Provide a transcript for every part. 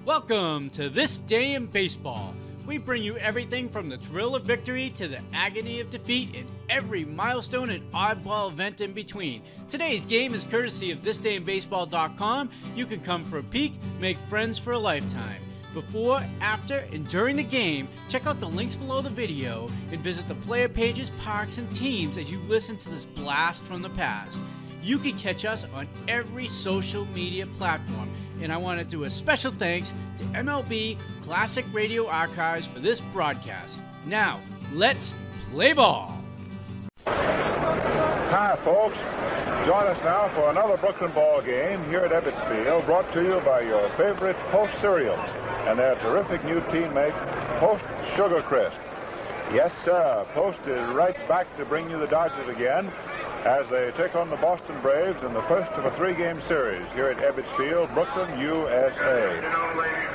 Welcome to This Day in Baseball. We bring you everything from the thrill of victory to the agony of defeat and every milestone and oddball event in between. Today's game is courtesy of thisdayinbaseball.com. You can come for a peek, make friends for a lifetime. Before, after, and during the game, check out the links below the video and visit the player pages, parks, and teams as you listen to this blast from the past. You can catch us on every social media platform, and I want to do a special thanks to MLB Classic Radio Archives for this broadcast. Now, let's play ball. Hi, folks. Join us now for another Brooklyn ball game here at Ebbets Field, brought to you by your favorite Post cereals and their terrific new teammate, Post Sugar Crisp. Yes, sir. Post is right back to bring you the Dodgers again as they take on the Boston Braves in the first of a three-game series here at Ebbets Field, Brooklyn, USA.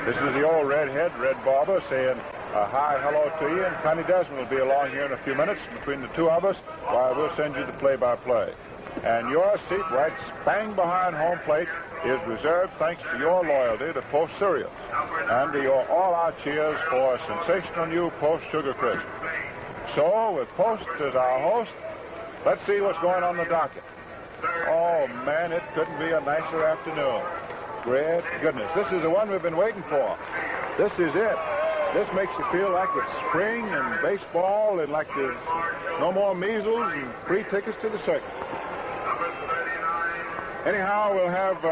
This is the old redhead, Red Barber, saying a hi, hello to you, and Connie Desmond will be along here in a few minutes between the two of us while we'll send you the play-by-play. And your seat right bang behind home plate is reserved thanks to your loyalty to Post cereals and to your all-out cheers for sensational new Post Sugar Crisp. So, with Post as our host, let's see what's going on the docket. Oh, man, it couldn't be a nicer afternoon. Great goodness. This is the one we've been waiting for. This is it. This makes you feel like it's spring and baseball and like there's no more measles and free tickets to the circus. Anyhow, we'll have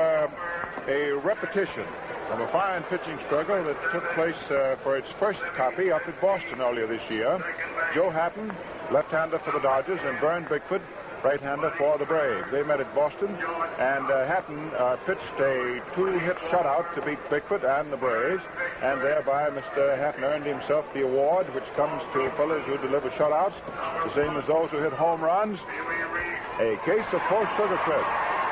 a repetition of a fine pitching struggle that took place for its first copy up at Boston earlier this year. Joe Hatton, left-hander for the Dodgers, and Vern Bickford, right-hander for the Braves. They met at Boston, and Hatton pitched a two-hit shutout to beat Bickford and the Braves, and thereby Mr. Hatton earned himself the award which comes to fellas who deliver shutouts, the same as those who hit home runs, a case of Post Sugar Crisp.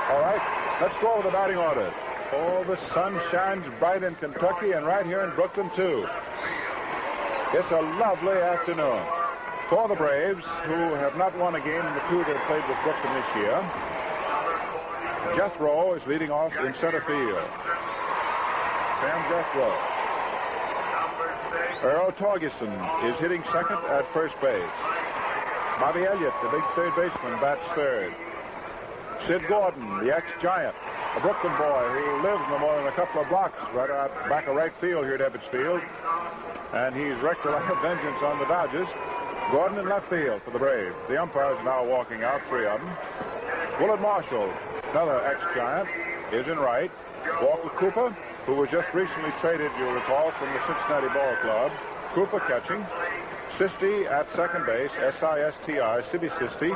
All right, let's go over the batting orders. Oh, the sun shines bright in Kentucky and right here in Brooklyn, too. It's a lovely afternoon. For the Braves, who have not won a game in the two they've played with Brooklyn this year, Jethro is leading off in center field. Sam Jethro. Earl Torgerson is hitting second at first base. Bobby Elliott, the big third baseman, bats third. Sid Gordon, the ex-Giant, a Brooklyn boy who lives no more than a couple of blocks right out back of right field here at Ebbets Field. And he's wreaked a lot of vengeance on the Dodgers. Gordon in left field for the Braves. The umpires are now walking out, three of them. Willard Marshall, another ex-Giant, is in right. Walker Cooper, who was just recently traded, you'll recall, from the Cincinnati Ball Club. Cooper catching. Sisti at second base, S-I-S-T-I, Sibby Sisti.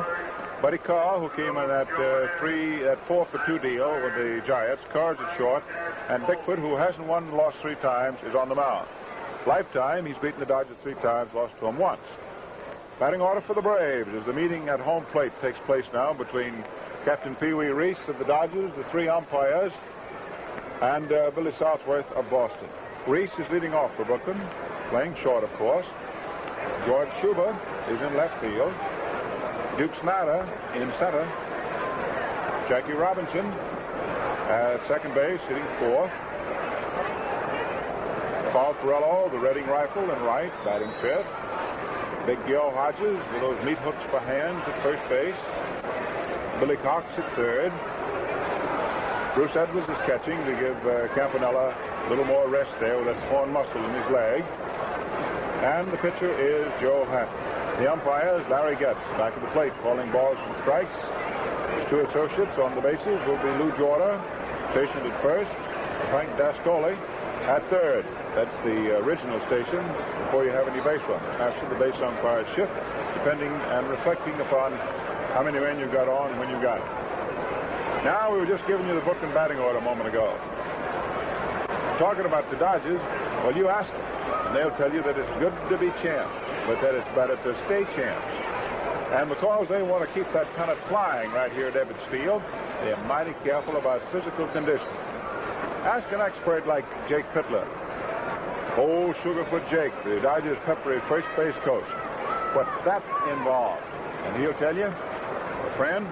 Buddy Carr, who came in that 4-for-2 deal with the Giants. Carr's at short. And Bickford, who hasn't won and lost three times, is on the mound. Lifetime, he's beaten the Dodgers three times, lost to them once. Batting order for the Braves as the meeting at home plate takes place now between Captain Pee Wee Reese of the Dodgers, the three umpires, and Billy Southworth of Boston. Reese is leading off for Brooklyn, playing short, of course. George Schuber is in left field. Duke Snyder in center. Jackie Robinson at second base, hitting fourth. Paul Ferrello, the Reading Rifle, in right, batting fifth. Big Gil Hodges with those meat hooks for hands at first base. Billy Cox at third. Bruce Edwards is catching to give Campanella a little more rest there with that torn muscle in his leg. And the pitcher is Joe Hatton. The umpires, Larry Getz, back at the plate, calling balls and strikes. His two associates on the bases will be Lou Jorda, stationed at first, Frank Dascoli at third. That's the original station before you have any base runners. After the base umpires shift, depending and reflecting upon how many men you got on when you got it. Now, we were just giving you the Brooklyn batting order a moment ago. Talking about the Dodgers, well, you ask them, and they'll tell you that it's good to be champs, but that it's better to stay champs. And because they want to keep that kind of flying right here at Ebbets Field, they're mighty careful about physical condition. Ask an expert like Jake Pittler, old Sugarfoot Jake, the Dodgers peppery first base coach, what that involved. And he'll tell you, friend,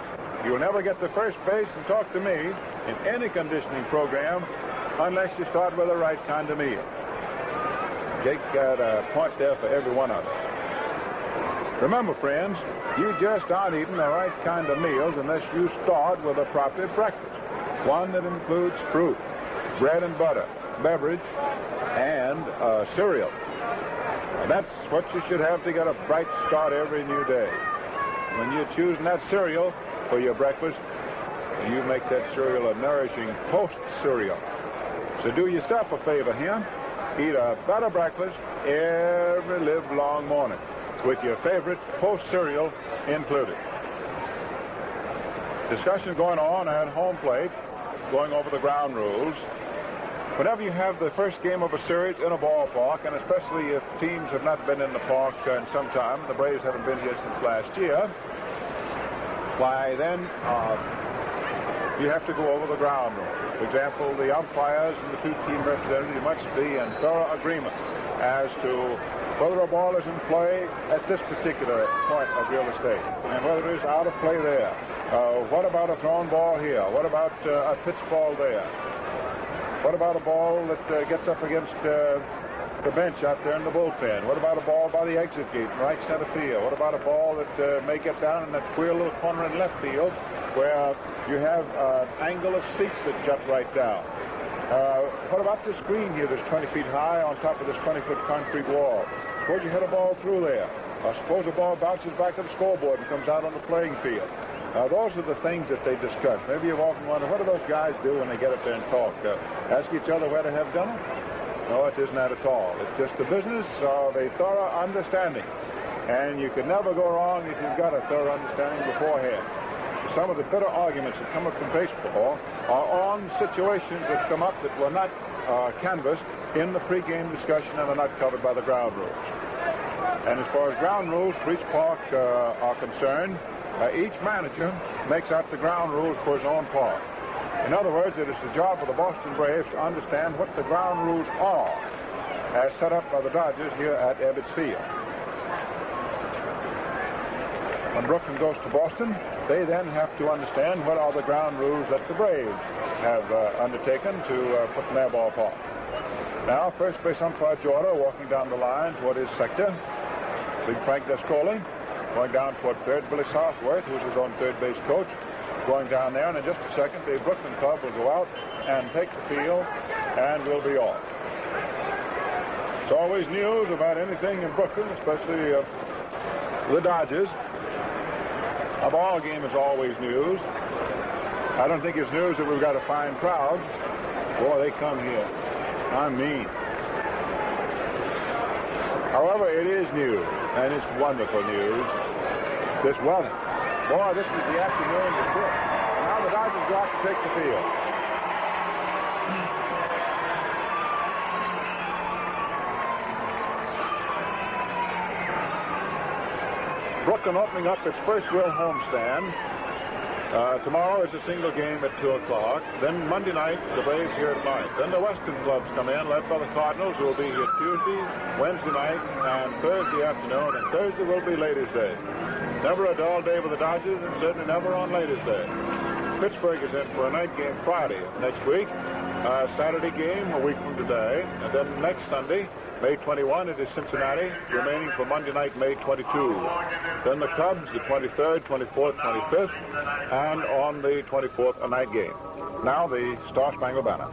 you'll never get to first base and talk to me in any conditioning program unless you start with the right kind of meal. Jake got a point there for every one of us. Remember, friends, you just aren't eating the right kind of meals unless you start with a proper breakfast. One that includes fruit, bread and butter, beverage, and cereal. And that's what you should have to get a bright start every new day. When you're choosing that cereal for your breakfast, you make that cereal a nourishing Post cereal. So do yourself a favor here. Eat a better breakfast every livelong morning with your favorite Post cereal included. Discussion going on at home plate, going over the ground rules. Whenever you have the first game of a series in a ballpark, and especially if teams have not been in the park in some time, the Braves haven't been here since last year, why then you have to go over the ground rules. For example, the umpires and the two team representatives must be in thorough agreement as to whether a ball is in play at this particular point of real estate and whether it is out of play there. What about a thrown ball here? What about a pitch ball there? What about a ball that gets up against the bench out there in the bullpen? What about a ball by the exit gate in right center field? What about a ball that may get down in that queer little corner in left field where you have an angle of seats that jut right down? What about this screen here that's 20 feet high on top of this 20-foot concrete wall? Suppose you hit a ball through there. Or suppose a ball bounces back to the scoreboard and comes out on the playing field. Those are the things that they discuss. Maybe you've often wondered, what do those guys do when they get up there and talk? Ask each other where to have dinner? No, it isn't that at all. It's just the business of a thorough understanding. And you can never go wrong if you've got a thorough understanding beforehand. Some of the bitter arguments that come up in baseball are on situations that come up that were not canvassed in the pregame discussion and are not covered by the ground rules. And as far as ground rules for each park are concerned, each manager makes out the ground rules for his own park. In other words, it is the job of the Boston Braves to understand what the ground rules are as set up by the Dodgers here at Ebbets Field. When Brooklyn goes to Boston, they then have to understand what are the ground rules that the Braves have undertaken to put in their ballpark. Now, first base umpire Jordan walking down the line toward his sector. Big Frank Descoli going down toward third. Billy Southworth, who's his own third base coach, going down there. And in just a second, the Brooklyn club will go out and take the field and will be off. It's always news about anything in Brooklyn, especially the Dodgers. A ball game is always news. I don't think it's news that we've got a fine crowd. Boy, they come here. I mean. However, it is news, and it's wonderful news. This weather. Boy, this is the afternoon to quit. Now the Dodgers go out to take the field. Brooklyn opening up its first real homestand. Tomorrow is a single game at 2 o'clock. Then Monday night, the Braves here at night. Then the Western clubs come in, led by the Cardinals, who will be here Tuesday, Wednesday night, and Thursday afternoon. And Thursday will be Ladies' Day. Never a dull day with the Dodgers, and certainly never on Ladies' Day. Pittsburgh is in for a night game Friday of next week. Saturday game a week from today. And then next Sunday, May 21, it is Cincinnati, remaining for Monday night, May 22. Then the Cubs, the 23rd, 24th, 25th, and on the 24th, a night game. Now the Star Spangled Banner.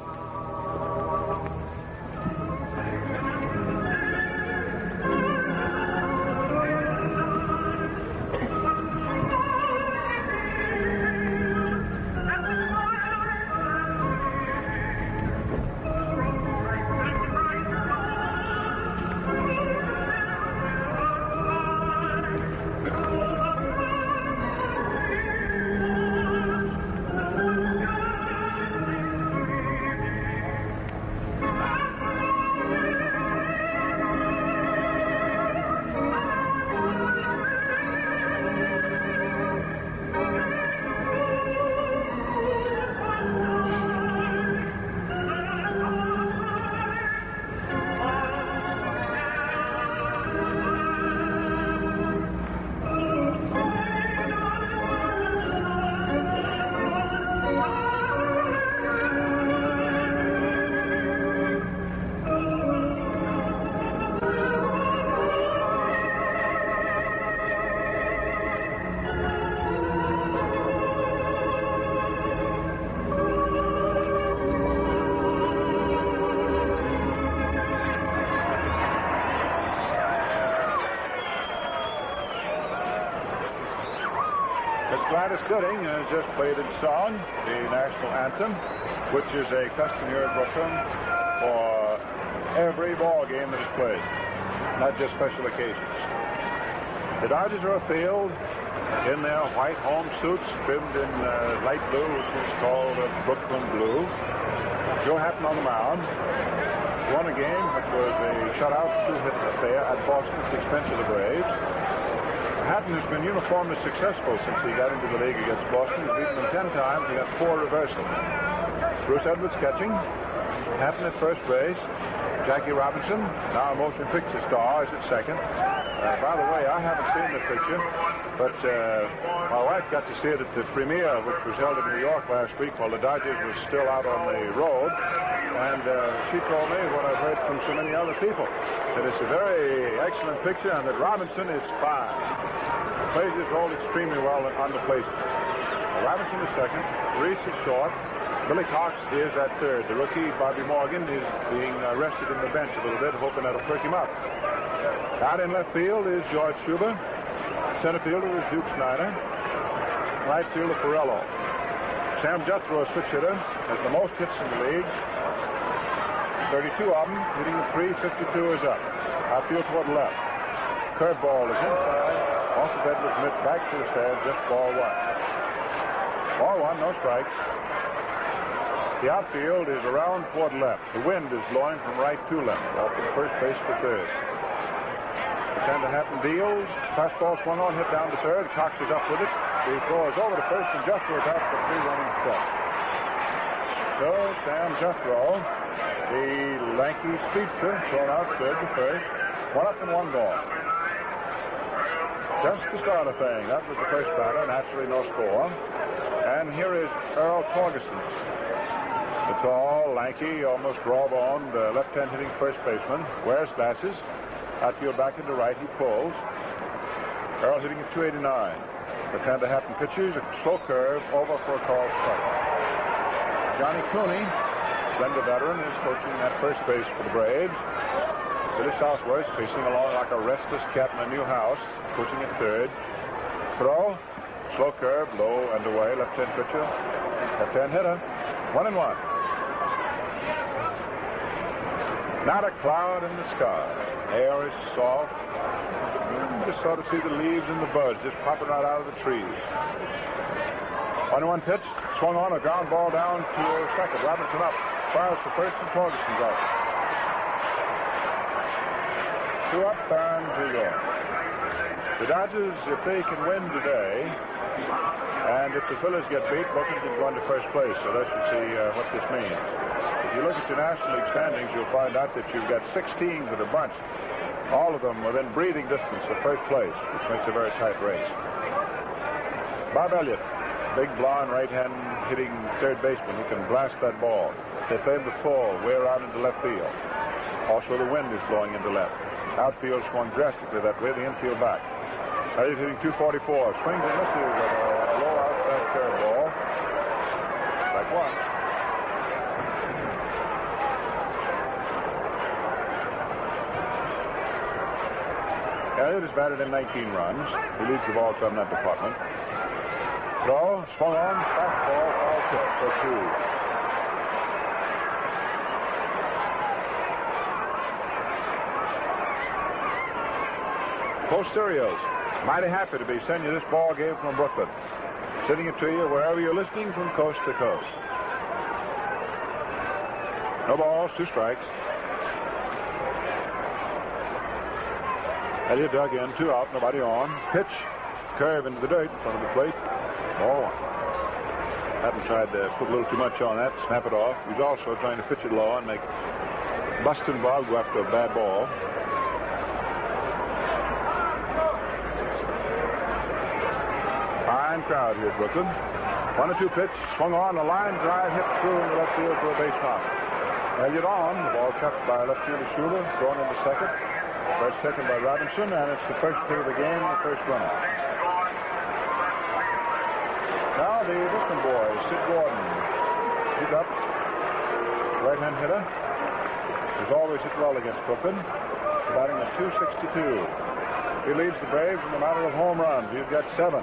Dennis Gooding has just played in song, the national anthem, which is a custom here at Brooklyn for every ball game that is played, not just special occasions. The Dodgers are afield in their white home suits trimmed in light blue, which is called Brooklyn blue. Joe Hatton on the mound. Won a game which was a shutout 2-hit affair at Boston at the expense of the Braves. Hatton has been uniformly successful since he got into the league against Boston. He's beaten them 10 times. He got 4 reversals. Bruce Ebbets catching. Hatton at first base. Jackie Robinson, now a motion picture star, is at second. By the way, I haven't seen the picture, but my wife got to see it at the premiere, which was held in New York last week while the Dodgers were still out on the road. And she told me what I've heard from so many other people, that it's a very excellent picture and that Robinson is fine. Plays his role extremely well on the plate. Robinson is second. Reese is short. Billy Cox is at third. The rookie, Bobby Morgan, is being rested in the bench a little bit, hoping that'll perk him up. Out in left field is George Schuber. Center fielder is Duke Snyder. Right fielder, Ferrello. Sam Jethro, a switch hitter, has the most hits in the league. 32 of them, hitting the 352 is up. Outfield toward the left. Curveball is inside. Off the Edwards mitt, back to the stands, just ball one. Ball one, no strikes. The outfield is around toward left. The wind is blowing from right to left, off from first base to third. Pretender Hatton deals. Fastball swung on, hit down to third. Cox is up with it. The throw is over to first, and Jethro is out for 3 running steps. So Sam Jethro, the lanky speedster, thrown out third to first. 1 up and 1 ball. Just the start of thing. That was the first batter. Naturally, no score. And here is Earl Torgerson. The tall, lanky, almost raw-boned, left-hand hitting first baseman. Wears glasses. Outfield back into right. He pulls. Earl hitting at 289. Pretender Hatton pitches. A slow curve over for a call strike. Johnny Cooney, Splendid veteran, is coaching at first base for the Braves. Billy Southworth pacing along like a restless cat in a new house, coaching at third. Throw. Slow curve, low and away. Left-hand pitcher. Left-hand hitter. 1-1. Not a cloud in the sky. Air is soft. You just sort of see the leaves and the buds just popping right out of the trees. 1-1 pitch. Swung on, a ground ball down to second. Robinson up. Fires for first, and Torgerson's out. 2 up and 2 gone. The Dodgers, if they can win today, and if the Phillies get beat, Wilkins is going to first place, so let's see what this means. If you look at your National League standings, you'll find out that you've got 6 teams that are bunched, all of them within breathing distance of first place, which makes a very tight race. Bob Elliott, big blonde right-hand hitting third baseman who can blast that ball. They play him the full, way around into left field. Also, the wind is blowing into left. Outfield swung drastically that way, the infield back. Elliott hitting 244. Swings and misses with a low outside curveball. Strike 1. Elliott has batted in 19 runs. He leads the ball club in that department. Throw, swung on, fastball, foul tip for 2. Posteriors, mighty happy to be sending you this ball game from Brooklyn. Sending it to you wherever you're listening from coast to coast. No balls, 2 strikes. Elliott dug in, 2 out, nobody on. Pitch, curve into the dirt in front of the plate. Ball 1. Hatton tried to put a little too much on that, snap it off. He's also trying to pitch it low and make Bustin' Bob go after a bad ball. Fine crowd here at Brooklyn. 1-2 pitch, swung on, a line drive hit through in the left field for a base knock. Elliott on, the ball cut by left fielder Schuler, thrown into second. First second by Robinson, and it's the first hit of the game, the first runner. Now the Brooklyn boy, Sid Gordon. He's up. Right-hand hitter. He's always hit well against Brooklyn. Batting at 262. He leads the Braves in the matter of home runs. He's got 7.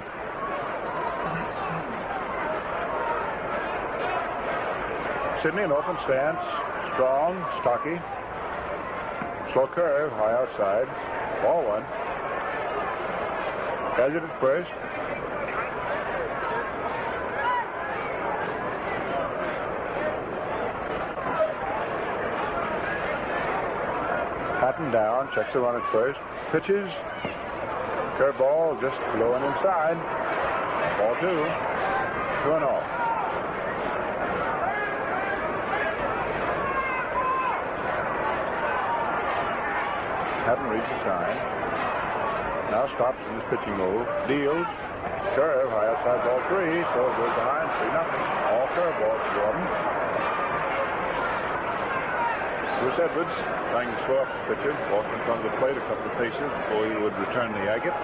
Sidney, an open stance, strong, stocky. Slow curve, high outside. Ball one. Elliott at first. Patton down, checks the run at first. Pitches. Curveball just low and inside. Ball 2. 2-0. Patton reads the sign. Now stops in his pitching move. Deals. Curve, high outside, ball 3. So it goes behind 3-0. All curveballs to Gordon. Bruce Ebbets trying to slow up the pitcher. Walking in front of the plate a couple of paces before he would return the agate.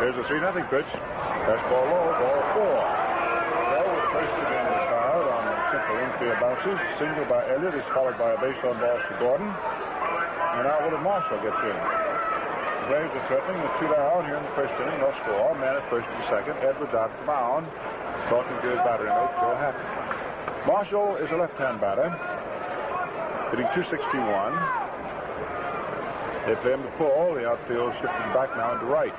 Here's a 3-0 pitch. Fastball low, ball 4. First again in the crowd on simple infield bounces. Single by Elliott is followed by a base on balls to Gordon. And now Willard Marshall gets in. The Braves are threatening with 2 down here in the first inning. No score. Man at first and second. Edwards out to mound. Talking to his battery mate, Joe Hatton. Marshall is a left-hand batter. Hitting .261. They play him to pull. The outfield shifting back now into right.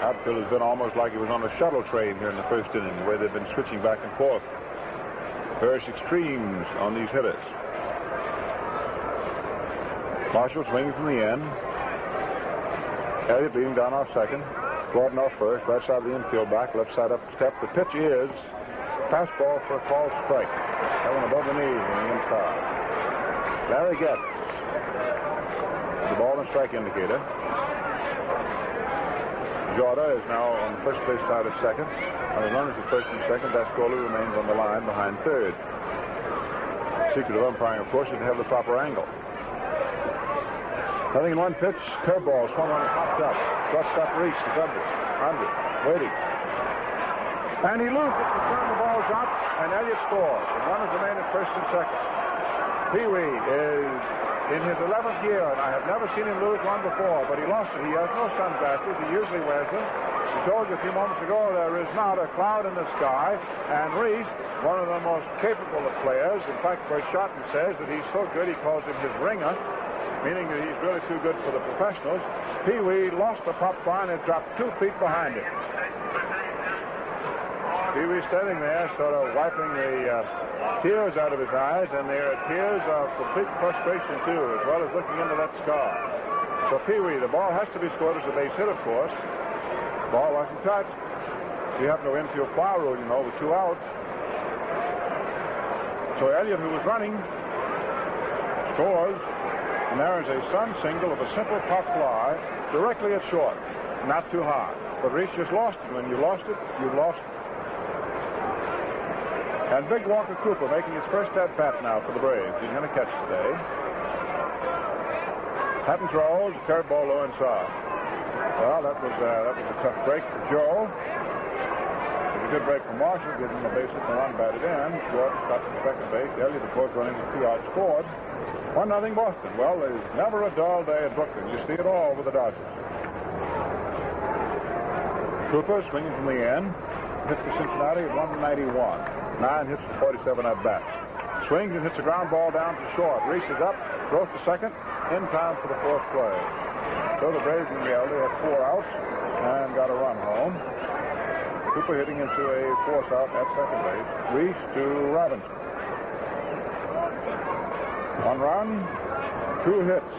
Outfield has been almost like it was on a shuttle train here in the first inning, the way they've been switching back and forth. Various extremes on these hitters. Marshall swinging from the end. Elliott leading down off second. Gordon off first. Right side of the infield back. Left side up the step. The pitch is fastball for a called strike. That one above the knees on the inside. Larry gets the ball and strike indicator. Jorda is now on the first base side of second. On the runners at first and second, Dascola remains on the line behind third. Secret of umpiring, of course, is to have the proper angle. Nothing in one pitch. Curveball. Swung on and popped up. Shortstop Reese is under, waiting. And he loses it to turn the ball drop, and Elliott scores. The runners remain at first and second. Pee Wee is in his 11th year, and I have never seen him lose one before, but he lost it. He has no sunglasses. He usually wears them. He told you a few moments ago there is not a cloud in the sky, and Reese, one of the most capable of players, in fact, Bert Shotton says that he's so good he calls him his ringer, meaning that he's really too good for the professionals. Pee Wee lost the pop fly and dropped 2 feet behind him. Pee Wee standing there, sort of wiping the tears out of his eyes, and they are tears of complete frustration, too, as well as looking into that scar. So Pee Wee, the ball has to be scored as a base hit, of course. Ball wasn't touched. You have no infield foul rule, you know, with 2 outs. So Elliott, who was running, scores, and there is a Sun single of a simple pop fly directly at short. Not too hard. But Reese just lost it. When you lost it, you lost it. And Big Walker Cooper making his first at-bat now for the Braves. He's going to catch today. Patton throws, curveball low inside. Well, that was a tough break for Joe. It was a good break for Marshall, giving him a base hit and run batted in. Gordon stopped at second base. Elliott, of course, running with 2 outs, scored. 1-0 Boston. Well, there's never a dull day at Brooklyn. You see it all with the Dodgers. Cooper swinging from the end. Hits for Cincinnati at 191. 9 hits for 47 at bat. Swings and hits a ground ball down to short. Reese is up, throws to second, in time for the 4th play. So the Braves in reality have 4 outs and got a run home. Cooper hitting into a force out at second base. Reese to Robinson. 1 run, 2 hits,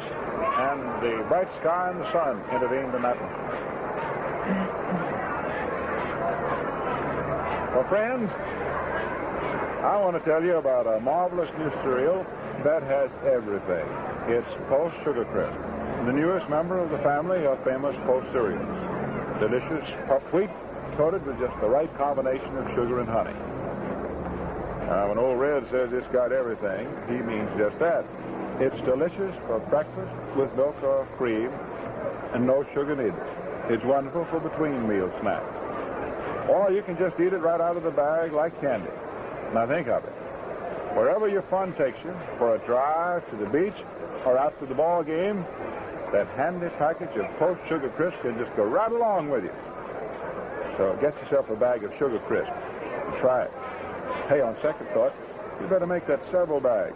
and the bright sky and the sun intervened in that one. Well, friends, I want to tell you about a marvelous new cereal that has everything. It's Post Sugar Crisp, the newest member of the family of famous Post cereals. Delicious puffed wheat coated with just the right combination of sugar and honey. When Old Red says it's got everything, he means just that. It's delicious for breakfast with milk or cream and no sugar needed. It's wonderful for between meal snacks. Or you can just eat it right out of the bag like candy. Now think of it. Wherever your fun takes you, for a drive to the beach or out to the ball game, that handy package of Post Sugar Crisp can just go right along with you. So get yourself a bag of Sugar Crisp and try it. Hey, on second thought, you better make that several bags.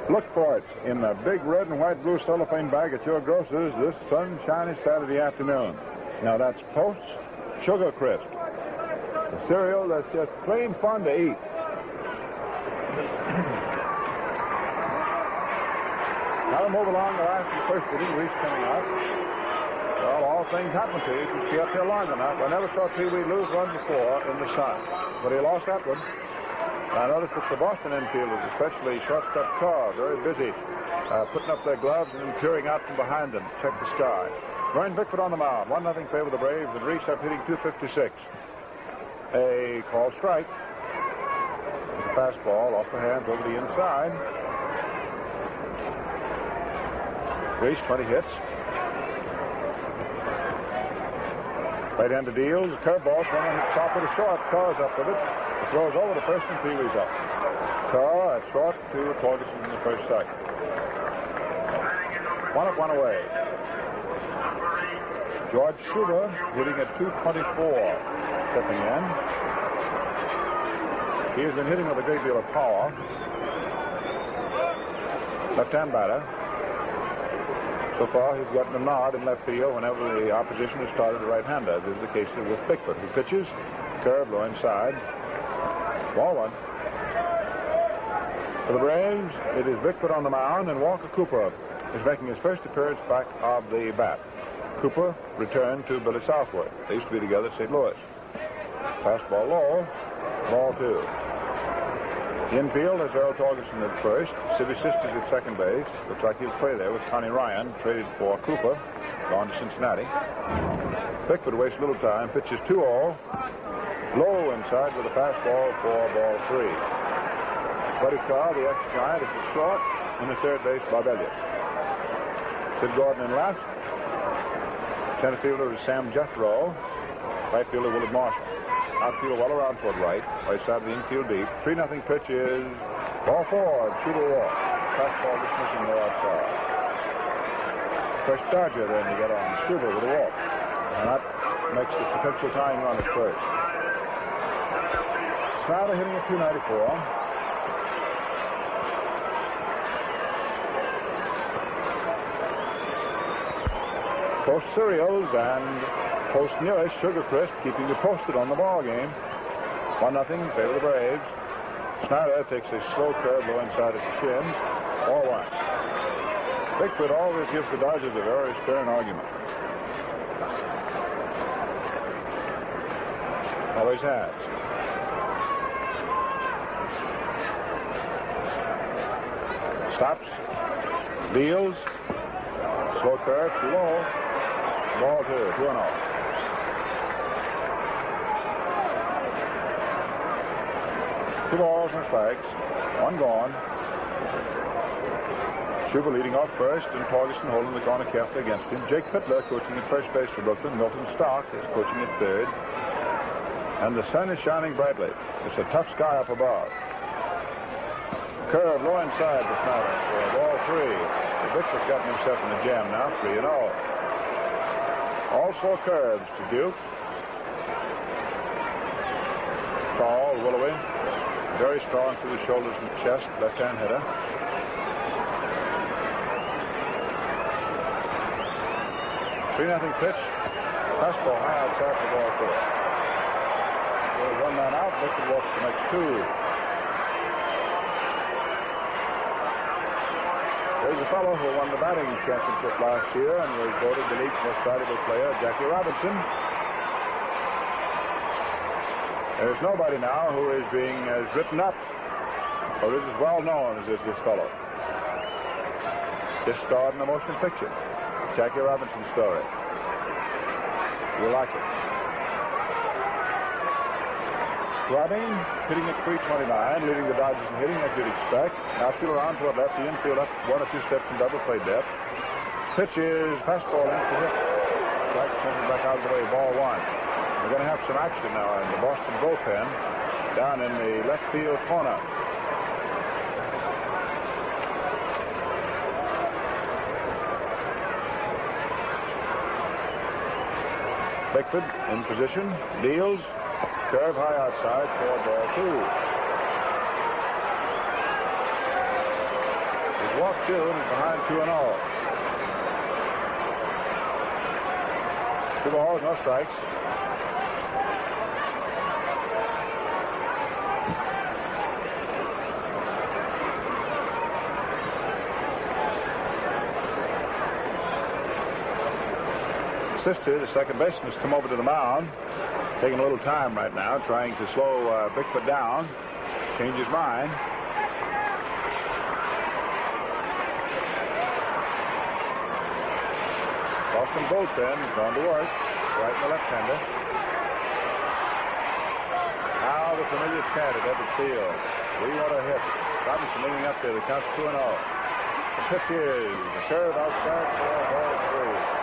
Look for it in the big red and white blue cellophane bag at your grocer's this sunshiny Saturday afternoon. Now that's Post Sugar Crisp, a cereal that's just plain fun to eat. Now we move along the last and first inning. Reese coming up. Well, all things happen to you if you stay up there long enough. I never saw Pee Wee lose one before in the sun, but he lost that one. I noticed that the Boston infielders, especially shortstop Carr, very busy putting up their gloves and then peering out from behind them to check the sky. Vern Bickford on the mound. 1-0 favor the Braves, and Reese up hitting .256. A called strike. Fastball off the hands over the inside. Reese, 20 hits. Right-handed deals. Curveball. Someone hits top of the short. Carr's up with it. It throws over to first and Pee Wee's up. Carr at short to Torgerson in the first cycle. 1 up, 1 away. George Schuber hitting at .224. Stepping in. He has been hitting with a great deal of power. Left-hand batter. So far, he's gotten a nod in left field whenever the opposition has started a right-hander. This is the case with Bickford. He pitches. Curve low inside. Ball one. For the Braves, it is Bickford on the mound, and Walker Cooper is making his first appearance back of the bat. Cooper returned to Billy Southwood. They used to be together at St. Louis. Fastball low. Ball two. Infield is Earl Torgerson at first. City Sisters at second base. Looks like he'll play there with Connie Ryan, traded for Cooper, gone to Cincinnati. Bickford wastes little time. Pitches 2-0. Low inside with a fastball for ball three. Buddy Carr, the ex-Giant, is at short, and the third base, Bob Elliott. Sid Gordon in left. Center fielder is Sam Jethro. Right fielder Willard Marshall. Outfield well around toward right. Right side of the infield deep. 3-0 pitch is ball four. Schuber walk. Fastball dismissing the outside. First Dodger then to get on. Schuber with a walk. And that makes the potential tying run at first. Snyder hitting at .294. Post cereals and Post nearest Sugar Crisp keeping you posted on the ball game. 1-0 favor the Braves. Snyder takes a slow curve low inside at the shins. Ball one. Bickford always gives the Dodgers a very stern argument. Always has. Stops. Deals. Slow curve, too low. Ball two, 2-0. 2 balls and strikes. 1 gone. Schuber leading off first, and Torgerson holding the corner carefully against him. Jake Fittler coaching at first base for Brooklyn. Milton Stark is coaching at third. And the sun is shining brightly. It's a tough sky up above. Curve low inside to Snyder for ball three. Bickford's gotten himself in a jam now, 3-0. All 4 curves to Duke. Tall, willowy. Very strong through the shoulders and chest, left-hand hitter. .3-0 pitch. Fastball high outside for ball 4. With 1 man out, Bickford walks the next 2. There's a fellow who won the batting championship last year and was voted the league's most valuable player, Jackie Robinson. There's nobody now who is being as written up or is as well known as this fellow. This starred in a motion picture. Jackie Robinson's story. You like it. Robbing, hitting at .329, leading the Dodgers in hitting as you'd expect. Outfield around toward left, the infield up 1 or 2 steps in double play depth. Pitch is fastball in to hit. Strike sends it back out of the way, ball 1. We're going to have some action now in the Boston bullpen down in the left field corner. Bickford in position, deals, curve high outside for ball 2. He's walked 2 and he's behind 2-0. 2 balls, no strikes. Sister, the second baseman, has come over to the mound, taking a little time right now, trying to slow Bickford down, change his mind. Boston bullpen is going to work, right in the left-hander. Now the familiar chant at Ebbets Field. We want a hit. Robinson moving up there. The count's 2-0. The pitch is the curve outside for ball 3.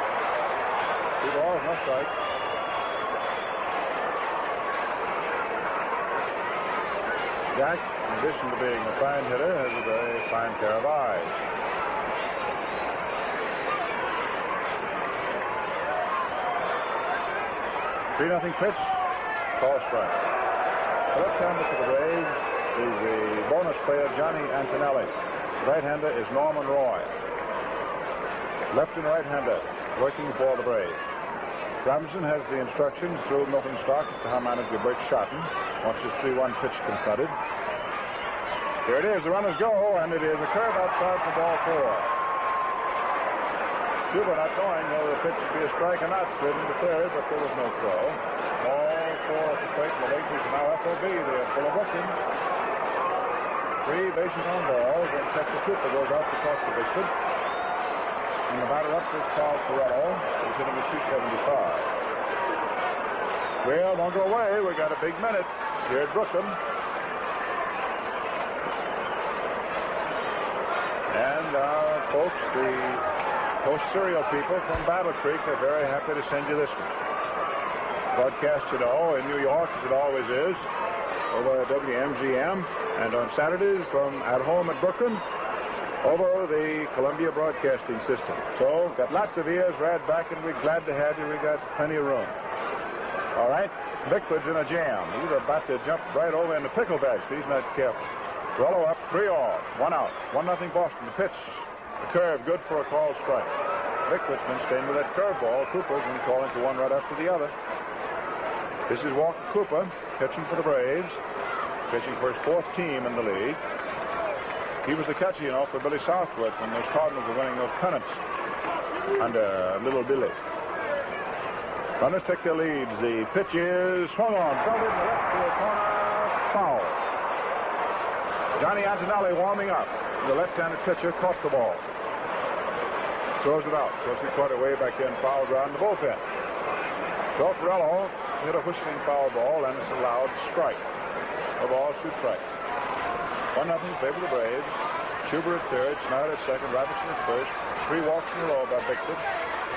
2 balls, no strike. Jack, in addition to being a fine hitter, has a very fine pair of eyes. Three nothing pitch. Call strike. The left-hander for the Braves is the bonus player Johnny Antonelli. The right-hander is Norman Roy. Left and right-hander working for the Braves. Robinson has the instructions through Milton Stark as to how manager Bert Schotten wants his 3-1 pitch confronted. Here it is. The runners go, and it is a curve outside for ball 4. Cuba not knowing whether the pitch would be a strike or not, slid into third, but there was no throw. Ball 4 at the plate. The Lakers are now FOB. They are full of Brookings. 3 bases on balls, and Texas Cooper goes out to talk to Bickford. And the batter up is Carl Corello. He's hitting a 275. Well, don't go away. We got a big minute here at Brooklyn. And folks, the post-serial people from Battle Creek are very happy to send you this one. Broadcast, you know, in New York, as it always is, over WMGM, and on Saturdays from at home at Brooklyn, over the Columbia Broadcasting System. So, got lots of ears right back, and we're glad to have you. We got plenty of room. All right, Bickford's in a jam. He's about to jump right over in the pickle bag. He's not careful. Rollo up, 3-all, 1 out, 1-0 Boston. The pitch, the curve, good for a called strike. Bickford's been staying with that curveball. Cooper's been calling for one right after the other. This is Walker Cooper, pitching for the Braves, pitching for his 4th team in the league. He was the catcher, you know, for Billy Southworth when those Cardinals were winning those pennants under Little Billy. Runners take their leads. The pitch is swung on, fell in the left field corner, foul. Johnny Antonelli warming up. The left-handed pitcher caught the ball. Throws it out. Throws it quite a way back in, foul ground in the bullpen. Joe Ferrello hit a whistling foul ball, and it's a loud strike. The ball, 2 strikes. 1-0 favor the Braves. Schubert at third, Snyder at second, Robinson at first. 3 walks in a row by Bickford.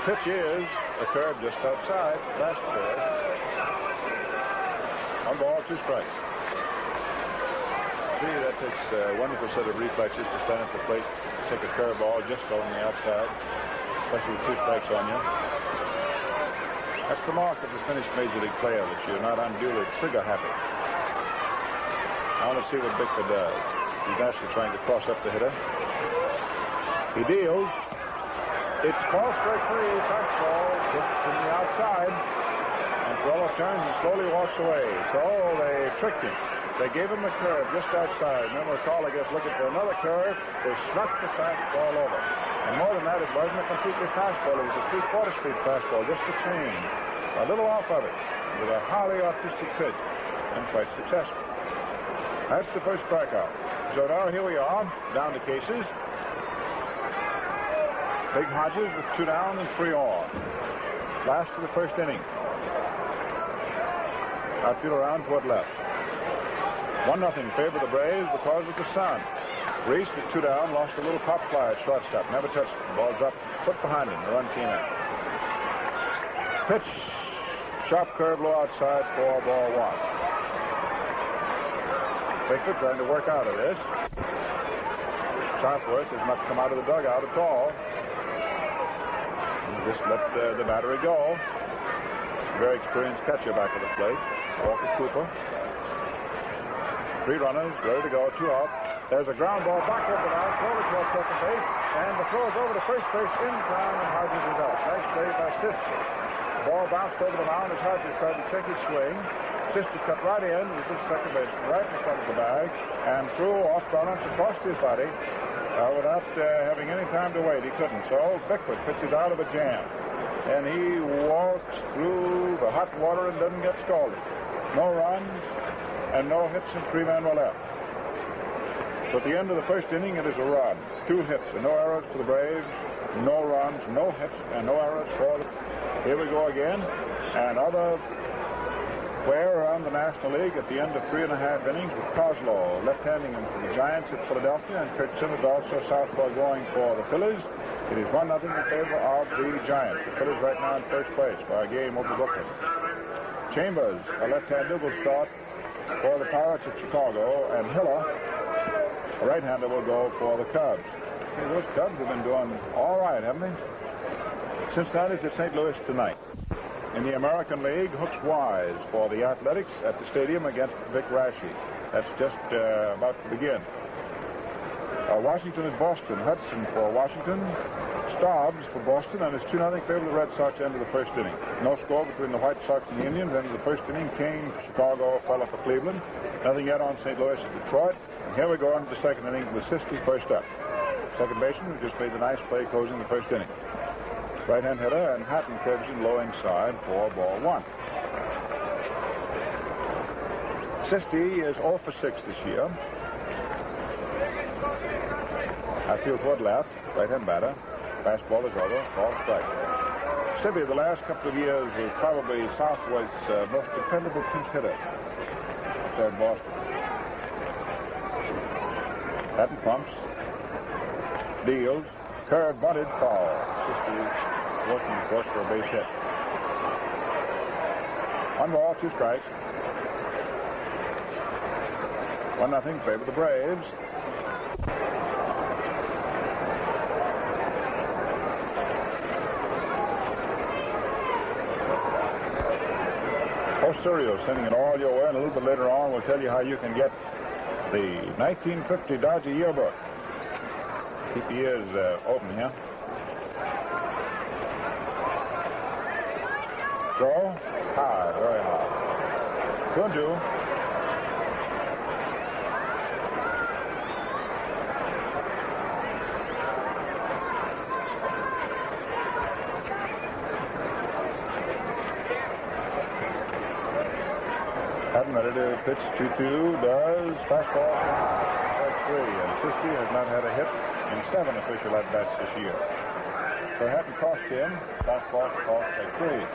Pitch is a curve just outside. Fast curve. 1 ball, 2 strikes. See, that takes a wonderful set of reflexes to stand at the plate, take a curve ball just going the outside, especially with 2 strikes on you. That's the mark of the finished Major League player, that you're not unduly trigger happy. Now let's see what Bickford does. He's actually trying to cross up the hitter. He deals. It's ball strike 3, fastball, just from the outside. And Ferrello turns and slowly walks away. So they tricked him. They gave him a curve just outside. And then McCall, I guess, looking for another curve. They snuck the fastball over. And more than that, it wasn't a completely fastball. It was a 3/4 speed fastball, just a change. A little off of it, with a highly artistic pitch, and quite successful. That's the first strikeout. So now here we are, down to cases. Big Hodges with 2 down and 3 on. Last of the first inning. Outfield around toward left. 1-0 favor the Braves because of the sun. Reese with 2 down, lost a little pop fly at shortstop. Never touched it. The ball's up, foot behind him. The run came in. Pitch. Sharp curve low outside for ball 1. Bickford trying to work out of this. Southworth has not come out of the dugout at all. Just let the battery go. very experienced catcher back at the plate. Walker Cooper. 3 runners, ready to go, 2 out. There's a ground ball back over the line, slowly towards second base, and the throw is over to first base in time, and Hodges is out. Nice play by Sister. The ball bounced over the mound as Hodges tried to check his swing. Sister cut right in, was the second baseman right in front of the bag, and threw off balance across his body without having any time to wait. He couldn't. So Bickford pitches out of a jam, and he walks through the hot water and doesn't get scalded. No runs and no hits, and 3 men were left. So at the end of the first inning, it is a run, 2 hits, and no errors for the Braves, no runs, no hits, and no errors for the... Here we go again. Another player around the National League at the end of 3.5 innings with Coslow, left-handing him for the Giants at Philadelphia, and Kurt Simmons also southpaw going for the Phillies. It is 1-0 in favor of the Giants. The Phillies right now in first place by a game over Brooklyn. Chambers, a left-hander, will start for the Pirates of Chicago, and Hiller, a right-hander, will go for the Cubs. Hey, those Cubs have been doing all right, haven't they? Cincinnati's at St. Louis tonight. In the American League, Hooks Wise for the Athletics at the stadium against Vic Raschi. That's just about to begin. Washington is Boston. Hudson for Washington. Stobbs for Boston, and it's 2-0 favor of the Red Sox end of the first inning. No score between the White Sox and the Indians. End of the first inning. Kane for Chicago, Feller for Cleveland. Nothing yet on St. Louis and Detroit. And here we go into the second inning with Sisti first up. Second baseman who just made the nice play closing the first inning. Right-hand hitter, and Hatton curves in low inside for ball 1. Sisti is 0 for 6 this year. Outfield toward left, right-hand batter. Fastball is over, ball strike. Sibby, the last couple of years, was probably Southwest's most dependable pinch hitter there in Boston. Hatton pumps, deals, curve bunted, foul. Sisti working, of course, for a base hit. 1 ball, 2 strikes. 1-0 favor the Braves. Osorio sending it all your way, and a little bit later on we'll tell you how you can get the 1950 Dodger yearbook. Keep the ears open here. So, high, very high. 2-2. Hatton ready to pitch 2-2, does. Fastball, strike 3. And Sisti has not had a hit in 7 official at-bats this year. So Hatton cost him. Fastball, call, strike 3.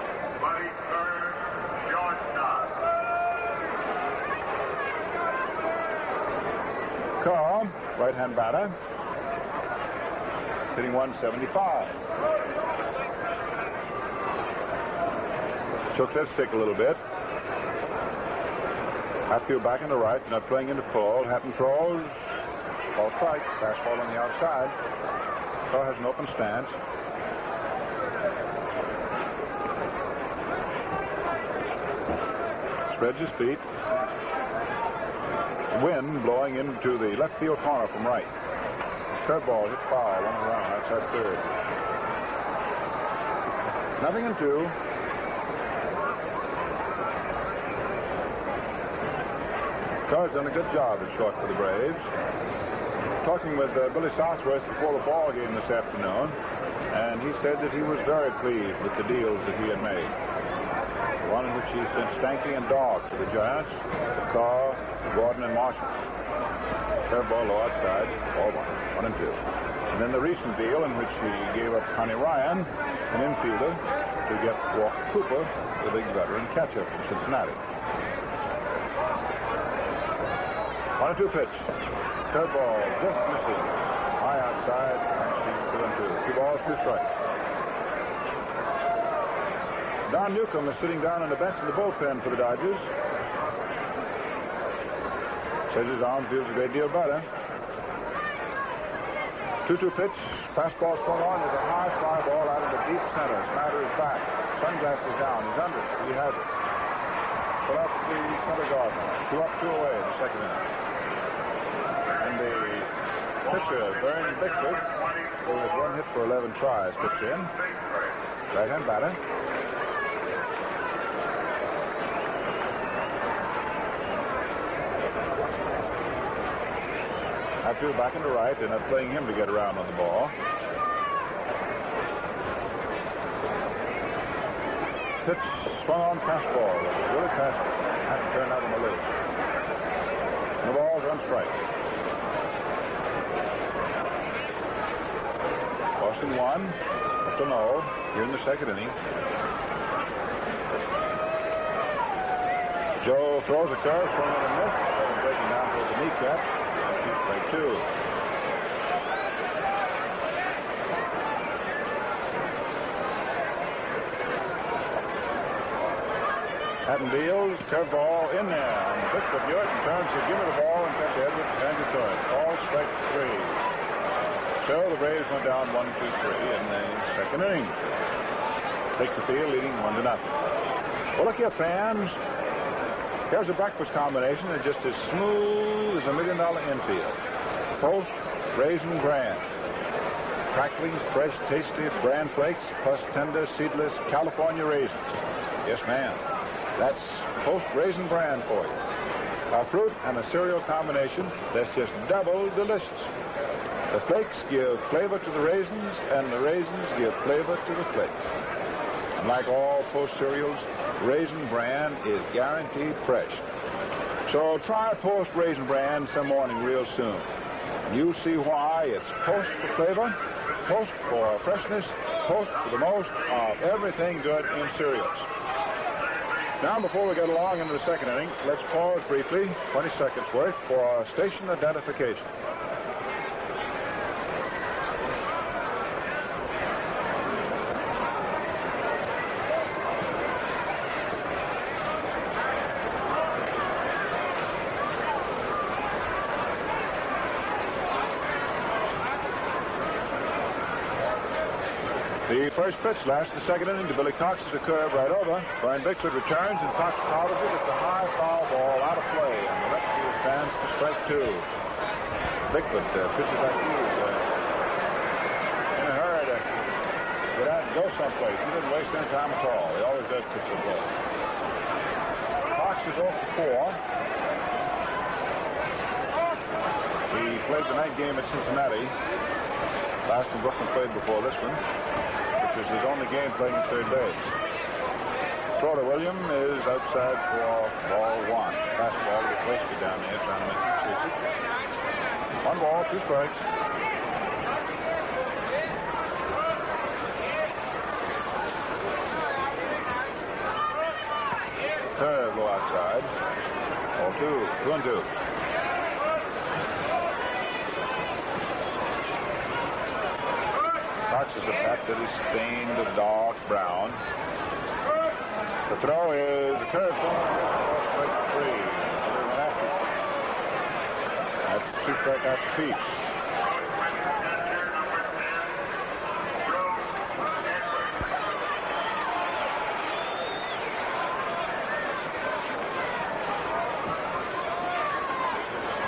Carr, right-hand batter, hitting 175. Shook that stick a little bit. Hatfield back in the right, not playing into full. Hatton throws. Ball strike. Fastball on the outside. Carr has an open stance. Spreads his feet. Wind blowing into the left field corner from right. Curveball hit foul, 1 around outside third. 0-2. Carr's done a good job at short for the Braves. Talking with Billy Southworth before the ball game this afternoon, and he said that he was very pleased with the deals that he had made. The one in which he sent Stanky and Dog to the Giants, Carr, Gordon, and Marshall. Curveball low outside, ball 1-2. And then the recent deal in which he gave up Connie Ryan, an infielder, to get Walker Cooper, the big veteran catcher from Cincinnati. 1-2 pitch. Curveball just misses. High outside, and she's 2-2. 2 balls, 2 strikes. Don Newcomb is sitting down on the bench in the bullpen for the Dodgers. Says his arm feels a great deal better. 2-2 pitch. Fastball swung on. There's a high fly ball out of the deep center. Snyder is back. Sunglasses down. He's under. He has it. Put up the center garden. 2 up, 2 away in the second inning. And the pitcher, Vern Bickford, who has 1 hit for 11 tries, pitched in. Right-hand batter. After back into right, they're not playing him to get around on the ball. Pitch swung on fastball. Really fast. Had to turn out on the loose. And the ball's on strike. Boston 1, up to 0 here in the second inning. Joe throws a curve, swung on a miss, breaking down for the kneecap. Strike 2. Hatton deals, curveball in there, and Bickford Yorton turns to give it the ball and catch Edwards and hands it to him. Ball strike 3. So the Braves went down 1-2-3 in the second inning. Take the field, leading 1-0. Well, look here, fans. Here's a breakfast combination that's just as smooth as $1 million infield. Toast, raisin bran. Crackling, fresh, tasty bran flakes plus tender, seedless California raisins. Yes, ma'am. That's Toast Raisin Bran for you. A fruit and a cereal combination that's just double delicious. The flakes give flavor to the raisins, and the raisins give flavor to the flakes. And like all Post cereals, Raisin Bran is guaranteed fresh. So try Post Raisin Bran some morning real soon. You'll see why it's Post for flavor, Post for freshness, Post for the most of everything good in cereals. Now, before we get along into the second inning, let's pause briefly, 20 seconds worth, for station identification. The first pitch lasts the second inning to Billy Cox is a curve right over. Brian Bickford returns and Cox powers it. It's a high foul ball out of play, and the left field stands for strike 2. Bickford pitches like he was in a hurry to get out and go someplace. He didn't waste any time at all. He always does pitch the ball. Cox is 0 for 4. He played the night game at Cincinnati. Last in Brooklyn played before this one. This is his only game playing at third base. Schroeder William is outside for ball 1. Fastball to the Wasted down there trying to make him chase it. 1 ball, 2 strikes. Third go outside. Ball 2, 2-2. Cox is a bat that is stained a dark brown. The throw is a curve strike 3. That's 2 strikeouts apiece.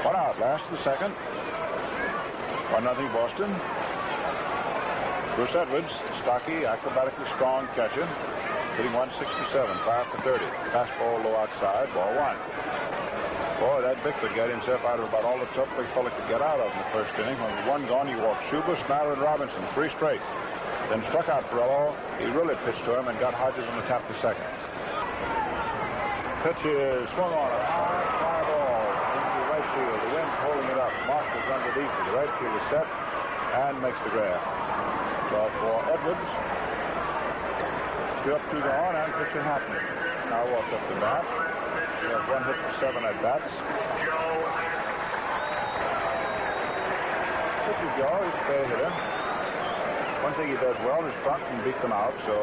One out, last of the second. 1-0 Boston. Bruce Edwards, stocky, acrobatically strong catcher, hitting 167, 5 for 30. Fastball low outside, ball 1. Boy, that Bickford got himself out of about all the trouble big fella could get out of in the first inning. When with 1 gone, he walked Schuber, Snyder, and Robinson, 3 straight. Then struck out Perello. He really pitched to him and got Hodges on the top of the second. Pitch is swung on a high fly ball into right field. The wind's holding it up. Marshall's underneath it. The right field is set and makes the grab. So for Edwards, 2 up, 2 gone, and pitcher happened. Now walks up to bat. He has 1 hit for 7 at bats. Pitches go. He's a fair hitter. One thing he does well is bunt and beat them out. So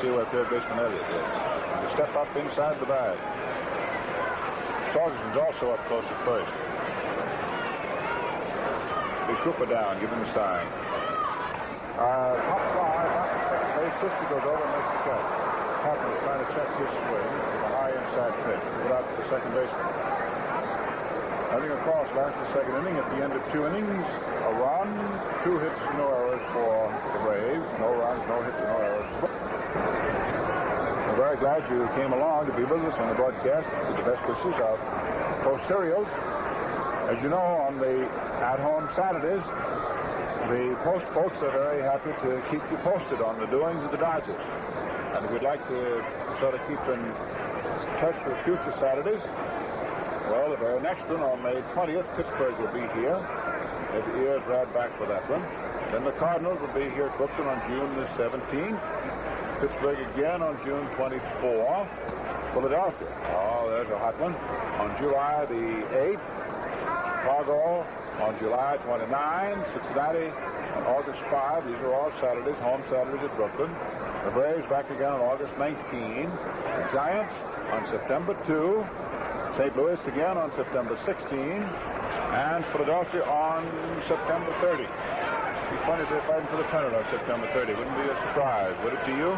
see what third baseman Elliott did. To step up inside the bag. Torgerson's also up close at first. Lee Cooper down, give him the sign. Top fly, back to second base. Sister goes over and makes the catch. Patton is trying to check his swing with a high inside pitch. Without the second baseman. Having a cross last the second inning. At the end of 2 innings, a run, 2 hits, no errors for the Braves. No runs, no hits, no errors. We're very glad you came along to be with us on the broadcast with the best wishes of Post Cereals. As you know, on the at-home Saturdays, the Post folks are very happy to keep you posted on the doings of the Dodgers. And we'd like to sort of keep in touch with future Saturdays. Well, the very next one on May 20th, Pittsburgh will be here. Have the ears right back for that one. Then the Cardinals will be here at Brooklyn on June the 17th. Pittsburgh again on June 24th. Philadelphia, oh, there's a hot one, on July the 8th. Chicago on July 29th. Cincinnati on August 5. These are all Saturdays, home Saturdays at Brooklyn. The Braves back again on August 19. The Giants on September 2. St. Louis again on September 16. And Philadelphia on September 30. It'd be funny if they're fighting for the pennant on September 30. Wouldn't be a surprise, would it to you?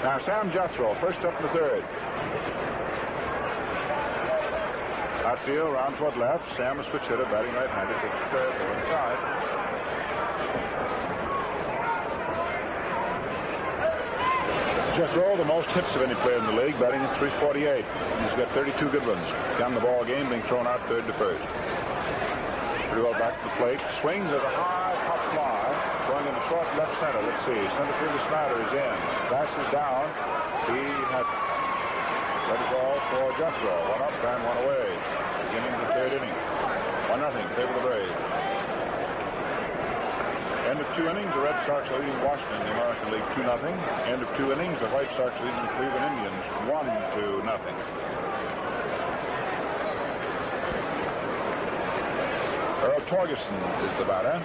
Now, Sam Jethro, first up in the third. Outfield, round toward left. Sam, a switch hitter, batting right-handed, takes the third, go inside. Jethro, the most hits of any player in the league, batting at .348. He's got 32 good ones. Down the ball game, being thrown out third to first. Pretty well back to the plate. Swings at a high pop fly, going in the short left center. Let's see. Center fielder Snyder is in. Passes down. He had let it go for Jethro. One up and one away. Beginning of the third inning. 1-0. Favor the Braves. End of 2 innings, the Red Sox are leading Washington in the American League 2-0. End of 2 innings, the White Sox leading the Cleveland Indians 1-0. Earl Torgerson is the batter.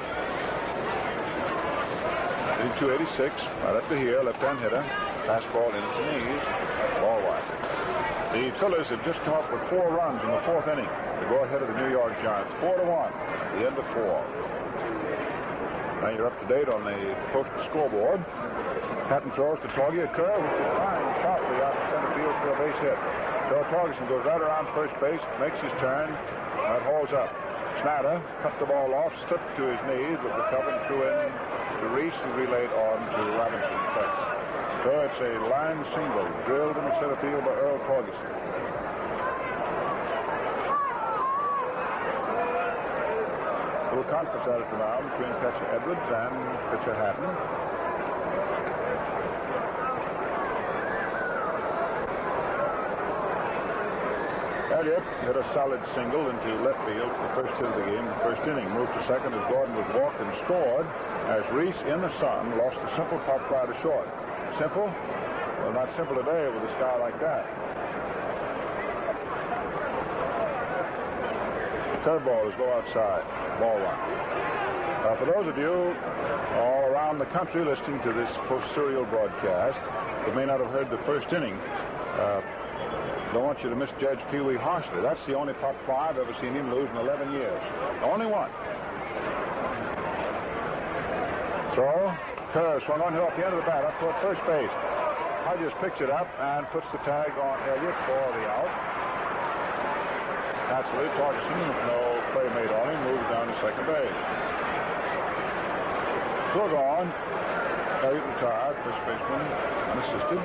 Hitting .286, right up to here, left-hand hitter. Fastball into the knees, ball wide. The Phillies have just come up with 4 runs in the 4th inning to go ahead of the New York Giants, 4-1 at the end of 4. Now you're up to date on the Post scoreboard. Patton throws to Torgy, a curve which is flying sharply out in center field for a base hit. Bill Torgerson goes right around first base, makes his turn, and holds up. Snyder cut the ball off, slipped to his knees, but recovered and threw in to Reese and relayed on to Robinson. So it's a line single drilled in the center field by Earl Torgerson. A little conference out at the mound between catcher Edwards and pitcher Hatton. Elliott hit a solid single into left field for the first hit of the game, the first inning. Moved to second as Gordon was walked and scored as Reese in the sun lost a simple pop fly to short. Simple? Well, not simple today with a sky like that. The curveball is go outside. Ball 1. For those of you all around the country listening to this post-serial broadcast that may not have heard the first inning, don't want you to misjudge Pee Wee harshly. That's the only pop fly I've ever seen him lose in 11 years. Only one. Throw. Curve swung on here off the end of the bat up toward first base. Hodges picks it up and puts the tag on Elliott for the out. Naturally, Torgerson, with no play made on him, moves down to second base. Plug on. Elliott retired, first baseman, unassisted.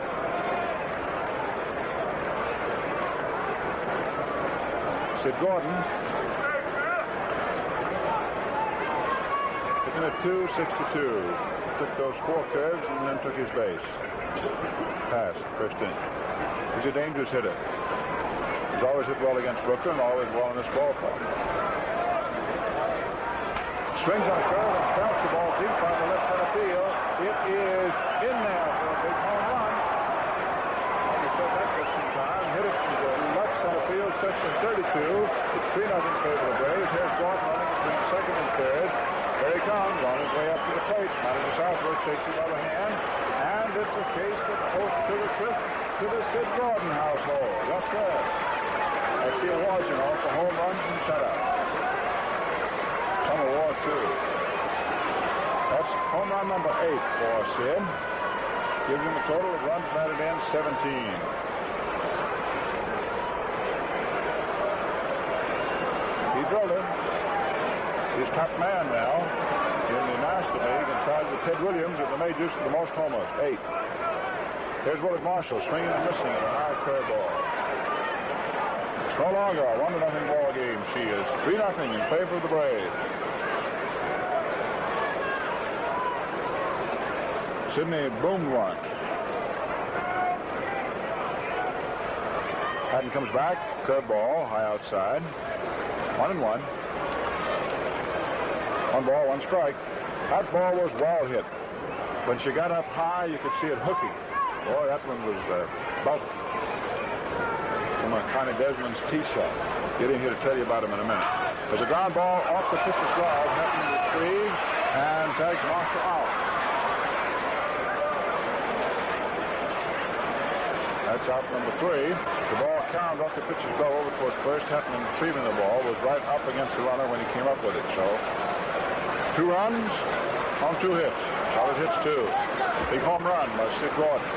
Sid Gordon looking at 262. Took those 4 curves and then took his base. Pass, first inning. He's a dangerous hitter. He's always hit well against Brooklyn, always well in this ballpark. Swings on a curve and bounces the ball deep on the left center field. It is in there for a big home run. Like I said, that took some time. Hit it to the left center field, section 32. It's 3-0 in favor of the Braves. Here's Gordon running between second and third. There he comes on his way up to the plate. Manager Southworth takes him by the hand. And it's a case of post to the trip to the Sid Gordon household. Yes, sir. That's the award, you know, for home runs and shutouts. Summer War, too. That's home run number 8 for Sid. Gives him a total of runs batted in 17. He drilled it. He's top man now in the National League and ties with Ted Williams at the majors for the most homers, 8. Here's Willard Marshall swinging and missing at a high curveball. It's no longer a 1-0 ball game. She is 3-0 in favor of the Braves. Sidney boomed one. Hatton comes back, curveball, high outside. 1-1. 1 ball, 1 strike. That ball was well hit. When she got up high, you could see it hooking. Boy, that one was bumped from Connie Desmond's tee shot. Getting here to tell you about him in a minute. There's a ground ball off the pitcher's glove, happening to 3, and tags Marshall out. That's out number 3. The ball counted off the pitcher's glove over towards first. Happening retrieving the ball was right up against the runner when he came up with it. So 2 runs on 2 hits. Solid hits, too. Big home run by Sid Gordon.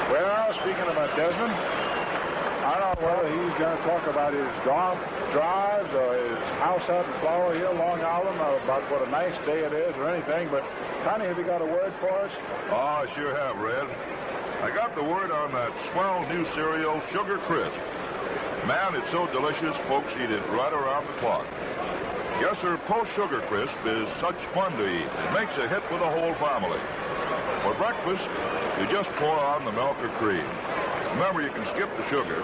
Well, speaking about Desmond, I don't know whether he's going to talk about his golf drives or his house out in Flower Hill, Long Island, or about what a nice day it is or anything, but Connie, have you got a word for us? Oh, I sure have, Red. I got the word on that swell new cereal, Sugar Crisp. Man, it's so delicious, folks eat it right around the clock. Yes, sir, Post Sugar Crisp is such fun to eat. It makes a hit with the whole family. For breakfast, you just pour on the milk or cream. Remember, you can skip the sugar,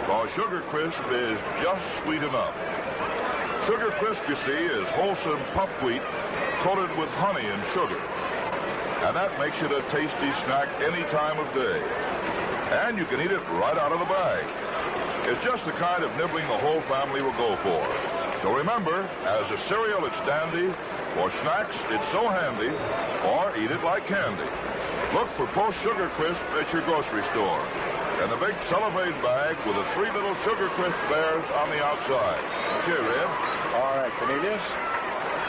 while Sugar Crisp is just sweet enough. Sugar Crisp, you see, is wholesome puffed wheat coated with honey and sugar. And that makes it a tasty snack any time of day. And you can eat it right out of the bag. It's just the kind of nibbling the whole family will go for. So remember, as a cereal, it's dandy. For snacks, it's so handy. Or eat it like candy. Look for Post Sugar Crisp at your grocery store. And the big cellophane bag with the 3 little Sugar Crisp bears on the outside. Okay, Red? All right, Cornelius.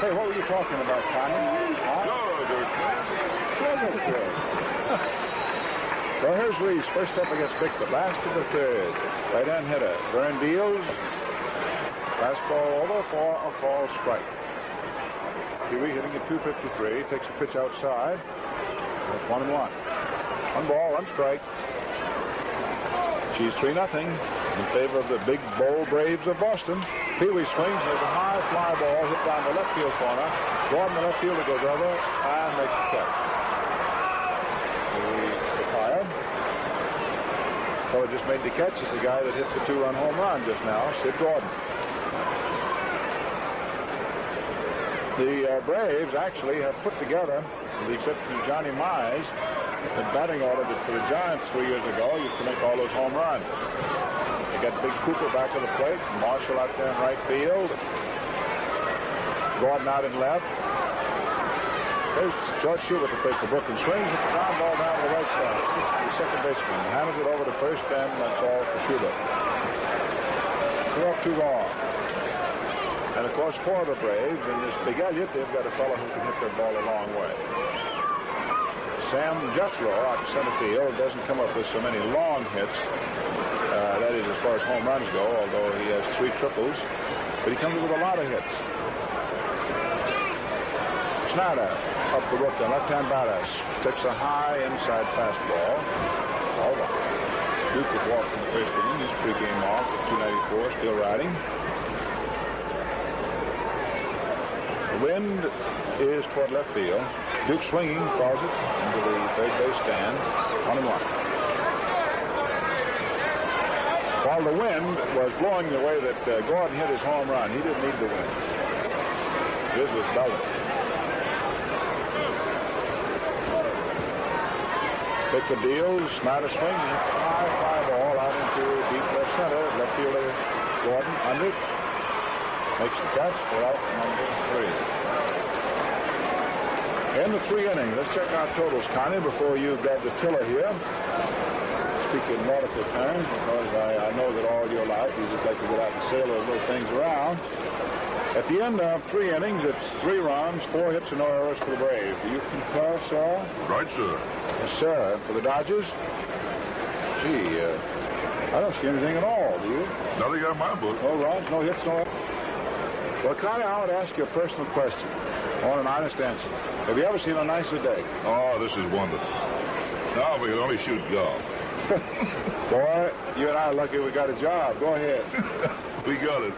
Hey, what were you talking about, Connie? Sugar Crisp. Sugar Crisp. Well, here's Reese. First up against Vic, the last of the 3rd. Right-hand hitter. Vern deals. Fastball over for a ball strike. Pee-wee hitting at 253. Takes a pitch outside. That's 1-1. 1 ball, 1 strike. She's 3-0 in favor of the big, bold Braves of Boston. Pee-wee swings. There's a high fly ball hit down the left field corner. Gordon, the left fielder, goes over and makes the catch. The fire. So just made the catch is the guy that hit the 2-run home run just now, Sid Gordon. The Braves actually have put together, with the exception of Johnny Mize, the batting order that for the Giants 3 years ago used to make all those home runs. They got Big Cooper back to the plate, Marshall out there in right field, Gordon out in left. There's George Schubert to play for Brooklyn. Swings at the ground ball down to the right side. The second baseman handles it over to first, and that's all for Schubert. 2 up, 2 gone. And of course, for the Braves, in this Big Elliott, they've got a fellow who can hit their ball a long way. Sam Jethro out in center field doesn't come up with so many long hits. That is as far as home runs go, although he has 3 triples. But he comes with a lot of hits. Snyder up the Brooklyn, left-hand batter. Takes a high inside fastball. Over. Duke was walking the first inning. He's pre-game off at 294, still riding. The wind is toward left field. Duke swinging, throws it into the third base stand. 1-1. While the wind was blowing the way that Gordon hit his home run, he didn't need the wind. His was belting. Pick the deals. Snyder swinging. High fly ball out into deep left center. Left fielder Gordon under it. Makes the catch for out number 3. In the 3 innings, let's check our totals, Connie, before you grab the tiller here. Speak in nautical terms, because I know that all your life you just like to get out and sail those little things around. At the end of 3 innings, it's 3 runs, 4 hits, and no errors for the Braves. Do you concur, sir? Right, sir. Yes, sir. And for the Dodgers? Gee, I don't see anything at all, do you? Nothing on my book. No runs, no hits, no errors. Well, Connie, I want to ask you a personal question. I want an honest answer. Have you ever seen a nicer day? Oh, this is wonderful. Now we can only shoot golf. Boy, you and I are lucky we got a job. Go ahead. We got it.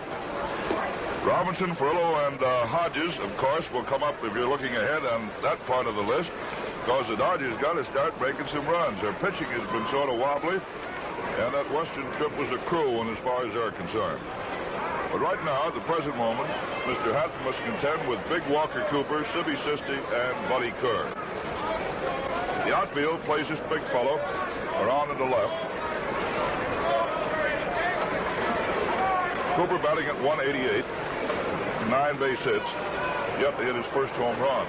Robinson, Furillo, and Hodges, of course, will come up if you're looking ahead on that part of the list, because the Dodgers got to start making some runs. Their pitching has been sort of wobbly, and that Western trip was a cruel one as far as they're concerned. But right now, at the present moment, Mr. Hatton must contend with Big Walker Cooper, Sibby Sisti, and Buddy Kerr. The outfield plays this big fellow around to the left. Cooper batting at 188, 9 base hits, yet to hit his first home run.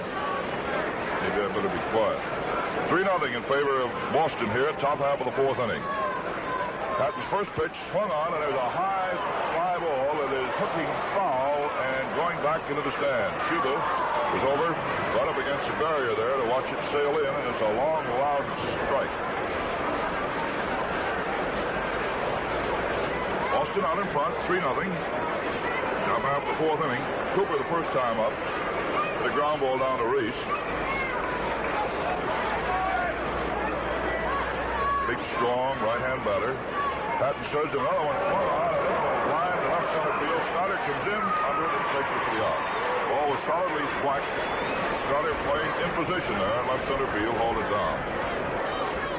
Maybe I better be quiet. 3-0 in favor of Boston here, top half of the 4th inning. Hatton's first pitch swung on, and there's a high fly ball that is hooking foul and going back into the stand. Shuba was over, right up against the barrier there to watch it sail in, and it's a long, loud strike. Boston out in front, 3-0. Top half of the 4th inning. Cooper the first time up. The ground ball down to Reese. Big, strong right-hand batter. Hatton shows him another one. Line to left center field. Snyder comes in under it and takes it to the out. Ball was solidly whacked. Snyder playing in position there. Left center field, hauled it down.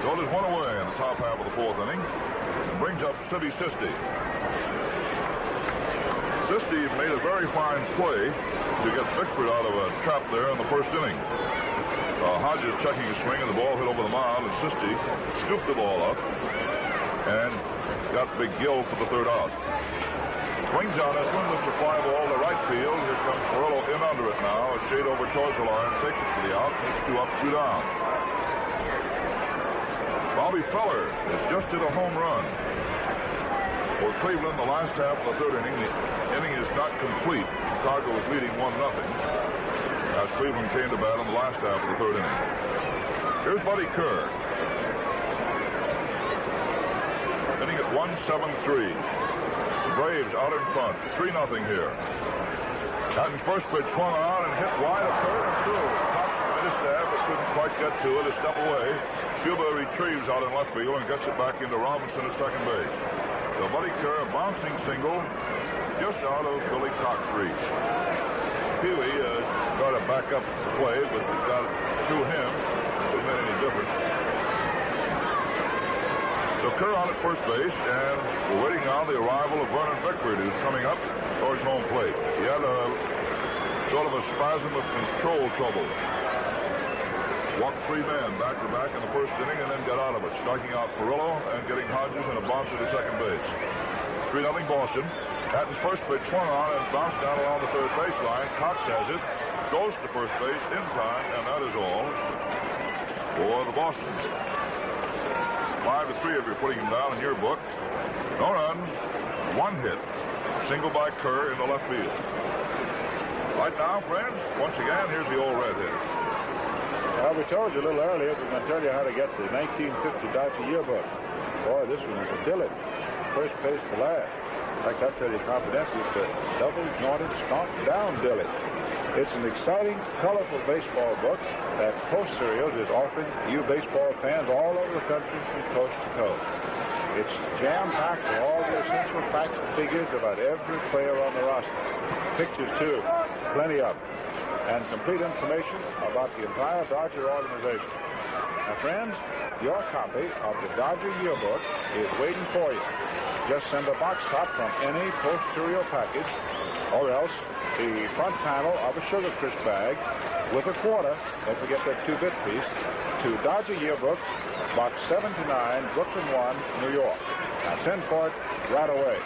So there's one away in the top half of the 4th inning. And brings up Sibby Sisti. Sisti made a very fine play to get Bickford out of a trap there in the first inning. Hodges checking his swing, and the ball hit over the mound, and Sisti scooped the ball up and got Big Gill for the 3rd out. Swings on this one, lifts a fly ball to right field. Here comes Furillo in under it now. A shade over towards the line, takes it to the out. It's 2 up, 2 down. Bobby Feller has just hit a home run for Cleveland the last half of the 3rd inning. The inning is not complete. Chicago is leading 1-0 as Cleveland came to bat in the last half of the 3rd inning. Here's Buddy Kerr. Hitting at 173. The Braves out in front. 3-0 here. Hatton's first pitch swung on and hit wide of third and through. Made a stab, but couldn't quite get to it. A step away. Shuba retrieves out in left field and gets it back into Robinson at second base. So Buddy Kerr, a bouncing single, just out of Billy Cox's reach. Huey got to back up the play, but it got it through him. It didn't make any difference. So Kerr on at first base, and we're waiting on the arrival of Vernon Bickford, who's coming up towards home plate. He had a sort of a spasm of control trouble. Walked 3 men back-to-back in the first inning and then got out of it, striking out Furillo and getting Hodges and a bouncer to second base. 3-0 Boston. Hatton's first pitch swung on and bounced down along the 3rd baseline. Cox has it, goes to first base in time, and that is all for the Bostons. 5-3 if you're putting him down in your book. No runs, 1 hit. Single by Kerr in the left field. Right now, friends, once again, here's the old red-headed. Well, we told you a little earlier, we're going to tell you how to get the 1950 Dodger yearbook. Boy, this one is a dilly. First page to last. In fact, I'll tell you confidentially, it's a double-jointed, stomped-down dilly. It's an exciting, colorful baseball book that Post Serials is offering you baseball fans all over the country from coast to coast. It's jam-packed with all the essential facts and figures about every player on the roster. Pictures, too. Plenty of them. And complete information about the entire Dodger organization. Now, friends, your copy of the Dodger yearbook is waiting for you. Just send a box top from any Post Cereal package, or else the front panel of a Sugar Crisp bag with a quarter, don't forget that 2-bit piece, to Dodger Yearbook, Box 79, Brooklyn 1, New York. Now send for it right away.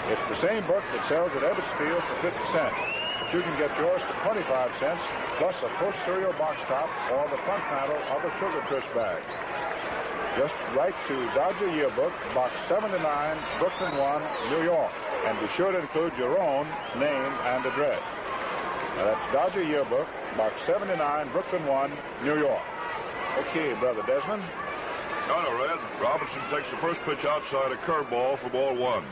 It's the same book that sells at Ebbets Field for 50 cents. But you can get yours for 25 cents, plus a Post Cereal box top or the front panel of a Sugar Crisp bag. Just write to Dodger Yearbook, Box 79, Brooklyn 1, New York. And be sure to include your own name and address. Now that's Dodger Yearbook, Box 79, Brooklyn 1, New York. Okay, Brother Desmond. On a red, Robinson takes the first pitch outside, a curveball for ball one.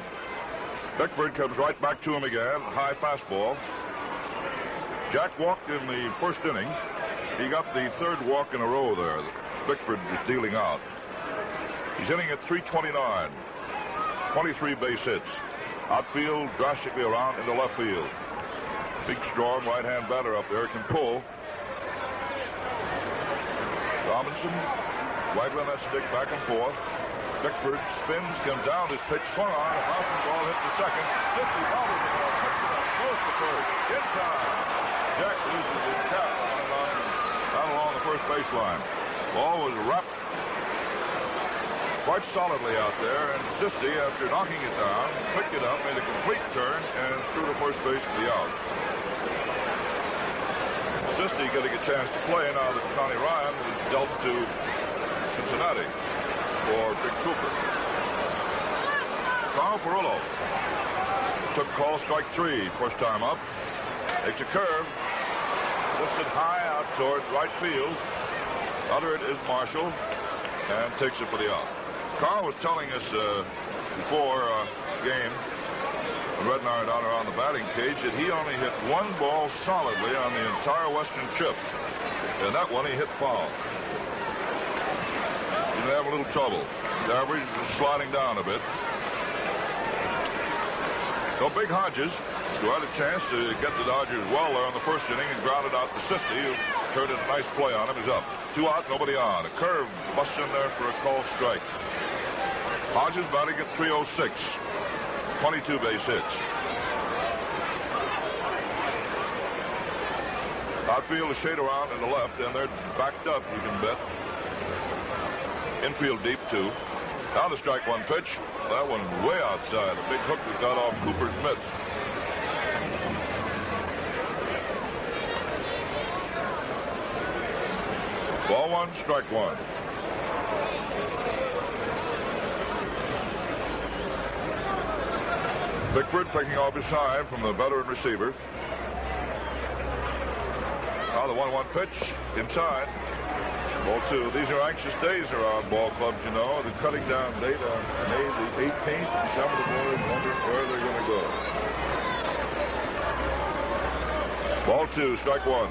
Bickford comes right back to him again, high fastball. Jack walked in the first inning. He got the third walk in a row there. Bickford is dealing out. He's hitting at 329. 23 base hits. Outfield drastically around into left field. Big, strong right-hand batter up there can pull. Robinson waggling that stick back and forth. Bickford spins, comes down, his pitch swung on, a bouncing ball hit the second. 50 bobbles the ball, picks it up, goes to first, in time. Jack loses his cap down along the first baseline. Ball was wrapped quite solidly out there, and Sisti, after knocking it down, picked it up, made a complete turn, and threw to first base for the out. Sisti getting a chance to play now that Connie Ryan was dealt to Cincinnati for Big Cooper. Carl Ferrillo took call strike three, first time up. Takes a curve, lifts it high out toward right field. Under it is Marshall, and takes it for the out. Carl was telling us before game, Red and I are down around the batting cage, that he only hit one ball solidly on the entire Western trip, and that one he hit foul. He's having a little trouble. His average was sliding down a bit. So Big Hodges, who had a chance to get the Dodgers well there in the first inning and grounded out to Sisti, who turned in a nice play on him, is up. 2 out, nobody on. A curve busts in there for a called strike. Hodges batting at 306. 22 base hits. Outfield is shade around in the left, and they're backed up, you can bet. Infield deep, too. Now the strike one pitch. That one way outside. A big hook that got off Cooper's mitt. Ball one, strike one. Bickford picking off his side from the veteran receiver. Now the 1-1 pitch inside. Ball two. These are anxious days around ball clubs, you know. The cutting down date on May the 18th, and some of the boys wondering where they're going to go. Ball two, strike one.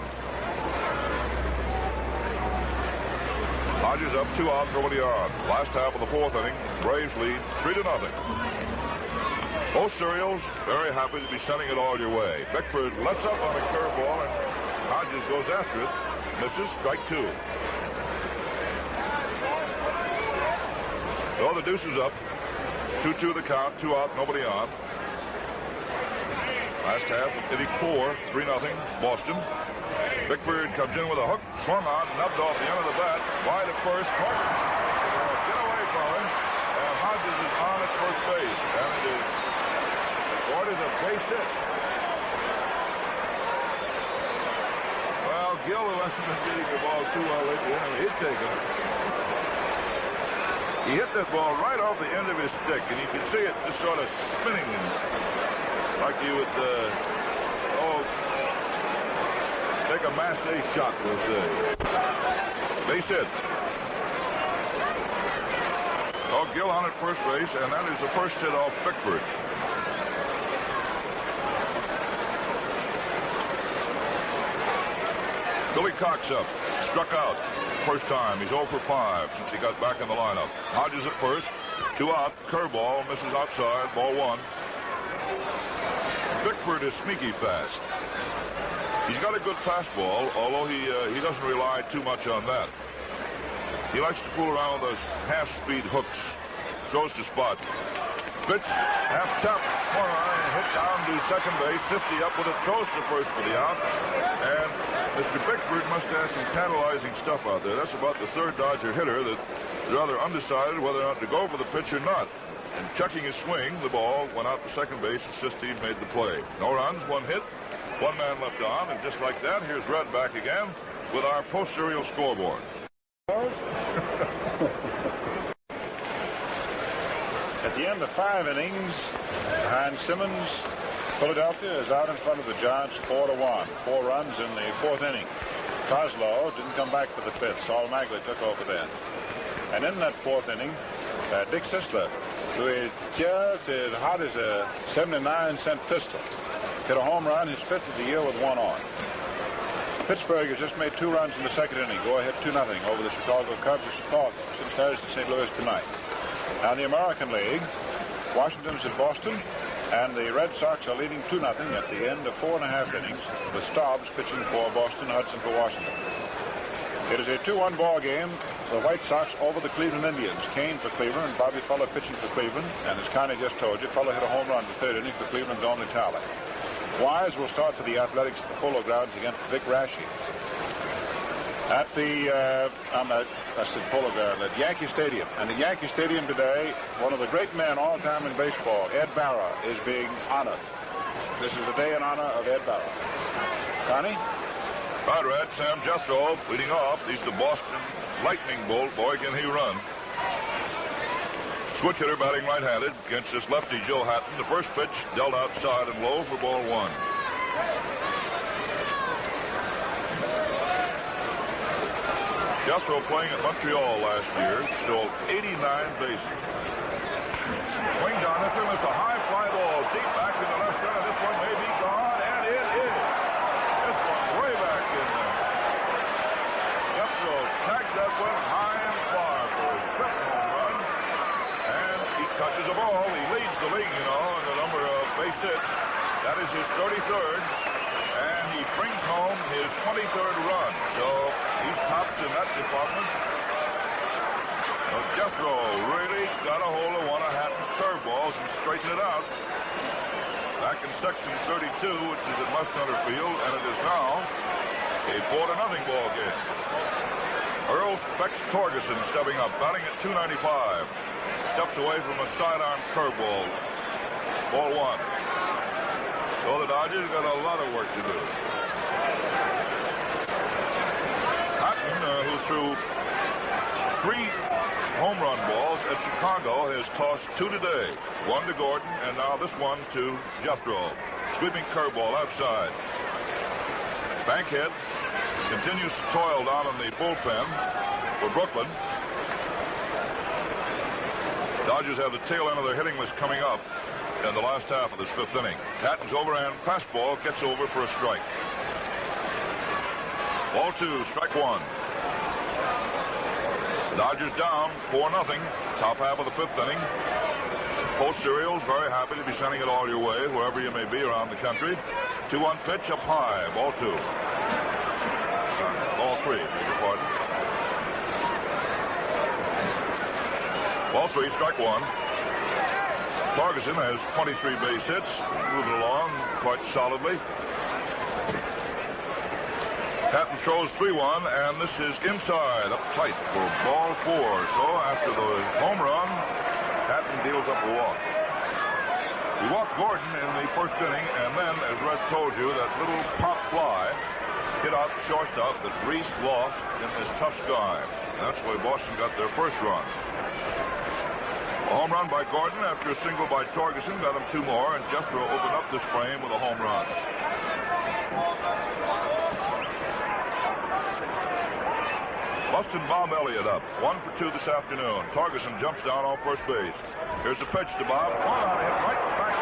Hodges up, 2 out, nobody on. Last half of the fourth inning, Braves lead 3-0. Both serials very happy to be sending it all your way. Bickford lets up on a curveball, and Hodges goes after it. Misses, strike two. So the deuce is up. 2-2 the count, 2 out, nobody on. Last half of inning 4, 3-0, Boston. Bickford comes in with a hook, swung on, nubbed off the end of the bat, wide at first. Get away from him, and Hodges is on at first base, and it is ordered a base hit. Well, Gill, who hasn't been getting the ball too well lately, he'd taken it. He hit that ball right off the end of his stick, and you can see it just sort of spinning like you would, take a masse shot, we'll say. Base hit. Oh, Gill on at first base, and that is the first hit off Bickford. Billy Cox up, struck out. First time. He's 0 for 5 since he got back in the lineup. Hodges at first. 2 out. Curveball. Misses outside. Ball one. Bickford is sneaky fast. He's got a good fastball, although he doesn't rely too much on that. He likes to fool around with those half-speed hooks. Throws to spot. Pitch, half tap, swung on and hit down to second base. Sisti up with it, throws to first for the out. And Mr. Bickford must have some tantalizing stuff out there. That's about the third Dodger hitter that is rather undecided whether or not to go for the pitch or not. And checking his swing, the ball went out to second base, and Sisti made the play. No runs, 1 hit, 1 man left on, and just like that, here's Red back again with our post-serial scoreboard. At the end of 5 innings, behind Simmons, Philadelphia is out in front of the Giants 4-1. 4 runs in the 4th inning. Kozlov didn't come back for the 5th. Saul Magley took over then. And in that 4th inning, Dick Sisler, who is just as hot as a 79-cent pistol, hit a home run, his 5th of the year with 1 on. Pittsburgh has just made 2 runs in the 2nd inning. Go ahead 2-0 over the Chicago Cubs of Chicago. Since Thursday, St. Louis tonight. Now in the American League, Washington's at Boston, and the Red Sox are leading 2-0 at the end of 4.5 innings, with Staubs pitching for Boston, Hudson for Washington. It is a 2-1 ball game. The White Sox over the Cleveland Indians. Kane for Cleveland and Bobby Feller pitching for Cleveland. And as Connie just told you, Feller hit a home run in the 3rd inning for Cleveland's only tally. Wise will start for the Athletics at the Polo Grounds against Vic Raschi. At the, I said Polo Grounds, at Yankee Stadium. And at Yankee Stadium today, one of the great men all time in baseball, Ed Barra, is being honored. This is a day in honor of Ed Barra. Connie? Right, Red. Sam Jethro leading off. He's the Boston lightning bolt. Boy, can he run. Switch hitter batting right-handed against this lefty Joe Hatton. The first pitch dealt outside and low for ball 1. Jethro playing at Montreal last year. Stole 89 bases. Swings on this one. It's a high fly ball deep back in the left center. This one may be gone, and it is. This one way back in there. Jethro tagged that one high and far for his 5th home run. And he touches the ball. He leads the league, you know, in the number of base hits. That is his 33rd. And he brings home his 23rd run. So he's topped in that department. So Jethro really got a hold of one of Hatton's curveballs and straightened it out. Back in section 32, which is at left center field, and it is now a 4-0 ball game. Earl Specs Torgerson stepping up, batting at 295. Steps away from a sidearm curveball. Ball 1. So the Dodgers got a lot of work to do. Hatton, who threw 3 home run balls at Chicago, has tossed 2 today. 1 to Gordon, and now this one to Jethro. Sweeping curveball outside. Bankhead continues to toil down in the bullpen for Brooklyn. Dodgers have the tail end of their hitting list coming up in the last half of this 5th inning. Hatton's overhand fastball gets over for a strike. Ball 2, strike 1. Dodgers down 4-0. Top half of the 5th inning. Post Cereals very happy to be sending it all your way, wherever you may be around the country. 2-1 pitch up high. Ball 2. Ball 3. Beg your pardon. Ball 3, strike 1. Torgerson has 23 base hits, moving along quite solidly. Hatton throws 3-1, and this is inside, up tight for ball 4. So after the home run, Hatton deals up a walk. He walked Gordon in the 1st inning, and then, as Red told you, that little pop fly hit out shortstop that Reese lost in this tough sky. And that's why Boston got their 1st run. A home run by Gordon after a single by Torgerson got him 2 more, and Jethro opened up this frame with a home run. Bustin' Bob Elliott up. 1 for 2 this afternoon. Torgerson jumps down on first base. Here's the pitch to Bob. One on him, right back.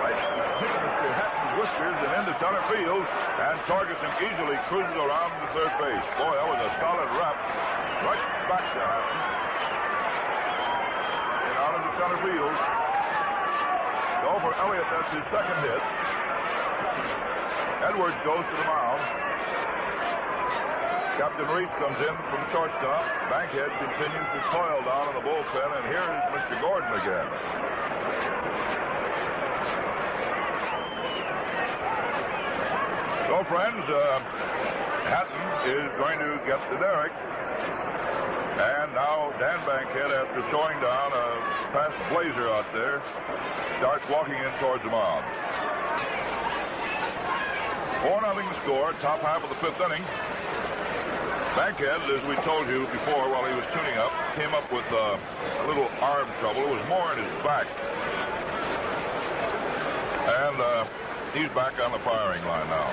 Right, hitting Mr. Hatton's whiskers and into center field. And Torgerson easily cruises around to third base. Boy, that was a solid wrap. Right back to Hatton. And out into center field. So for Elliott, that's his 2nd hit. Edwards goes to the mound. Captain Reese comes in from shortstop. Bankhead continues to toil down in the bullpen, and here is Mr. Gordon again. So, friends, Hatton is going to get the derrick. And now Dan Bankhead, after throwing down a fast blazer out there, starts walking in towards the mound. 4-0 score, top half of the 5th inning. Bankhead, as we told you before while he was tuning up, came up with a little arm trouble. It was more in his back. And he's back on the firing line now.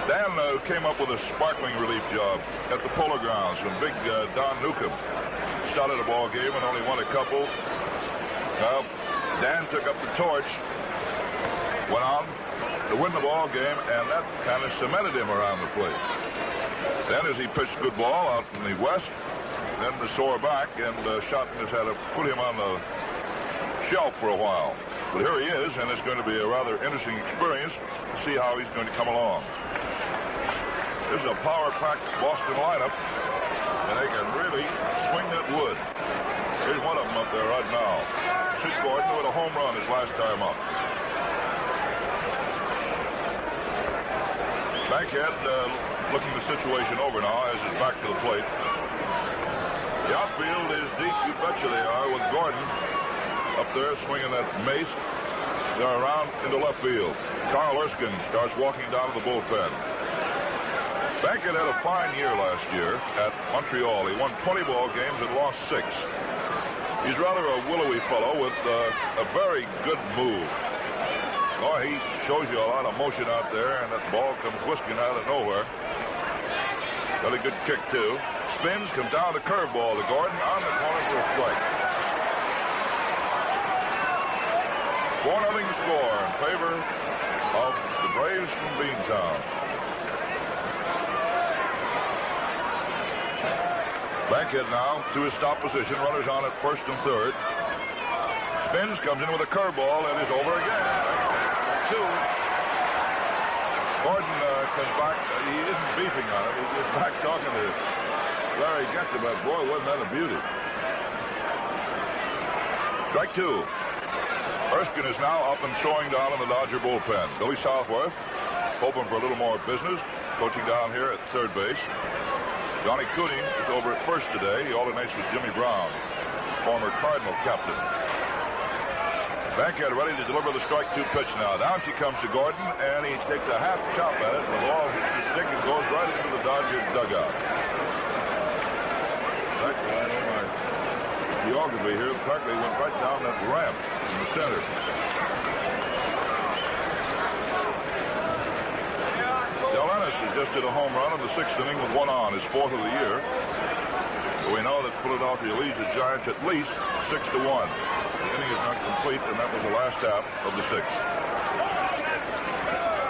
Dan came up with a sparkling relief job at the Polo Grounds when big Don Newcomb started a ball game and only won a couple. Well, Dan took up the torch, went on to win the ball game, and that kind of cemented him around the plate. Then as he pitched good ball out in the west, then the sore back and Shotton has had to put him on the shelf for a while. But here he is, and it's going to be a rather interesting experience to see how he's going to come along. This is a power-packed Boston lineup, and they can really swing that wood. Here's one of them up there right now. Sid Gordon with a home run his last time up. Bankhead looking the situation over now as he's back to the plate. The outfield is deep, you betcha they are, with Gordon up there swinging that mace. They're around into left field. Carl Erskine starts walking down to the bullpen. Bankhead had a fine year last year at Montreal. He won 20 ball games and lost 6. He's rather a willowy fellow with a very good move. Oh, he shows you a lot of motion out there, and that ball comes whisking out of nowhere. Really good kick, too. Spins, comes down the curveball to Gordon on the corner for a strike. 4-0 score in favor of the Braves from Beantown. Bankhead now to his stop position. Runners on at first and third. Spins, comes in with a curveball, and is over again. 2. Gordon comes back. He isn't beefing on it. He's just back talking to Larry Getz about, boy, wasn't that a beauty. Strike 2. Erskine is now up and showing down in the Dodger bullpen. Billy Southworth hoping for a little more business, coaching down here at third base. Johnny Cooney is over at first today. He alternates with Jimmy Brown, former Cardinal captain. Bankhead ready to deliver the strike 2 pitch now. Down she comes to Gordon, and he takes a half chop at it. The ball hits the stick and goes right into the Dodger dugout. My geography here practically went right down that ramp in the center. Del Ennis has just did a home run in the 6th inning with 1 on, his 4th of the year. We know that Philadelphia leads the Giants at least 6-1. The inning is not complete, and that was the last half of the 6th.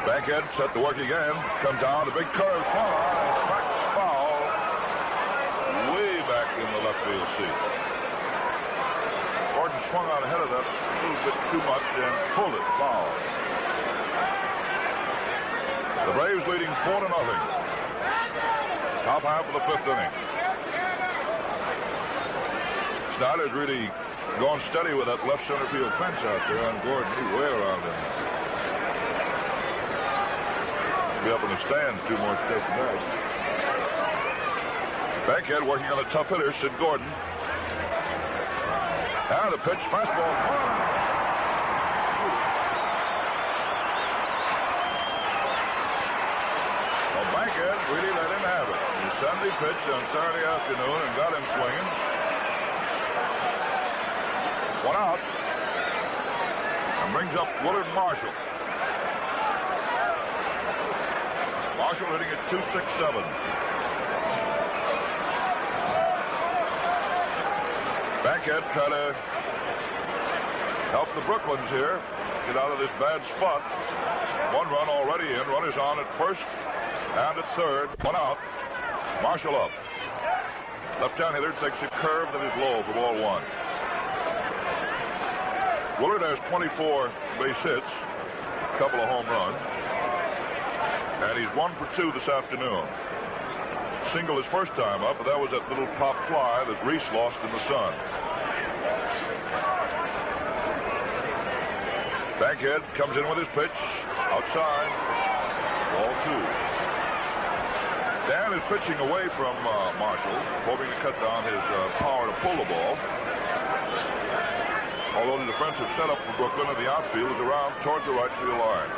Bankhead set to work again. Comes down, a big curve. Cracks foul. Way back in the left field seat. Gordon swung out ahead of that a little bit too much and pulled it foul. The Braves leading 4-0. Top half of the 5th inning. Snyder's really going steady with that left center field fence out there on Gordon. He's way around him. He'll be up in the stands 2 more steps than that. Bankhead working on a tough hitter, Sid Gordon. And the pitch, fastball. Well, Bankhead really let him have it. He Sunday pitched on Saturday afternoon and got him swinging. 1 out. And brings up Willard Marshall. Marshall hitting at .267. Bankhead trying to help the Brooklyns here get out of this bad spot. 1 run already in. Runners on at first and at third. 1 out. Marshall up. Left-hand hitter takes a curve that is low for ball 1. Willard has 24 base hits, a couple of home runs, and he's 1 for 2 this afternoon. Single his first time up, but that was that little pop fly that Reese lost in the sun. Bankhead comes in with his pitch, outside, ball 2. Dan is pitching away from Marshall, hoping to cut down his power to pull the ball. Although the defensive setup for Brooklyn in the outfield is around towards the right field line.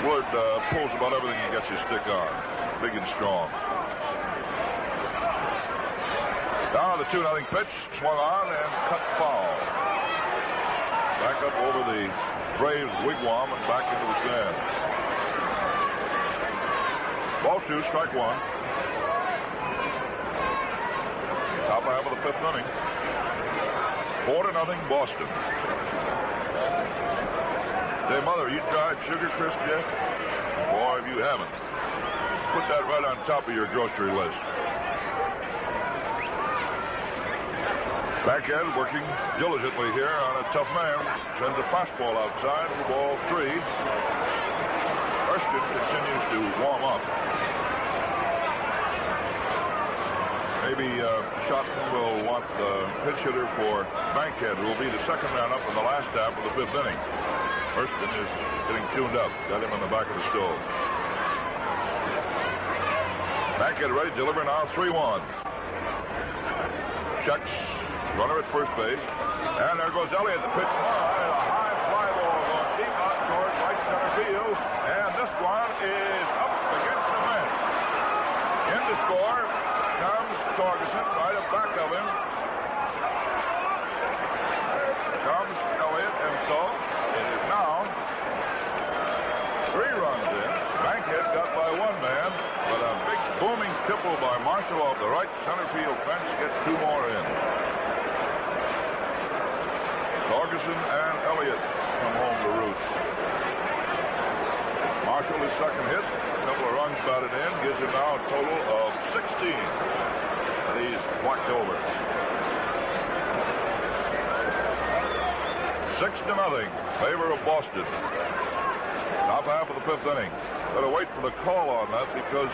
Wood pulls about everything he gets his stick on. Big and strong. Now the 2-0 pitch, swung on and cut foul. Back up over the Braves wigwam and back into the stand. Ball 2, strike 1. Top half of the 5th inning. 4-0 Boston. Say, Mother, you tried Sugar Crisp yet? Boy, if you haven't, put that right on top of your grocery list. Bankhead working diligently here on a tough man. Sends a fastball outside for ball 3. Erskine continues to warm up. Maybe Shotton will want the pitch hitter for Bankhead, who will be the second man up in the last half of the 5th inning. Erskine is getting tuned up. Got him on the back of the stove. Bankhead ready to deliver now, 3-1. Checks. Runner at first base. And there goes Elliott. The pitch high. A high fly ball going deep out towards right center field. And this one is up against the fence. In to score comes Torgerson right up back of him. Comes Elliott, and so it is now 3 runs in. Bankhead got by 1 man, but a big booming triple by Marshall off the right center field fence gets 2 more in. Torgerson and Elliott come home to roost. Marshall, his second hit, a couple of runs batted in, gives him now a total of 16. And he's whacked over. 6-0, favor of Boston. Top half of the 5th inning. Better wait for the call on that, because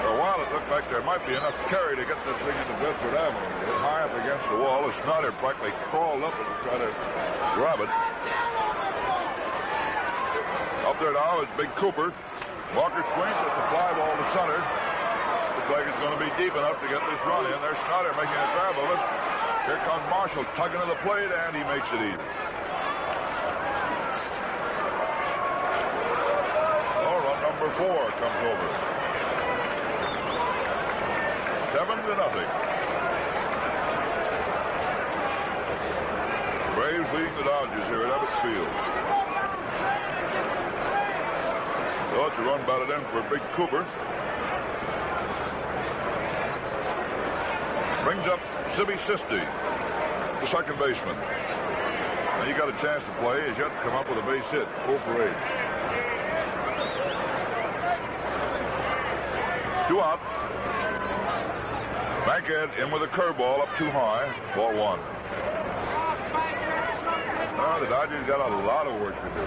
for a while it looked like there might be enough carry to get this thing into Bedford Avenue. It's high up against the wall. The Snyder practically crawled up and tried to grab it. Up there now is Big Cooper. Walker swings at the fly ball to center. Looks like it's going to be deep enough to get this run in. There's Snyder making a grab of it. Here comes Marshall tugging to the plate, and he makes it easy. Oh, run number 4 comes over. 7-0. Braves leading the Dodgers here at Ebbets Field. So it's a run batted in for Big Cooper. Brings up Sibby Sisti, the second baseman. Now he got a chance to play. He's yet to come up with a base hit. 0 for 8. 2 out. Bankhead in with a curveball up too high. Ball 1. Now the Dodgers got a lot of work to do.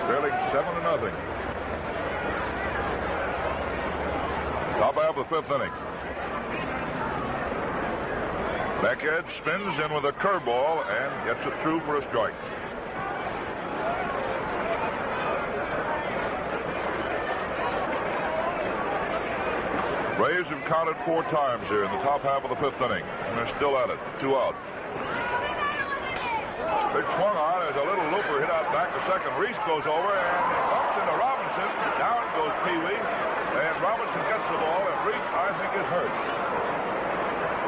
Trailing 7-0. Top half of the 5th inning. Bankhead spins in with a curveball and gets it through for a strike. Braves have counted 4 times here in the top half of the 5th inning, and they're still at it. 2 out. Big swung on. There's a little looper hit out back to second. Reese goes over and bumps into Robinson. Down goes Pee Wee, and Robinson gets the ball, and Reese, I think, is hurt.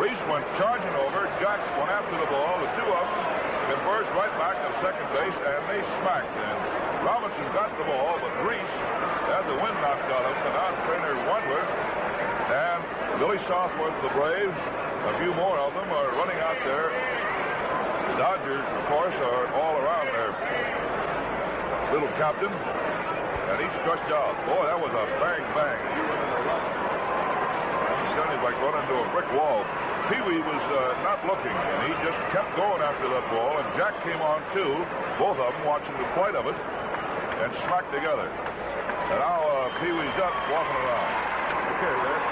Reese went charging over. Jack went after the ball. The 2 of them converged right back to second base, and they smacked. And Robinson got the ball, but Reese had the wind knocked out of him. And now trainer Wendler and Billy Southworth of the Braves, a few more of them, are running out there. The Dodgers, of course, are all around their little captain, and he's stretched out. Boy, that was a bang-bang. He went into the run. It sounded like running into a brick wall. Pee Wee was not looking, and he just kept going after that ball, and Jack came on, too, both of them watching the flight of it, and smacked together. And now Pee Wee's up, walking around. Okay, there.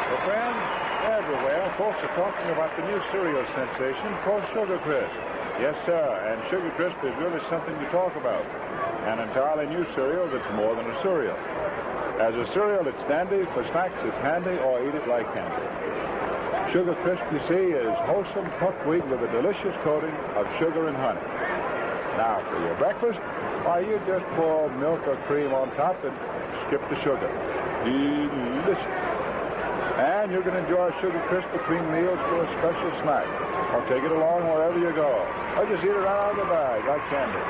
Well, friends, everywhere, folks are talking about the new cereal sensation called Sugar Crisp. Yes, sir, and Sugar Crisp is really something to talk about. An entirely new cereal that's more than a cereal. As a cereal, it's dandy. For snacks, it's handy, or eat it like candy. Sugar Crisp, you see, is wholesome puffed wheat with a delicious coating of sugar and honey. Now, for your breakfast, why, you just pour milk or cream on top and skip the sugar. Delicious. And you can enjoy Sugar Crisp between meals for a special snack. Or take it along wherever you go. Or just eat it right out of the bag like candy.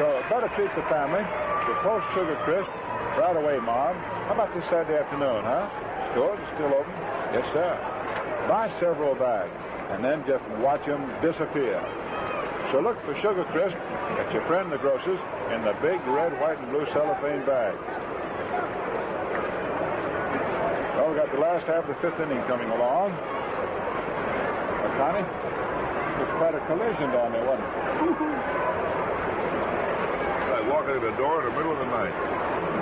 So better treat the family to Post Sugar Crisp right away, Mom. How about this Saturday afternoon, huh? Stores are still open? Yes, sir. Buy several bags and then just watch them disappear. So look for Sugar Crisp at your friend the grocer's in the big red, white, and blue cellophane bag. Well, we got the last half of the fifth inning coming along. Connie, there's quite a collision down there, wasn't it? I walked in the door in the middle of the night.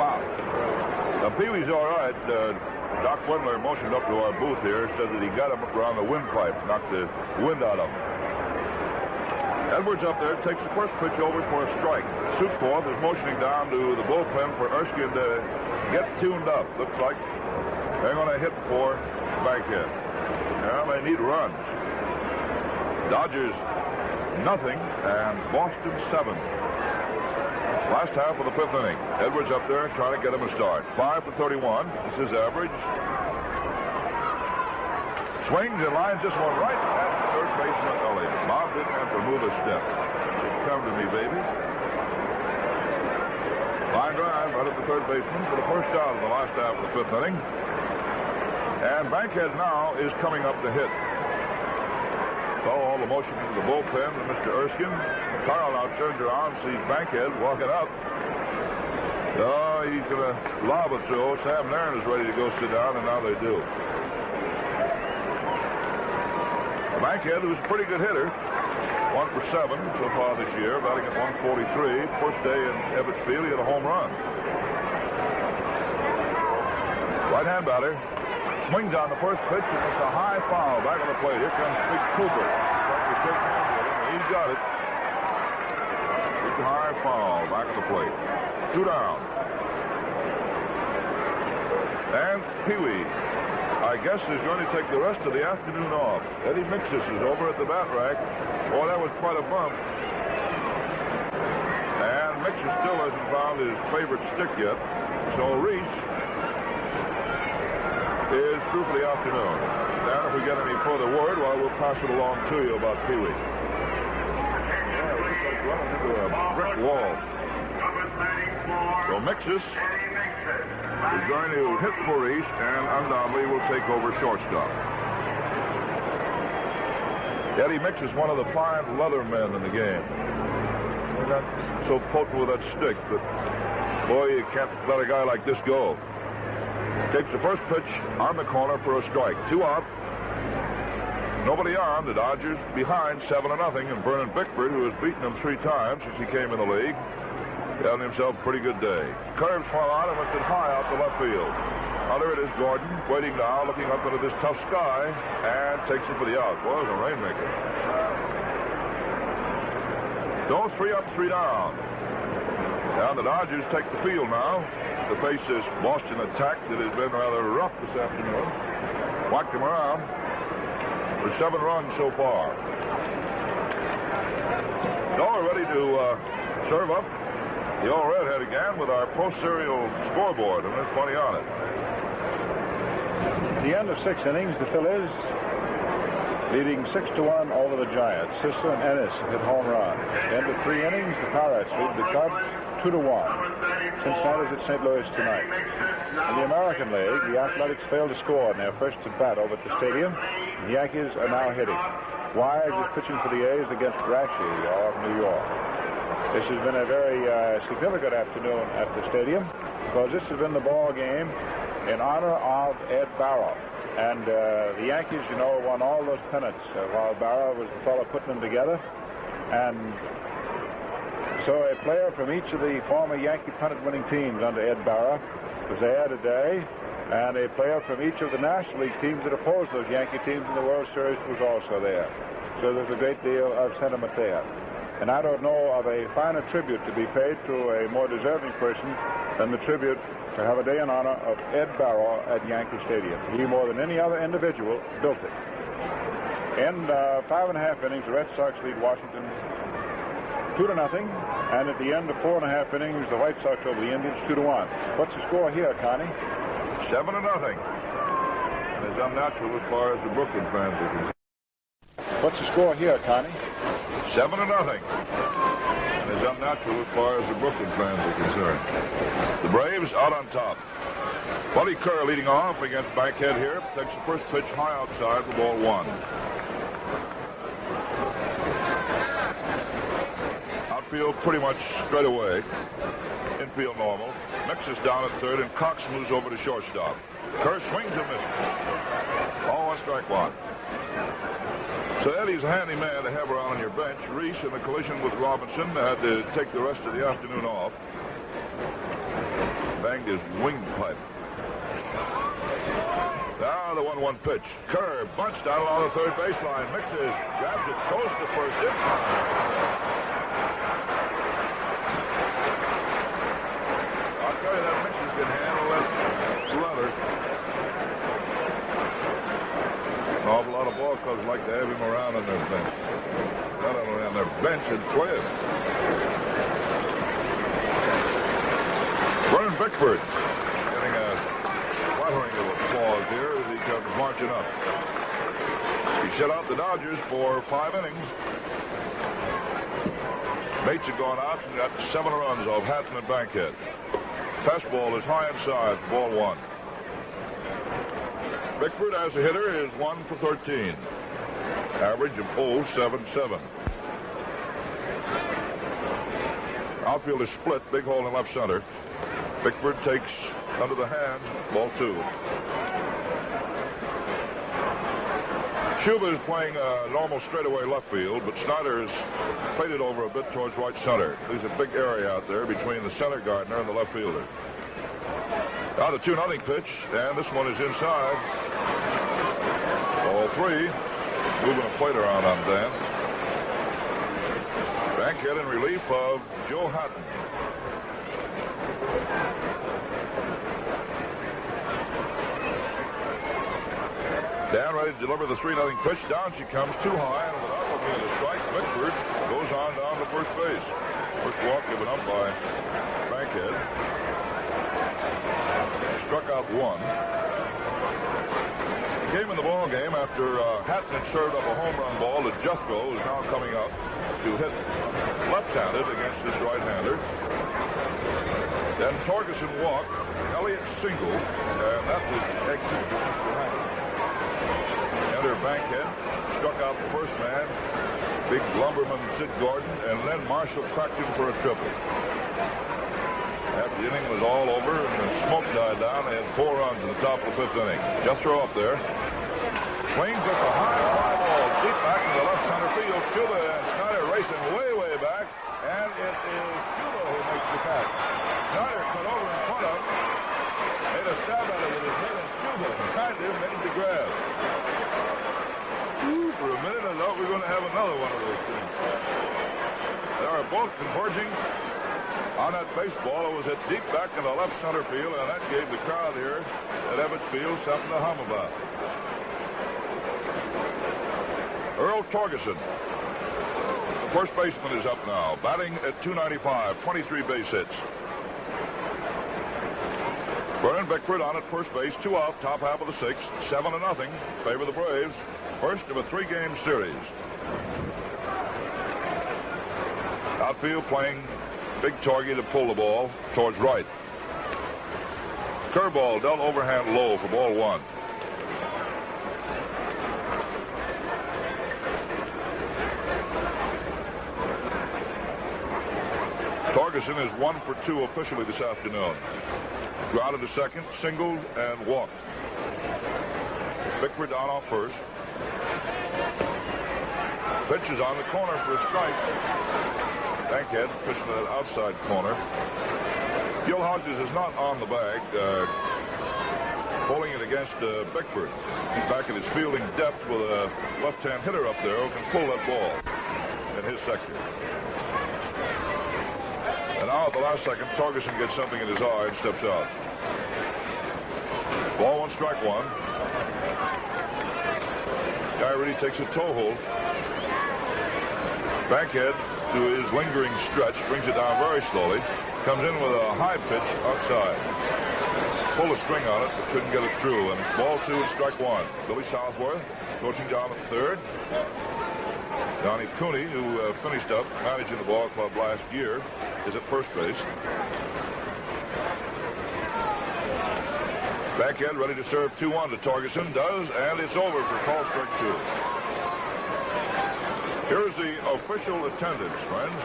Wow. Now, Pee-wee's all right. Doc Wendler motioned up to our booth here, said that he got him up around the windpipe, knocked the wind out of him. Edwards up there takes the first pitch over for a strike. Sutcliffe is motioning down to the bullpen for Erskine to get tuned up. Looks like they're going to hit for Bankhead. Well, they need runs. Dodgers nothing and Boston 7. Last half of the fifth inning. Edwards up there trying to get him a start. 5 for 31. This is average. Swings and lines this one right at third baseman Elliott. Bob didn't have to move a step. Come to me, baby. Line drive right at the third baseman for the first out of the last half of the fifth inning. And Bankhead now is coming up to hit. So all the motion into the bullpen to Mr. Erskine. Carl now turns around, sees Bankhead walking up. Oh, he's going to lob it through. Sam Nairn is ready to go sit down, and now they do. Bankhead, who's a pretty good hitter, 1 for 7 so far this year, batting at 143. First day in Ebbets Field, he had a home run. Right-hand batter. Swings on the first pitch, and it's a high foul back on the plate. Here comes Big Cooper. He's got it. It's a high foul back on the plate. 2 down. And Pee-wee, I guess, is going to take the rest of the afternoon off. Eddie Mixis is over at the bat rack. Boy, that was quite a bump. And Mixis still hasn't found his favorite stick yet. So Reese is through for the afternoon. And if we get any further word, well, we'll pass it along to you about Pee-wee. Yeah, it looks like running into a brick wall. So Mixis is going to hit for Reese and undoubtedly will take over shortstop. Eddie Mixis, one of the 5 leather men in the game. They're not so potent with that stick, but boy, you can't let a guy like this go. Takes the first pitch on the corner for a strike. 2 out. Nobody on. The Dodgers behind 7-0. And Vernon Bickford, who has beaten them 3 times since he came in the league, had himself a pretty good day. Curves swung out and lifted high out to left field. Now there it is, Gordon, waiting now, looking up into this tough sky, and takes it for the out. Boy, it was a rainmaker. So 3 up, 3 down. Now the Dodgers take the field now to face this Boston attack that has been rather rough this afternoon. Whacked him around for 7 runs so far. So we're ready to serve up the Old Redhead again with our post-serial scoreboard, and there's plenty on it. At the end of 6 innings, the Phillies leading 6-1 over the Giants. Sisler and Ennis hit home run. At the end of 3 innings, the Pirates lead the Cubs 2-1. Cincinnati's at St. Louis tonight. In the American League, the Athletics failed to score in their first at-bat over at the stadium. The Yankees are now hitting. Wise is pitching for the A's against Grashey of New York. This has been a very significant afternoon at the stadium because this has been the ball game in honor of Ed Barrow. And the Yankees, you know, won all those pennants while Barrow was the fellow putting them together. And so a player from each of the former Yankee pennant-winning teams under Ed Barrow was there today. And a player from each of the National League teams that opposed those Yankee teams in the World Series was also there. So there's a great deal of sentiment there. And I don't know of a finer tribute to be paid to a more deserving person than the tribute to have a day in honor of Ed Barrow at Yankee Stadium. He, more than any other individual, built it. In 5.5 innings, the Red Sox lead Washington 2-0. And at the end of 4.5 innings, the White Sox over the Indians 2-1. What's the score here, Connie? 7-0. And it's unnatural as far as the Brooklyn fans are concerned. What's the score here, Connie? 7-0. And it's unnatural as far as the Brooklyn fans are concerned. The Braves out on top. Buddy Kerr leading off against Bankhead here. Takes the first pitch high outside for ball 1. Outfield pretty much straight away. Infield normal. Mixes down at third, and Cox moves over to shortstop. Kerr swings and misses. Ball 1, strike 1. So Eddie's a handy man to have around on your bench. Reese, in a collision with Robinson, had to take the rest of the afternoon off. Banged his windpipe. Now the 1-1 pitch. Kerr bunched out along the third baseline. Mixes, grabs it, goes to first. I'll tell you that Mixes can handle that rudder. An awful lot of ball clubs like to have him around on their bench. Not only on their bench, and play it. Vernon Bickford getting a flattering of applause here as he comes marching up. He shut out the Dodgers for 5 innings. Bates had gone out and got 7 runs off Hatton and Bankhead. Fastball is high inside for ball 1. Bickford as a hitter is 1 for 13. Average of .077. Outfield is split. Big hole in left center. Bickford takes under the hand. Ball 2. Schuba is playing normal straightaway left field, but Snyder is faded over a bit towards right center. There's a big area out there between the center gardener and the left fielder. Now the 2-0 pitch, and this one is inside. Ball 3. Moving a plate around on Dan. Bankhead in relief of Joe Hatton. Dan ready to deliver the 3-0 pitch. Down she comes, too high, and without looking at a strike, Bickford goes on down to first base. First walk given up by Bankhead. Struck out 1. Came in the ball game after Hatton had served up a home run ball to Jeffco, who's now coming up to hit left-handed against this right-hander. Then Torgerson walked, Elliott singled, and that was exit for Hatton. Enter Bankhead, struck out the first man, big lumberman Sid Gordon, and then Marshall cracked him for a triple. After the inning was all over and the smoke died down, they had 4 runs in the top of the 5th inning. Jethro up there. Swings us a high fly ball deep back to the left center field. Schuba and Snyder racing way, way back. And it is Schuba who makes the catch. Snyder cut over in front of him. Made a stab at it with his head, and Schuba behind him made the grab. For a minute, I thought we were going to have another one of those things. They are both converging on that baseball. It was hit deep back in the left center field, and that gave the crowd here at Ebbets Field something to hum about. Earl Torgerson, the first baseman, is up now, batting at .295, 23 base hits. Vernon Bickford on at first base, 2 out, top half of the 6th, 7-0, favor the Braves. First of a 3-game series. Outfield playing Big Torgy to pull the ball towards right. Curveball dealt overhand low for ball 1. Torgerson is 1 for 2 officially this afternoon. Grounded to second, singled, and walked. Bickford down off first. Pitch is on the corner for a strike. Bankhead pushing that outside corner. Gil Hodges is not on the bag. Pulling it against Bickford. He's back at his fielding depth with a left-hand hitter up there who can pull that ball in his sector. And now at the last second, Torgerson gets something in his eye and steps out. Ball 1, strike 1. Guy really takes a toe hold. Bankhead to his lingering stretch, brings it down very slowly, comes in with a high pitch outside. Pulled a string on it, but couldn't get it through, and it's ball 2 and strike 1. Billy Southworth coaching down at third. Donnie Cooney, who finished up managing the ball club last year, is at first base. Backend ready to serve 2-1 to Torgerson. Does, and it's over for call strike 2. Here's the official attendance, friends.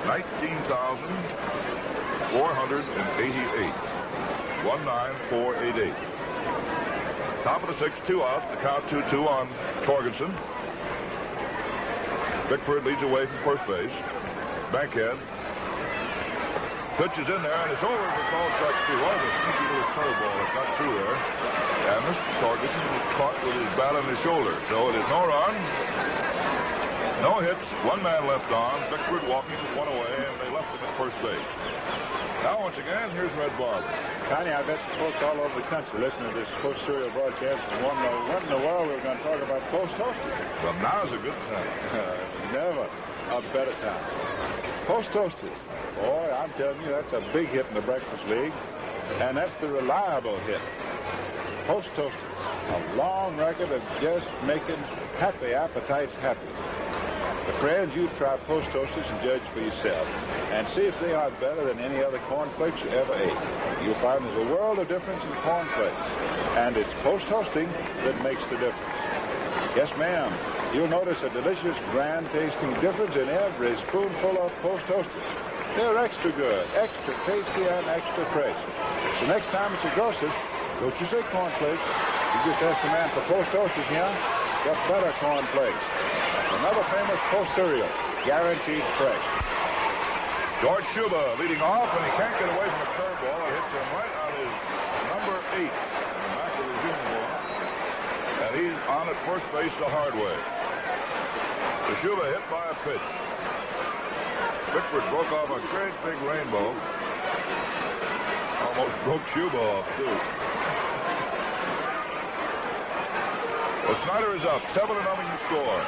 19,488. 19488. Top of the 6th, 2 out. The count 2-2 on Torgerson. Bickford leads away from first base. Bankhead. Pitch is in there, and it's over for call strike 2. Oh, the sneaky little curveball that got through there. And Mr. Torgerson was caught with his bat on his shoulder. So it is no runs, no hits, 1 man left on. Bickford walking with 1 away, and they left him at first base. Now, once again, here's Red Barber. Connie, I bet folks all over the country listening to this post-serial broadcast and wondering what in the world we're going to talk about post-toasted. Well, now's a good time. Never a better time. Post-toasted. Boy, I'm telling you, that's a big hit in the Breakfast League, and that's the reliable hit. Post-toasted. A long record of just making happy appetites happy. But friends, you try Post-Toasters and judge for yourself, and see if they are better than any other cornflakes you ever ate. You'll find there's a world of difference in cornflakes, and it's post-toasting that makes the difference. Yes, ma'am. You'll notice a delicious, grand-tasting difference in every spoonful of Post-Toasters. They're extra good, extra tasty, and extra fresh. So next time it's a grocer's, don't you say cornflakes. You just ask the man for Post-Toasters, yeah? Get better cornflakes. Another famous Post cereal, guaranteed fresh. George Schuba leading off, and he can't get away from a curveball. It hits him right on his number 8 in the back of his uniform. And he's on at first base the hard way. The Schuba hit by a pitch. Bickford broke off a great big rainbow. Almost broke Schuba off, too. Well, Snyder is up, 7-0 score.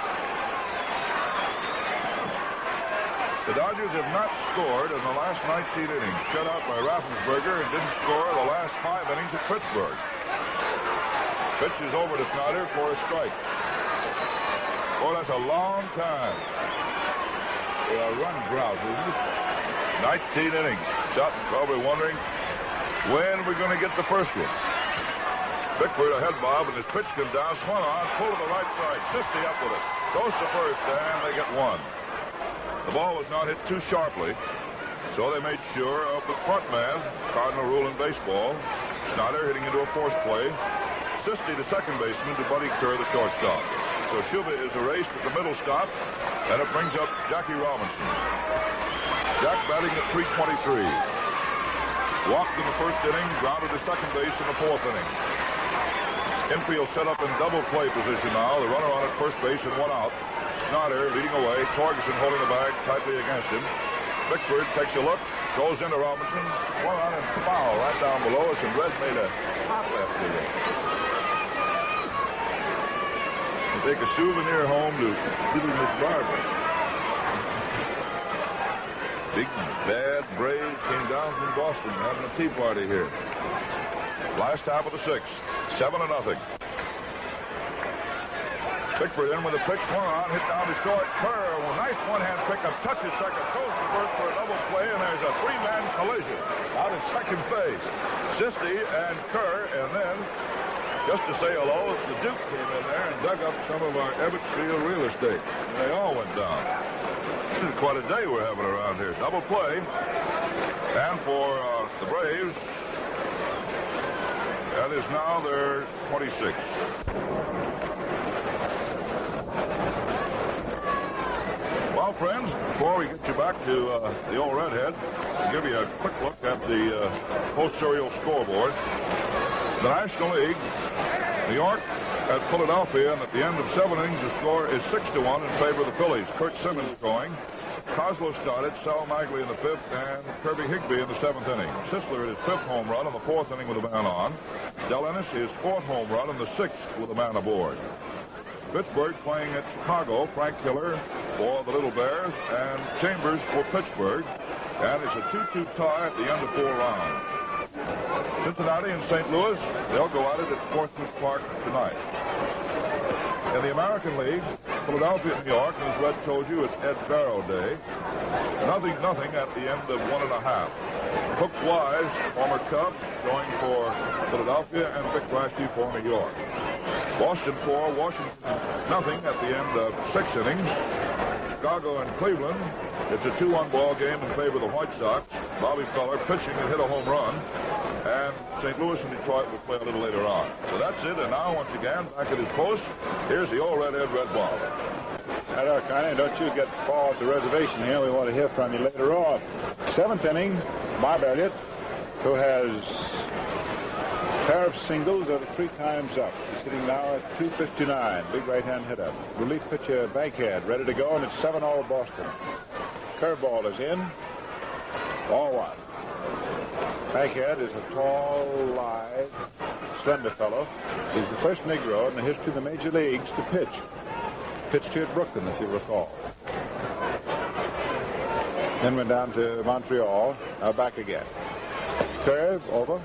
The Dodgers have not scored in the last 19 innings. Shut out by Raffensperger and didn't score the last 5 innings at Pittsburgh. Pitch is over to Snyder for a strike. Boy, that's a long time. A run drought, isn't it? 19 innings. Sutton probably wondering when we're going to get the first one. Bickford ahead, Bob, and his pitch comes down. Swung on, pull to the right side. Sisti up with it. Goes to first, and they get 1. The ball was not hit too sharply, so they made sure of the front man. Cardinal rule in baseball. Snyder hitting into a force play. Sisti, the second baseman, to Buddy Kerr, the shortstop. So Schuba is erased at the middle stop, and it brings up Jackie Robinson. Jack batting at .323. Walked in the first inning, grounded to second base in the 4th inning. Infield set up in double play position now. The runner on at first base and 1 out. Snyder leading away. Torgerson holding the bag tightly against him. Bickford takes a look, goes into Robinson. 1 on and foul right down below us, and Red made a hot left to it. Take a souvenir home to little Miss Barber. Big bad Braves came down from Boston having a tea party here. Last half of the 6th, 7-0. Bickford in with a pitch, swung on, hit down to short. Kerr, nice one-hand pickup, touches second, goes to first for a double play, and there's a 3-man collision out at second base. Sisti and Kerr, and then, just to say hello, the Duke came in there and dug up some of our Ebbets Field real estate. And they all went down. This is quite a day we're having around here. Double play. And for the Braves, that is now their 26th. Well, friends, before we get you back to the old Redhead, I'll give you a quick look at the post-serial scoreboard. The National League, New York at Philadelphia, and at the end of 7 innings, the score is 6-1 in favor of the Phillies. Kurt Simmons going. Kozlov started, Sal Magley in the 5th, and Kirby Higbee in the 7th inning. Sisler his 5th home run in the 4th inning with a man on. Del Ennis his 4th home run in the 6th with a man aboard. Pittsburgh playing at Chicago. Frank Killer for the Little Bears and Chambers for Pittsburgh. And it's a 2-2 tie at the end of 4 rounds. Cincinnati and St. Louis, they'll go at it at Portsmouth Park tonight. In the American League, Philadelphia, New York, and as Red told you, it's Ed Barrow Day. 0-0 at the end of 1.5. Hooks Wise, former Cub, going for Philadelphia, and Vic Raschi for New York. Boston 4, Washington 0 at the end of 6 innings. Chicago and Cleveland, it's a 2-1 ball game in favor of the White Sox. Bobby Feller pitching and hit a home run. And St. Louis and Detroit will play a little later on. So that's it. And now, once again, back at his post, here's the old Red Bob. Hello, Connie. Don't you get Paul at the reservation here. We want to hear from you later on. 7th inning, Bob Elliott, who has a pair of singles that are 3 times up. He's sitting now at 259. Big right-hand hitter. Relief pitcher Bankhead ready to go, and it's 7-0 Boston. Curveball is in. Ball 1. Bankhead is a tall, lithe, slender fellow. He's the first Negro in the history of the major leagues to pitch. Pitched here at Brooklyn, if you recall. Then went down to Montreal. Now back again. Curve, over.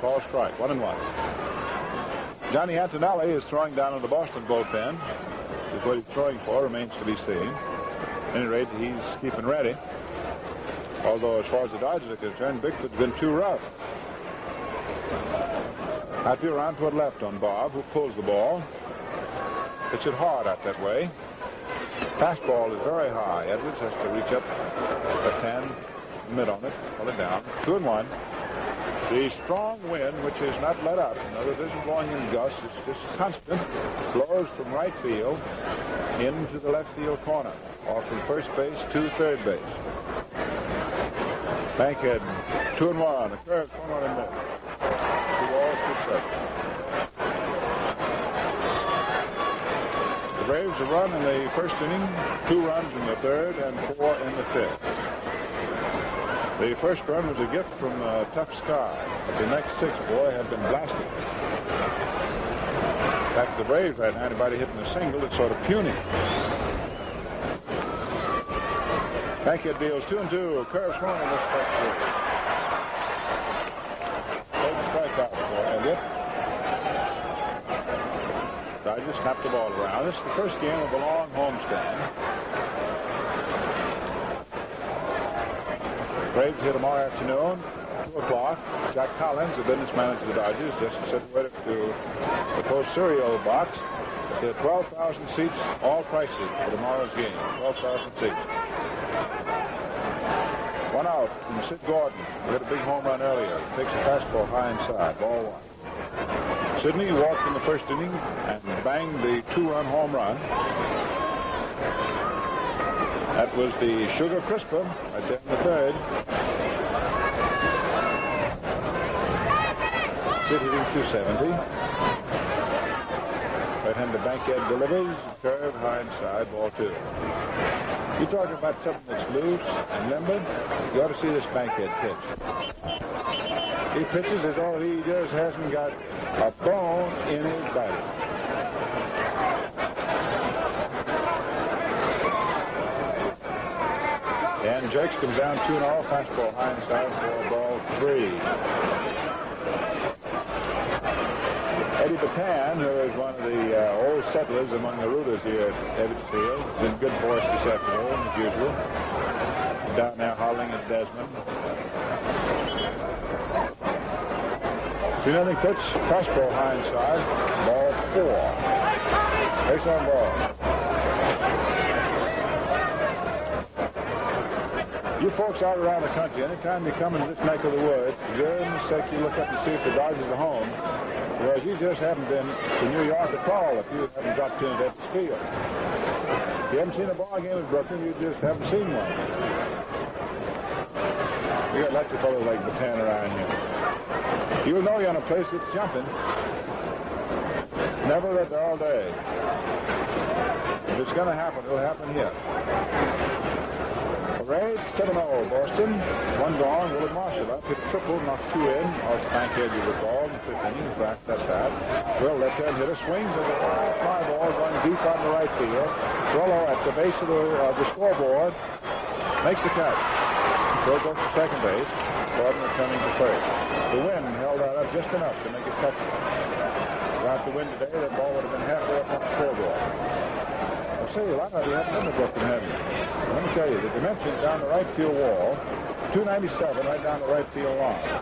Ball strike, 1-1. Johnny Antonelli is throwing down in the Boston bullpen. Just what he's throwing for remains to be seen. At any rate, he's keeping ready. Although, as far as the Dodgers are concerned, Bigfoot's been too rough. I feel around toward left on Bob, who pulls the ball. Hits it hard out that way. Fastball is very high. Edwards has to reach up a 10, mid on it, pull it down. 2-1. The strong wind, which is not let up, in other words, isn't blowing in gusts, it's just constant, blows from right field into the left field corner, or from first base to third base. Bankhead, 2-1. A curve, 1-1 in there. 2 balls, 2 strikes. The Braves have run in the first inning, 2 runs in the third, and 4 in the fifth. The first run was a gift from Tough Sky, but the next 6, boy, had been blasted. In fact, the Braves had anybody hitting a single. It's sort of puny. Bankhead deals 2-2. Curve swung in this strike 3. Third strikeout for Elliott. Dodgers snapped the ball around. This is the first game of a long homestand. Braves here tomorrow afternoon, 2 o'clock. Jack Collins, the business manager of the Dodgers, just situated to the post cereal box. There are 12,000 seats, all prices for tomorrow's game. 12,000 seats. 1 out from Sid Gordon. He hit a big home run earlier. Takes a fastball high inside. Ball 1. Sidney walked in the first inning and banged the 2-run home run. That was the Sugar Crisper right there in the third. Sid hitting 270. Right-hander Bankhead delivers. Curve high inside. Ball 2. You talking about something that's loose and limber? You ought to see this Bankhead pitch. He pitches as though he just hasn't got a bone in his body. And Jerks comes down 2-0. Fastball high inside for ball 3. Eddie Batan, who is one of the old settlers among the rooters here at Ebbets Field, is in good force this afternoon, as usual. He's down there hollering at Desmond. See nothing pitch. Fastball high inside. Ball 4. Base on ball. You folks out around the country, anytime you come in this neck of the woods, goodness sake, you look up and see if the Dodgers are home. Whereas you just haven't been to New York at all if you haven't dropped in at the field. If you haven't seen a ball game in Brooklyn, you just haven't seen one. We got lots of fellows like Batan around here. You'll know you're in a place that's jumping. Never let there all day. If it's going to happen, it'll happen here. Well, Braves, 7-0 Boston. One gone. Willard Marshall up, hit a triple, knocked 2 in. Off the bank edge, you recall, in the 5th inning. In fact, that's that. Well, left-hand hitter swings at a fly ball going deep on the right field. Rollo at the base of the scoreboard makes the catch. Throw goes to second base. Gordon returning to first. The wind held that up just enough to make it catchable. Without the wind today, that ball would have been halfway up on the scoreboard. I'll say, a lot of you haven't been to Brooklyn, have you? Let me tell you, the dimensions down the right field wall, 297 right down the right field line.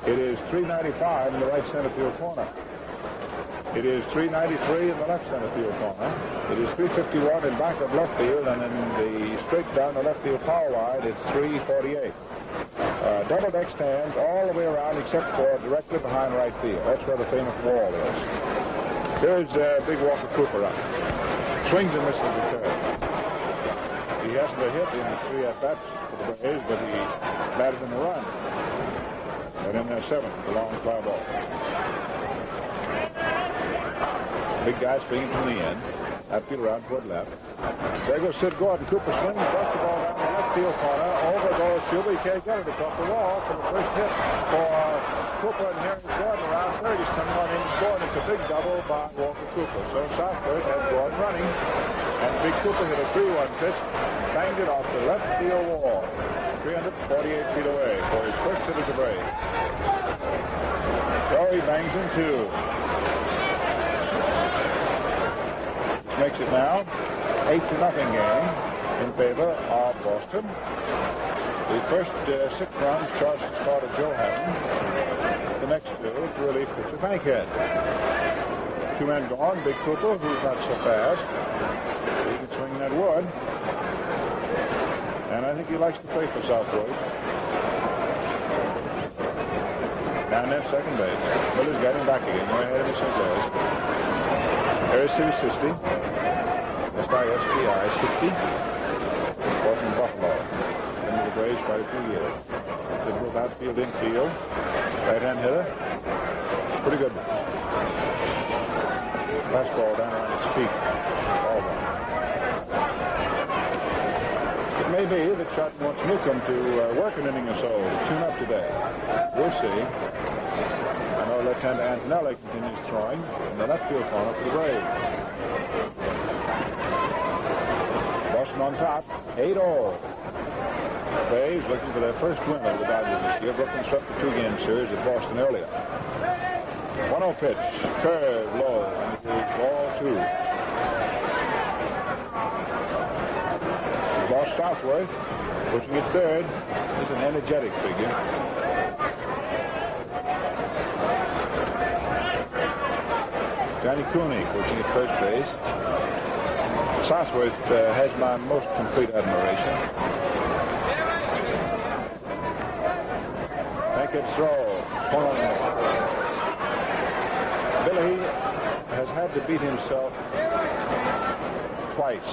It is 395 in the right center field corner. It is 393 in the left center field corner. It is 351 in back of left field, and in the straight down the left field power wide, it's 348. Double deck stands all the way around except for directly behind right field. That's where the famous wall is. Here's Big Walker Cooper up. Swings and misses the third. He hasn't a hit in the 3 at-bats for the Braves, but he batted in the run. And in their 7th, the long fly ball. Big guy swinging from the end. Outfield around toward left. There goes Sid Gordon. Cooper swings, busts the ball down the left field corner. Over goes Shuby. Can't get it. It's off the wall for the first hit for Cooper, and here is Gordon around third. He's coming on in, scoring. It's a big double by Walker Cooper. So Southworth has Gordon running, and Big Cooper hit a 3-1 pitch, banged it off the left field wall, 348 feet away for his first hit as a Brave. So he bangs in 2. Makes it now 8-0 game in favor of Boston. The first 6 runs charged the start of Joe Hatton. The next 2 to relief pitcher Bankhead. 2 men gone. Big Cooper, who's not so fast. He can swing that wood. And I think he likes to play for Southwood. Down there, second base. Miller's got him back again. Way ahead of his St. Louis. There's City Sisti. S-I-S-T-I, Sisti. Boston Buffalo. Been to the Braves quite a few years. Did both outfield, infield. Right-hand hitter. Pretty good. Fastball down on his feet. All one. It may be that Chotton wants Newcomb to work an inning or so to tune up today. We'll see. I know left-hander Antonelli continues throwing in the left field corner for the Braves. Boston on top, 8-0. Braves looking for their first win over the Dodgers this year. Brooklyn swept the 2-game series at Boston earlier. 1-0 pitch, curve low, and it is ball 2. Boss Southworth pushing it third. He's an energetic figure. Johnny Cooney pushing at first base. Southworth has my most complete admiration. Bankett's throw. Billy has had to beat himself twice.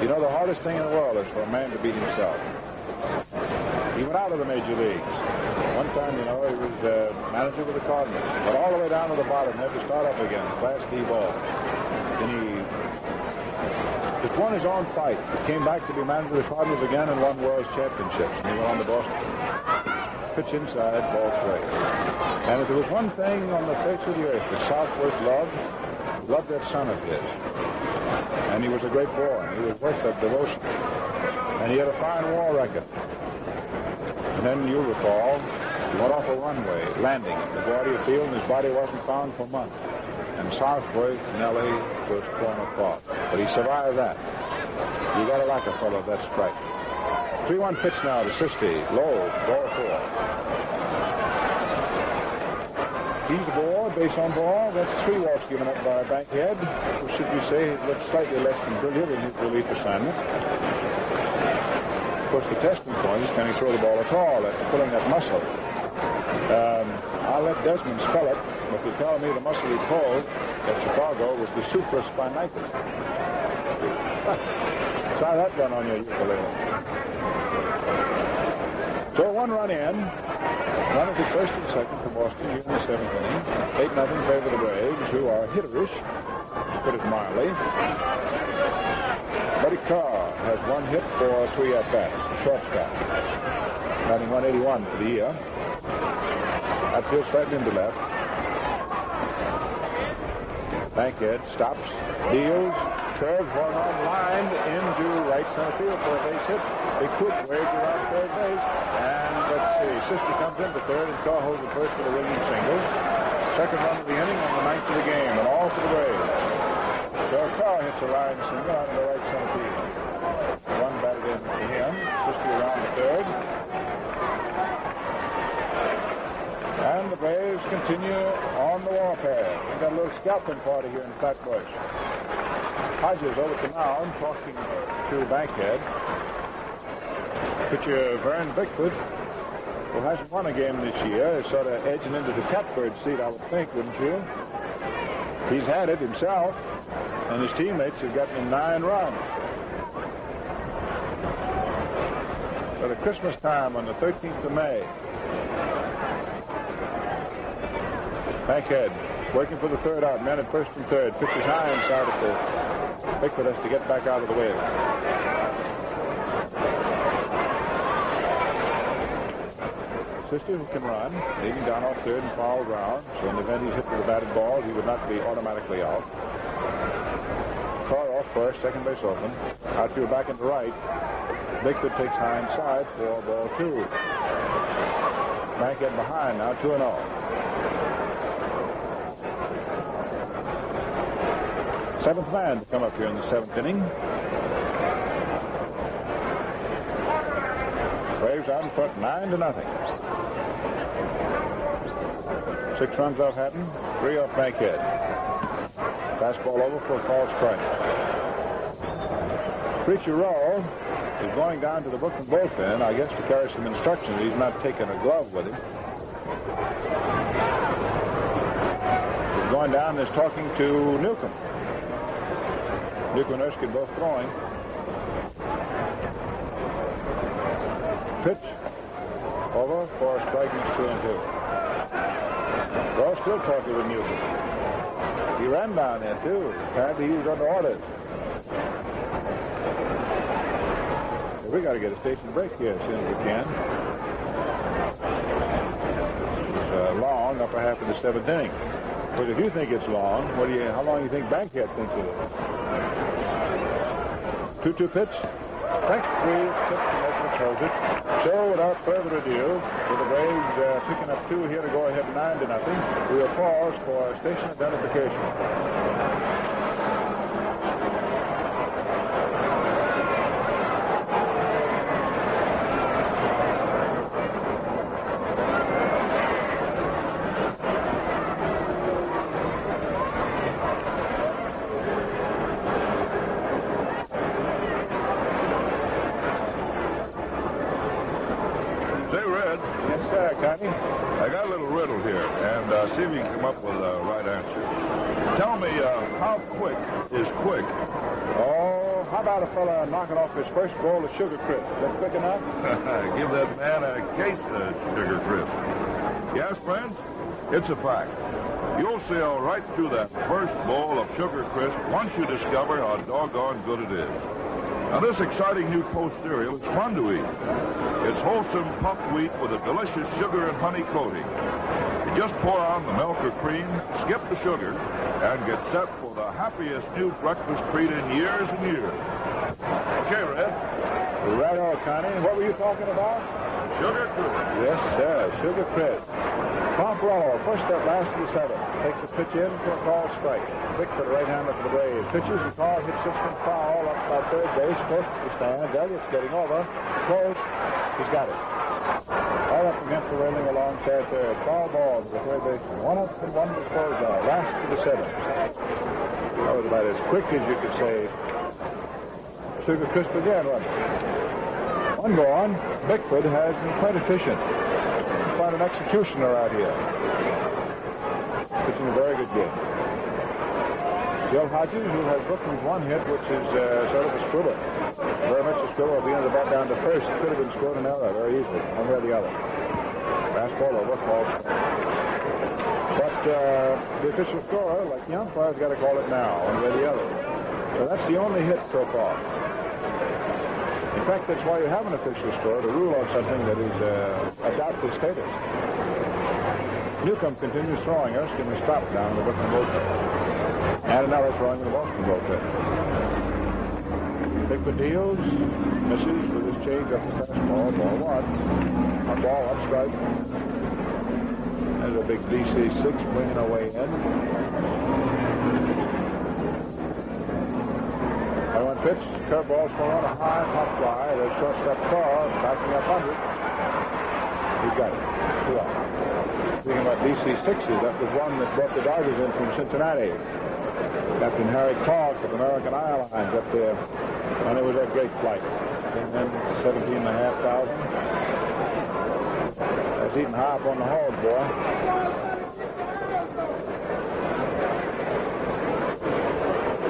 You know, the hardest thing in the world is for a man to beat himself. He went out of the major leagues. One time, you know, he was manager with the Cardinals, but all the way down to the bottom, had to start up again, Class D ball. And he just won his own fight. He came back to be manager of the Cardinals again and won World Championships. And he went on to Boston. Pitch inside, ball 3. And if there was one thing on the face of the earth that Southworth loved that son of his. And he was a great boy. He was worth that devotion. And he had a fine war record. And then you'll recall, he went off a runway, landing at LaGuardia Field, and his body wasn't found for months. And Southworth, Nellie was torn apart. But he survived that. You got to like a fellow that's strike. 3-1 pitch now to Sisti. Low, ball 4. He's the ball, base on ball. That's 3 walks given up by Bankhead. Or should we say he's looked slightly less than brilliant in his relief assignment. Of course, the testing point is, can he throw the ball at all after pulling that muscle? I'll let Desmond spell it, but they tell me the muscle he pulled at Chicago was the supraspinatus. Try that one on your ukulele. So 1 run in. Run at the first and second for Boston here in the 7th inning. 8-0 in favor of the Braves, who are hitterish, to put it mildly. Buddy Carr has 1 hit for 3 at-bats. Shortstop. Batting 181 for the year. Outfield slightly into left. Bankhead stops, deals, curves one on, lined into right center field for a base hit. They could wave around third base. And let's see, Sister comes into third and Carr holds the first for the ringing single. Second run of the inning on the 9th of the game, and all for the Braves. So Carr hits a line single out of the right center field. One batted in for him. Sister around the third. And the Braves continue on the warpath. We've got a little scalping party here in Flatbush. Hodges over at the mound talking to Bankhead. Pitcher Vern Bickford, who hasn't won a game this year, is sort of edging into the catbird seat, I would think, wouldn't you? He's had it himself, and his teammates have gotten him 9 runs. So at Christmas time on the 13th of May, Bankhead working for the third out. Man at first and third. Pitches high inside at the Bickford has to get back out of the way. Sister, who can run, leading down off third and foul round. So in the event he's hit with a batted ball, he would not be automatically out. Carr off first, second base open. Outfield back into right. Bickford takes high inside for ball 2. Bankhead behind now, 2-0. 7th man to come up here in the 7th inning. Braves out in front, 9-0. 6 runs off Hatton, 3 off Bankhead. Fastball over for a called strike. Preacher Rowe is going down to the Brooklyn bullpen, I guess, to carry some instructions. He's not taking a glove with him. He's going down and is talking to Newcomb. Newcomb and Erskine both throwing. Pitch over for striking 2-2. Rowe still talking with Newcomb. He ran down there too. Apparently he was under orders. Well, we got to get a station break here as soon as we can. It's long, upper half of the 7th inning. But if you think it's long, how long do you think Bankhead thinks it is? 2-2 pitch. Strike 3, pitch to open throws it. So without further ado, with the Braves picking up 2 here to go ahead 9-0, we will pause for station identification. I got a little riddle here, and see if you can come up with a right answer. Tell me, how quick is quick? Oh, how about a fella knocking off his first bowl of Sugar Crisp? Is that quick enough? Give that man a case of Sugar Crisp. Yes, friends, it's a fact. You'll sail right through that first bowl of Sugar Crisp once you discover how doggone good it is. Now, this exciting new Toast cereal is fun to eat. It's wholesome puffed wheat with a delicious sugar and honey coating. You just pour on the milk or cream, skip the sugar, and get set for the happiest new breakfast treat in years and years. Okay, Red. Right on, Connie. What were you talking about? Sugar Crisp. Yes, sir. Sugar Crisp. Pomperello, first up, last of the 7th. Takes a pitch in for a call strike. Bickford, right-hander for the Braves. Pitches and call, hits system foul up by third base. Close to the stand. Elliott's getting over. Close. He's got it. All up against the railing alongside third. Foul ball to the third baseman. 1 up and 1 disposed of. Last to the 7th. That was about as quick as you could say. Sugar Crisp again, wasn't it? One gone. Bickford has been quite efficient. Find an executioner out here. Pitching a very good game. Joe Hodges, who has Brooklyn's 1 hit, which is sort of a scribble. Very much a scribble. Being the ball down to first, could have been scored an error very easily, one way or the other. Fastball over, called. But the official scorer, like the umpire's got to call it now, one way or the other. So that's the only hit so far. In fact, that's why you have an official score, to rule on something that is a doubtful status. Newcomb continues throwing. Erskine is stopped down in the Brooklyn bullpen. And another throwing in the Boston bullpen. Bigfoot deals, misses with his change up the fastball, ball one. On ball, one strike. There's a big DC-6 winging away in. By one pitch, curveball swung on a high pop fly. There's shortstop Carr backing up under it. He's got it. 2 out. Speaking about DC-6s, that was one that brought the Dodgers in from Cincinnati. Captain Harry Clark of American Airlines up there. And it was a great flight. And then 17,500. That's eating high up on the hog, boy.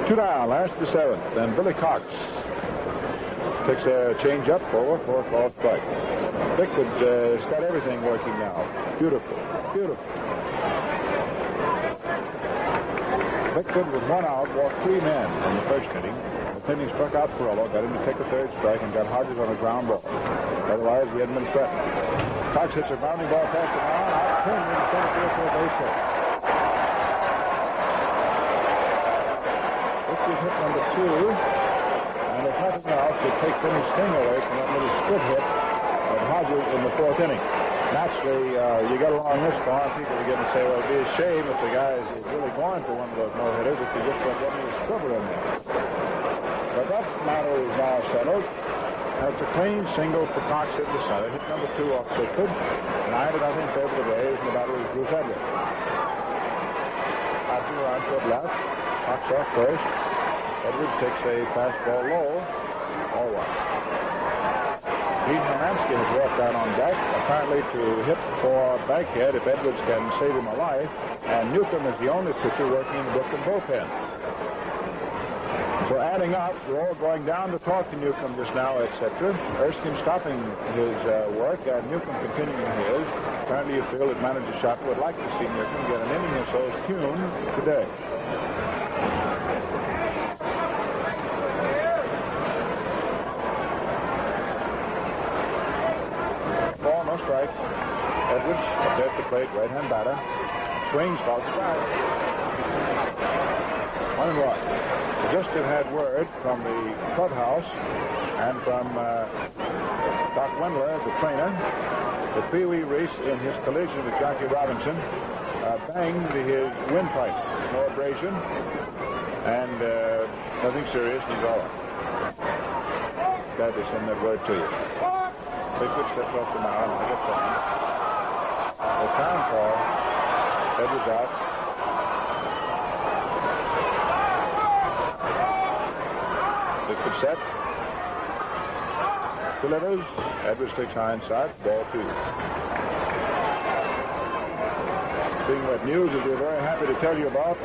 Two down, last of the seventh. And Billy Cox takes a change up over for a called strike. Bigfoot's got everything working now. Beautiful. Beautiful. Bigfoot with 1 out, walked 3 men in the first inning. The inning struck out Perello, got him to take a third strike, and got Hodges on a ground ball. Otherwise, he hadn't been threatened. Cox hits a grounding ball past the mound, out turning into center field for a base hit. This is hit number 2, and if nothing else, it takes any sting away from that little split hit of Hodges in the 4th inning. Naturally, you get along this far, people are going to say, well, it'd be a shame if the guy is really going for one of those no-hitters if he just don't get any scribble in there. But that matter is now settled. That's a clean single for Cox at the center. Hit number 2 off Bigfoot. 9-0 favor the Rays, and the batter is Bruce Edwards. After around toward left, Cox off first. Edwards takes a fastball low. All one. Gene Hermansky has walked out on deck, apparently to hit for Bankhead if Edwards can save him a life. And Newcomb is the only pitcher working in the Brooklyn bullpen. So adding up, we're all going down to talk to Newcomb just now, etc. Erskine stopping his work, and Newcomb continuing his. Apparently you feel that manager Schott would like to see Newcomb get an inning or so's tune today. Ball, no strike. Edwards up there at the plate, right-hand batter. Swings, falls strike. 1-1. We just had word from the clubhouse and from Doc Wendler, the trainer, that Pee Wee Reese, in his collision with Jackie Robinson, banged his windpipe. No abrasion, and nothing serious. He's all right. Glad to send that word to you. Bigfoot steps off the mound and gets on. The town call. Edwards out. Bigfoot set. Delivers. Edwards takes high inside. Ball 2. Being what news is we're very happy to tell you about.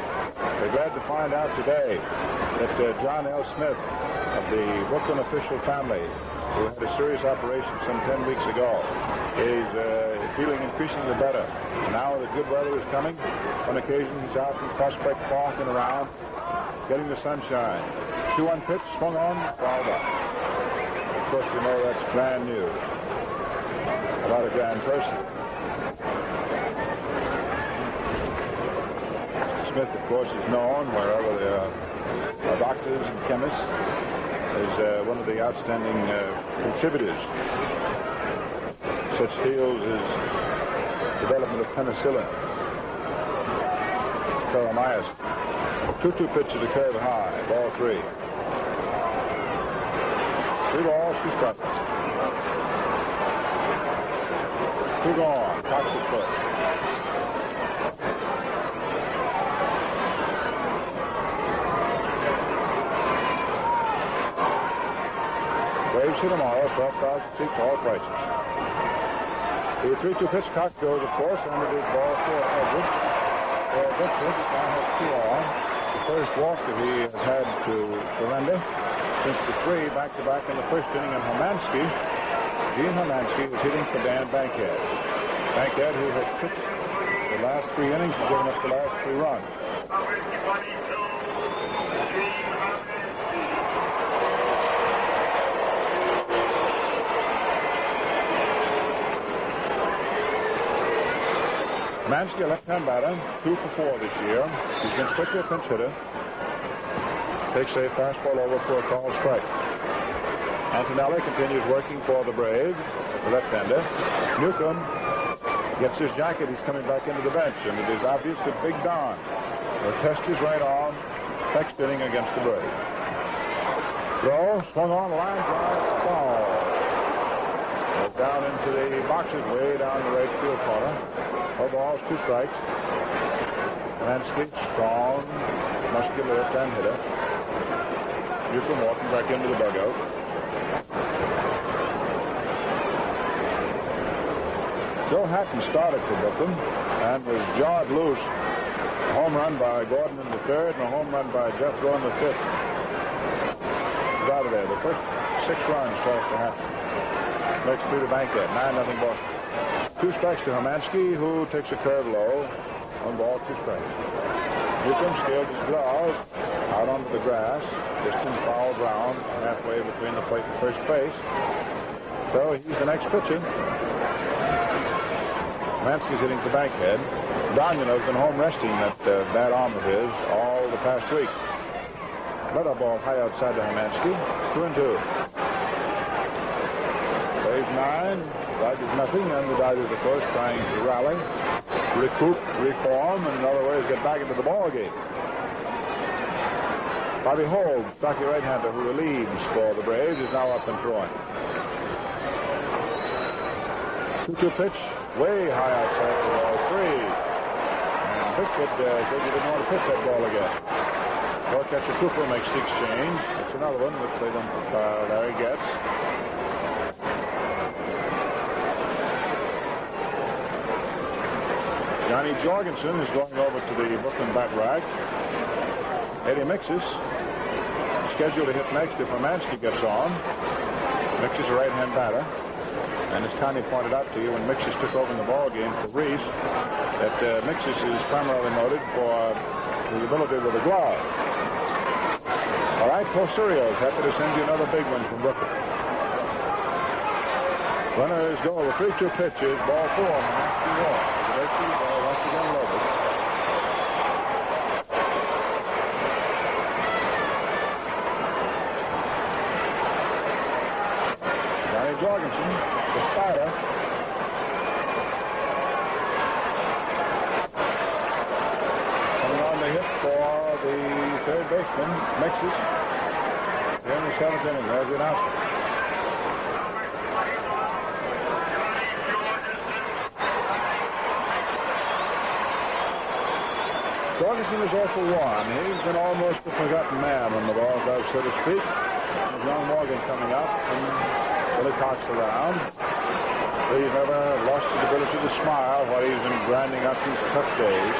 We're glad to find out today that John L. Smith of the Brooklyn official family, who had a serious operation some 10 weeks ago, is feeling increasingly better. Now that good weather is coming, on occasion he's out in Prospect Park and around, getting the sunshine. 2-1 pitch, swung on, fouled out. Of course, you know that's grand news about a grand person. Smith, of course, is known wherever there are doctors and chemists as one of the outstanding contributors to such fields as development of penicillin, Caramias. 2-2 pitch to the curve high, ball 3. 3 balls, 2 strikes. 2 gone, Cox at first. Braves for tomorrow, 12,000 seats, all prices. The 3-2 pitch, Cox goes, of course, and it is ball 4 Edwards. Bigfoot now has 2 on. The first walk that he has had to surrender since the 3 back-to-back in the first inning, and Gene Hermansky is hitting for Dan Bankhead. Bankhead, who has pitched the last 3 innings, has given up the last 3 runs. Hermansky, a left-hand batter, 2 for 4 this year. He's been strictly a pinch hitter. Takes a fastball over for a called strike. Antonelli continues working for the Braves, the left-hander. Newcomb gets his jacket. He's coming back into the bench, and it is obvious that Big Don will test his right arm next inning against the Braves. Throw, swung on, line drive, ball. Goes down into the boxes, way down the right field corner. 4 balls, 2 strikes. Lansky, strong, muscular left-hand hitter. Newcomb walking back into the dugout. Joe Hatton started for Brooklyn and was jawed loose. A home run by Gordon in the 3rd and a home run by Jethro in the 5th. He's out of there. The first 6 runs fall for Hatton. Next 2 to Bankhead. 9-0 Boston. 2 strikes to Hermansky, who takes a curve low. 1 ball, 2 strikes. Newcomb scaled his gloves out onto the grass. Distant foul ground halfway between the plate and first base. So he's the next pitcher. Hermansky's hitting for Bankhead. Donyan's been home resting that bad arm of his all the past week. Another ball high outside to Hermansky. 2-2. Phase 9. Dodgers nothing, and the Dodgers, of course, trying to rally, recoup, reform, and in other words, get back into the ball game. Bobby Holt, stocky right-hander who relieves for the Braves, is now up and throwing. 2-2 pitch, way high outside the ball, 3. And Bickford said you didn't want to pitch that ball again. Well, catcher Cooper makes the exchange. That's another one which they don't Larry gets. Johnny Jorgensen is going over to the Brooklyn bat rack. Eddie Mixes scheduled to hit next if Hermansky gets on. Mixes a right-hand batter. And as Connie pointed out to you when Mixes took over in the ball game for Reese, that Mixes is primarily noted for his ability with a glove. All right, Posurios happy to send you another big one from Brooklyn. Runners go. The 3-2 pitches. Ball 4. Hermansky walks. The ball once again loaded. Johnny Jorgensen, the spider. Coming on the hit for the 3rd baseman, Mixes. Here in the 7th inning. There's the announcement. Jorgensen is 0 for 1. He's been almost a forgotten man on the ball club, so to speak. There's young Morgan coming up and Billy Cox around. He's never lost his ability to smile while he's been grinding up these tough days.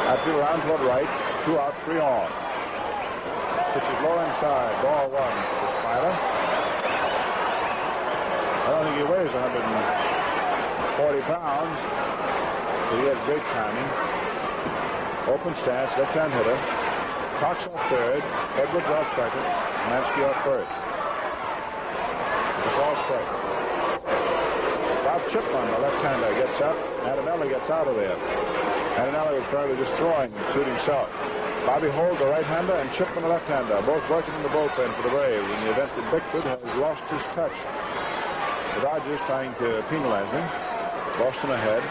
Outfield around toward right. 2 out, 3 on. Pitch is low inside. Ball 1 for the Spider. I don't think he weighs 140 pounds. He has great timing. Open stance, left-hand hitter. Cox off 3rd. Edwards off 2nd. Hermansky off 1st. It's a ball strike. Bob Chipman, the left-hander, gets up. Antonelli gets out of there. Antonelli was probably just throwing and shooting south. Bobby Holt, the right-hander, and Chipman, the left-hander, both working in the bullpen for the Braves in the event that Bickford has lost his touch. The Dodgers trying to penalize him. Boston ahead.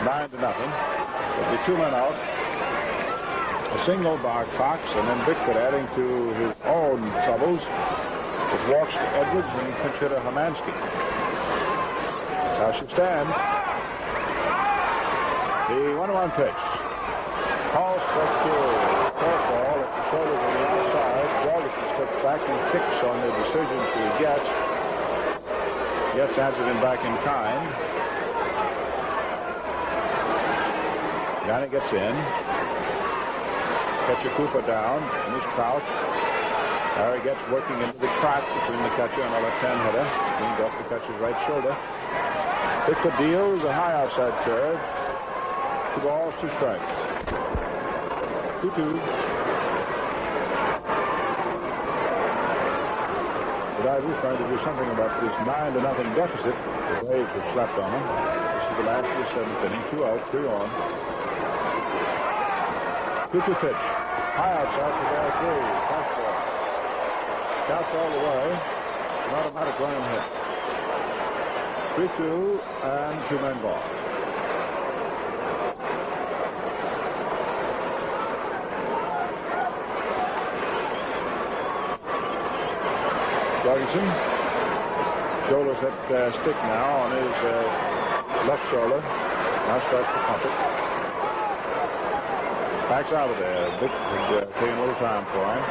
9-0. There'll be 2 men out. A single by Cox, and then Bickford adding to his own troubles with walks to Edwards and pinch hitter Hermansky. That's how she stands. The 1-1 pitch. Paul strikes 2. Fourth ball at the shoulders on the outside. Jorgensen steps back and kicks on the decision to Getz. Getz answered him back in kind. Johnny gets in. Catcher Cooper down in his crouch. Harry gets working into the crack between the catcher and the left-hand hitter. Leaned off the catcher's right shoulder. Bickford deals a high outside curve. 2 balls, 2 strikes. 2-2. The Dodgers trying to do something about this 9-0 deficit. The Braves have slept on them. This is the last of the seventh inning. 2 out, 3 on. 2-2 pitch. High outside for ball 3. Fastball. Scouts all the way. An automatic ground hit. 3-2 and 2 men gone. Jorgensen shoulders that stick now on his left shoulder. Now starts to pump it. Backs out of there. Vic would take a little time for him.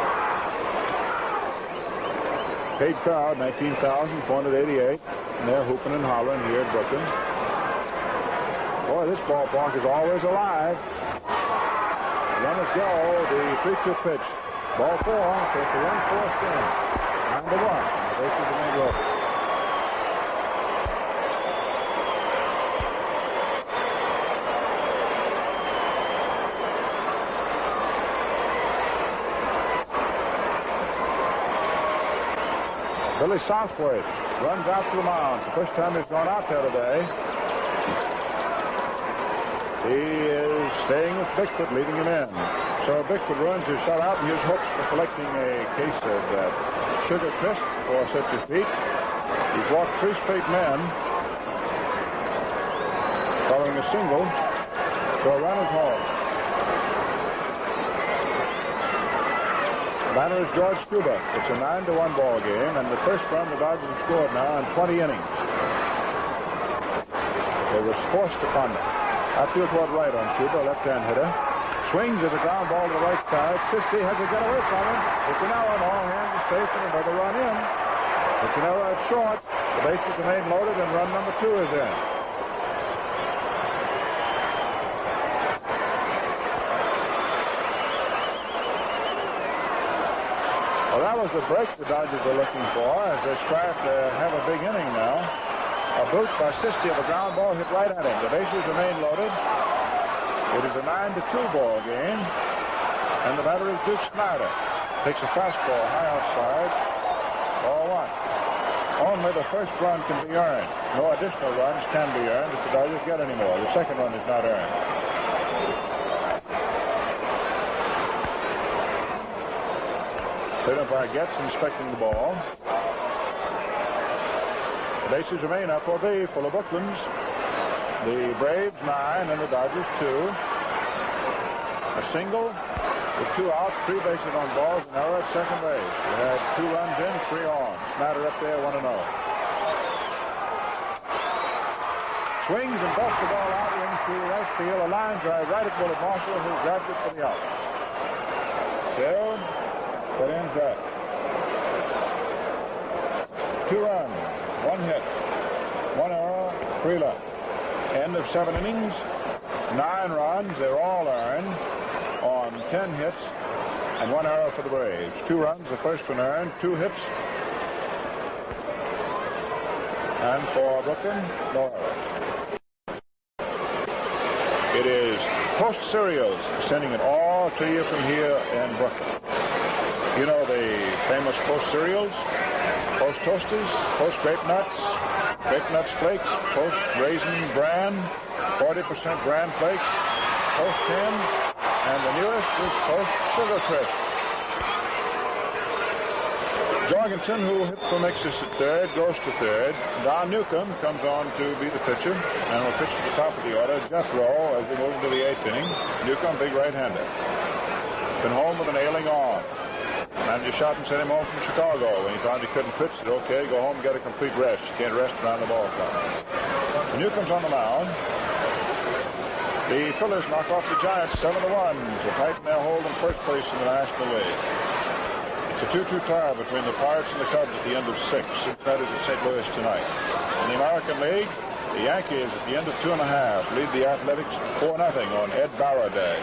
Paid crowd, 19,488. And they're hooping and hollering here at Brooklyn. Boy, this ballpark is always alive. Runners go. The 3-2 pitch. Ball 4. Takes a run forced in. 9-1. The bases remain loaded. Billy Southworth runs out to the mound. The first time he's gone out there today. He is staying with Bigfoot, leading him in. So Bigfoot runs his shutout, and his hopes for collecting a case of Sugar Crisp for such a feat. He's walked 3 straight men, following a single, so a run is home. The batter is George Stuba. It's a 9-1 ball game, and the first run the Dodgers have scored now in 20 innings. It was forced upon them. Outfield toward right on Stuba, left-hand hitter. Swings at a ground ball to the right side. Sisti has to get away from him. It's an error, and all hands are safe, and another run in. It's an error at short. The bases remain loaded, and run number 2 is in. Well, that was the break the Dodgers are looking for as they start to have a big inning now. A boot by Sisti of a ground ball hit right at him. The bases remain loaded. It is a 9-2 ball game, and the batter is Duke Snyder. Takes a fastball high outside. Ball 1. Only the first run can be earned. No additional runs can be earned if the Dodgers get any more. The second run is not earned. Third umpire Getz inspecting the ball. The bases remain up for B, full of Brooklyns. The Braves 9 and the Dodgers 2. A single with 2 out, 3 bases on balls, an error at second base. We had 2 runs in, 3 on. Snyder up there, 1-0. Swings and busts the ball out into right field. A line drive right at Willard Marshall, who grabbed it for the out. So that ends that. 2 runs, 1 hit, 1 error, 3 left. End of 7 innings, 9 runs. They're all earned on 10 hits and 1 error for the Braves. 2 runs, the first one earned, 2 hits. And for Brooklyn, no errors. It is Post Cereals sending it all to you from here in Brooklyn. You know the famous Post cereals, Post Toasters, Post Grape Nuts Flakes, Post Raisin Bran, 40% Bran Flakes, Post Tims, and the newest is Post Sugar Crisp. Jorgensen, who hit for Mixus at third, goes to third. Don Newcomb comes on to be the pitcher and will pitch to the top of the order. Jeff Rowe as we move into the 8th inning. Newcomb, big right-hander. Been home with an ailing arm. Manager shot and sent him home from Chicago. When he found he couldn't pitch, said, okay, go home and get a complete rest. You can't rest around the ball club. Newcomb's on the mound. The Phillies knock off the Giants 7-1 to tighten their hold in first place in the National League. It's a 2-2 tie between the Pirates and the Cubs at the end of 6. Cincinnati's at St. Louis tonight. In the American League, the Yankees at the end of 2.5 lead the Athletics 4-0 on Ed Barrow Day.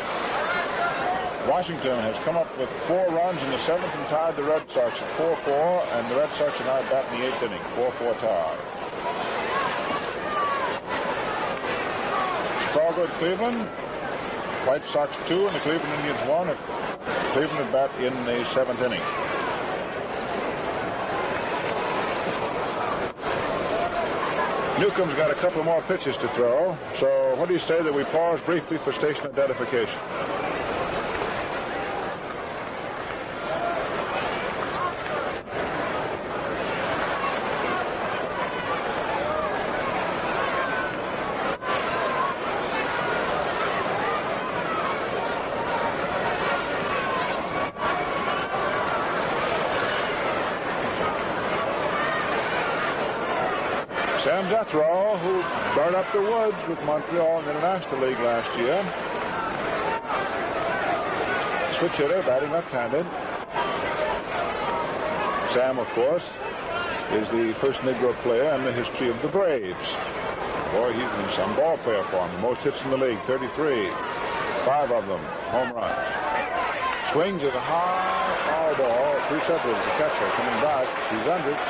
Washington has come up with 4 runs in the 7th and tied the Red Sox at 4-4, and the Red Sox are now batting the 8th inning, 4-4 tie. Chicago at Cleveland, White Sox 2 and the Cleveland Indians 1. Cleveland at bat in the 7th inning. Newcomb's got a couple more pitches to throw. So what do you say that we pause briefly for station identification? Sam Jethro, who burned up the woods with Montreal in the International League last year. Switch hitter, batting left-handed. Sam, of course, is the first Negro player in the history of the Braves. Boy, he's been some ball player for him. Most hits in the league, 33. 5 of them, home runs. Swings at a high foul ball. Bruce Ebbets, the catcher, coming back. He's under it.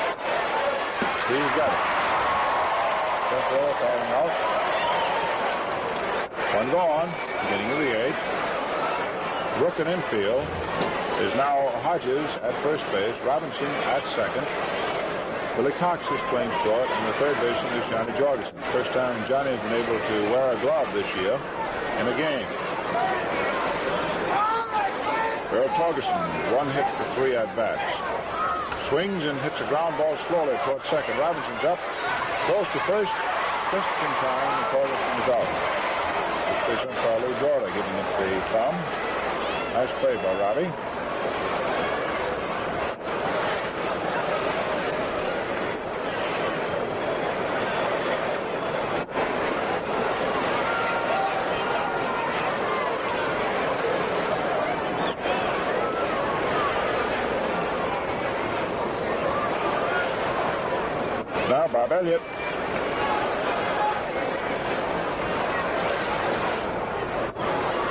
He's got it. Jethro calling out. One gone, beginning of the 8th. Rook in infield is now Hodges at first base, Robinson at second. Billy Cox is playing short, and the third baseman is Johnny Jorgensen. First time Johnny has been able to wear a glove this year in a game. Earl Torgerson, 1 hit for 3 at-bats. Swings and hits a ground ball slowly towards second. Robinson's up, goes to first, just in time, and Torgerson is out. This is Lou Jordan giving it the thumb. Nice play by Robbie. Now Bob Elliott.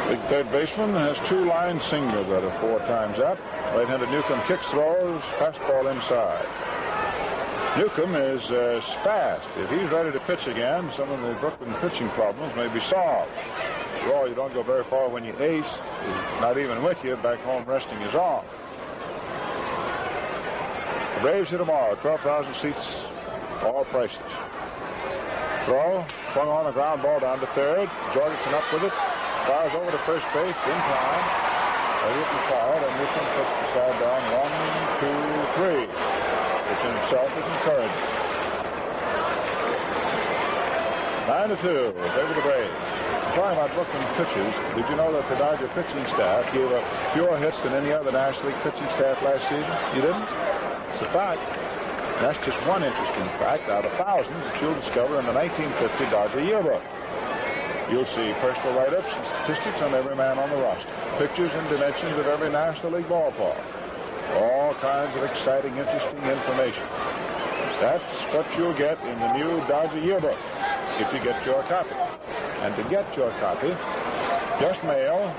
Big third baseman has 2 line singles that are 4 times up. Right-handed Newcomb kicks, throws, fastball inside. Newcomb is fast. If he's ready to pitch again, some of the Brooklyn pitching problems may be solved. After all, you don't go very far when you ace. He's not even with you, back home resting his arm. The Braves here tomorrow, 12,000 seats, all prices. Throw, swung on a ground ball down to third. Jorgensen up with it. Fires over to first base in time. Elliott retired, and Newcomb puts the side down 1, 2, 3, which in itself is encouraging. 9-2, favor the Braves. Talking about Brooklyn pitchers, did you know that the Dodger pitching staff gave up fewer hits than any other National League pitching staff last season? You didn't? It's a fact. And that's just one interesting fact out of thousands that you'll discover in the 1950 Dodger yearbook. You'll see personal write-ups and statistics on every man on the roster. Pictures and dimensions of every National League ballpark. All kinds of exciting, interesting information. That's what you'll get in the new Dodger yearbook if you get your copy. And to get your copy, just mail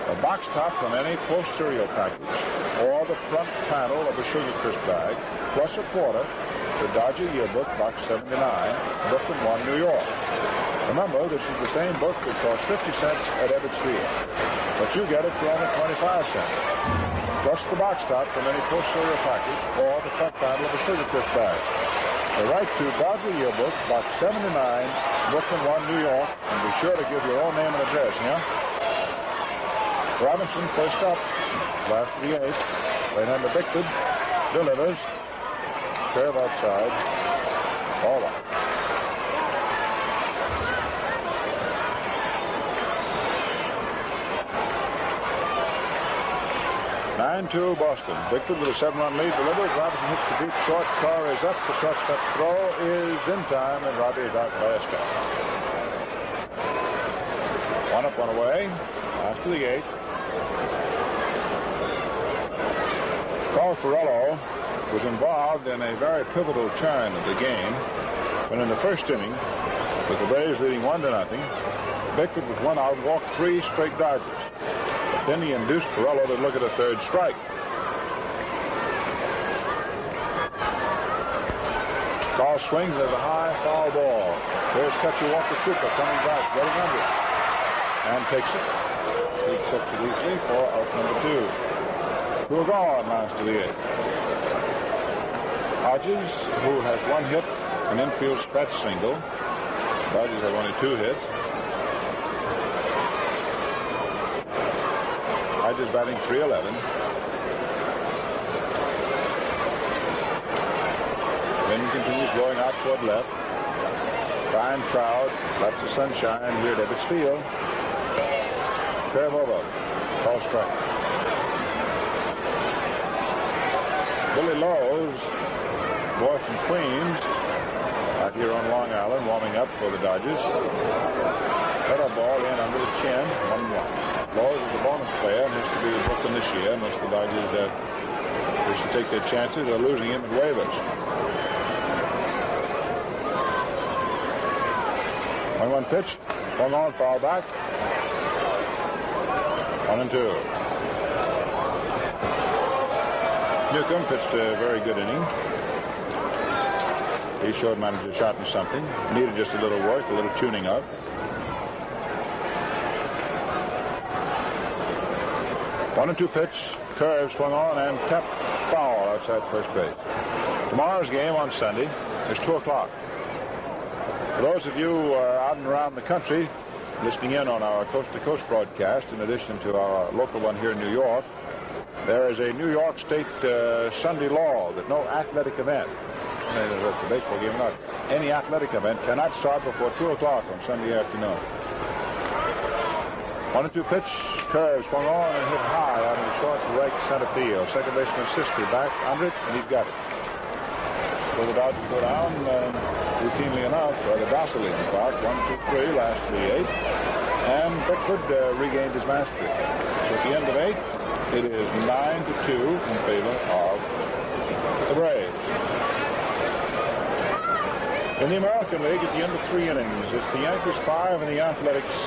a box top from any Post cereal package or the front panel of a Sugar Crisp bag, plus a quarter to Dodger Yearbook, Box 79, Brooklyn 1, New York. Remember, this is the same book that costs 50 cents at Ebbets Field, but you get it for only 25 cents, plus the box top from any Post cereal package or the front panel of a Sugar Crisp bag. So write to Dodger Yearbook, Box 79, Brooklyn 1, New York, and be sure to give your own name and address, yeah? Robinson first up, last of the 8th. Right-hander Bickford delivers. Curve outside. Ball up. (9-2) Boston. Bickford with a 7-run lead delivers. Robinson hits the deep short. Carr is up. The shortstop throw is in time, and Robbie is out by a step. 1 up, 1 away. After the 8th. Carl Ferrello was involved in a very pivotal turn of the game when in the first inning, with the Braves leading 1-0, Bickford with 1 out walked 3 straight Dodgers. But then he induced Ferrello to look at a third strike. Carl swings as a high foul ball. There's catcher Walker Cooper coming back, getting under it, and takes it. He takes it easily for out number 2. Who are gone last of the 8th. Hodges, who has 1 hit an infield stretch single. Dodgers have only 2 hits. Dodgers batting .311. Wind continues blowing out toward left. Fine crowd, lots of sunshine here at Ebbets Field. Curve over. Ball strike. Billy Lowe's, boy from Queens, out here on Long Island, warming up for the Dodgers. Cut a ball in under the chin, 1-1. Lowe's is a bonus player and has to be with Brooklyn this year, unless the Dodgers wish to take their chances of losing him at waivers. 1-1 pitch, swung on, foul back. 1-2. Newcomb pitched a very good inning. He showed manager Shotton something. Needed just a little work, a little tuning up. One and 2 pitch, curve swung on and tapped foul outside first base. Tomorrow's game on Sunday is 2 o'clock. For those of you out and around the country listening in on our coast-to-coast broadcast, in addition to our local one here in New York, there is a New York State Sunday law that no athletic event, whether it's a baseball game or not, any athletic event cannot start before 2 o'clock on Sunday afternoon. 1-2 pitch, curve swung on and hit high out in the short to right center field. Second baseman Sister back under it, and he's got it. So the Dodgers go down routinely enough, rather docilely in fact, 1-2-3, last 3-8, and Bickford regained his mastery. So at the end of 8, it is 9-2 in favor of the Braves. In the American League, at the end of 3 innings, it's the Yankees 5 and the Athletics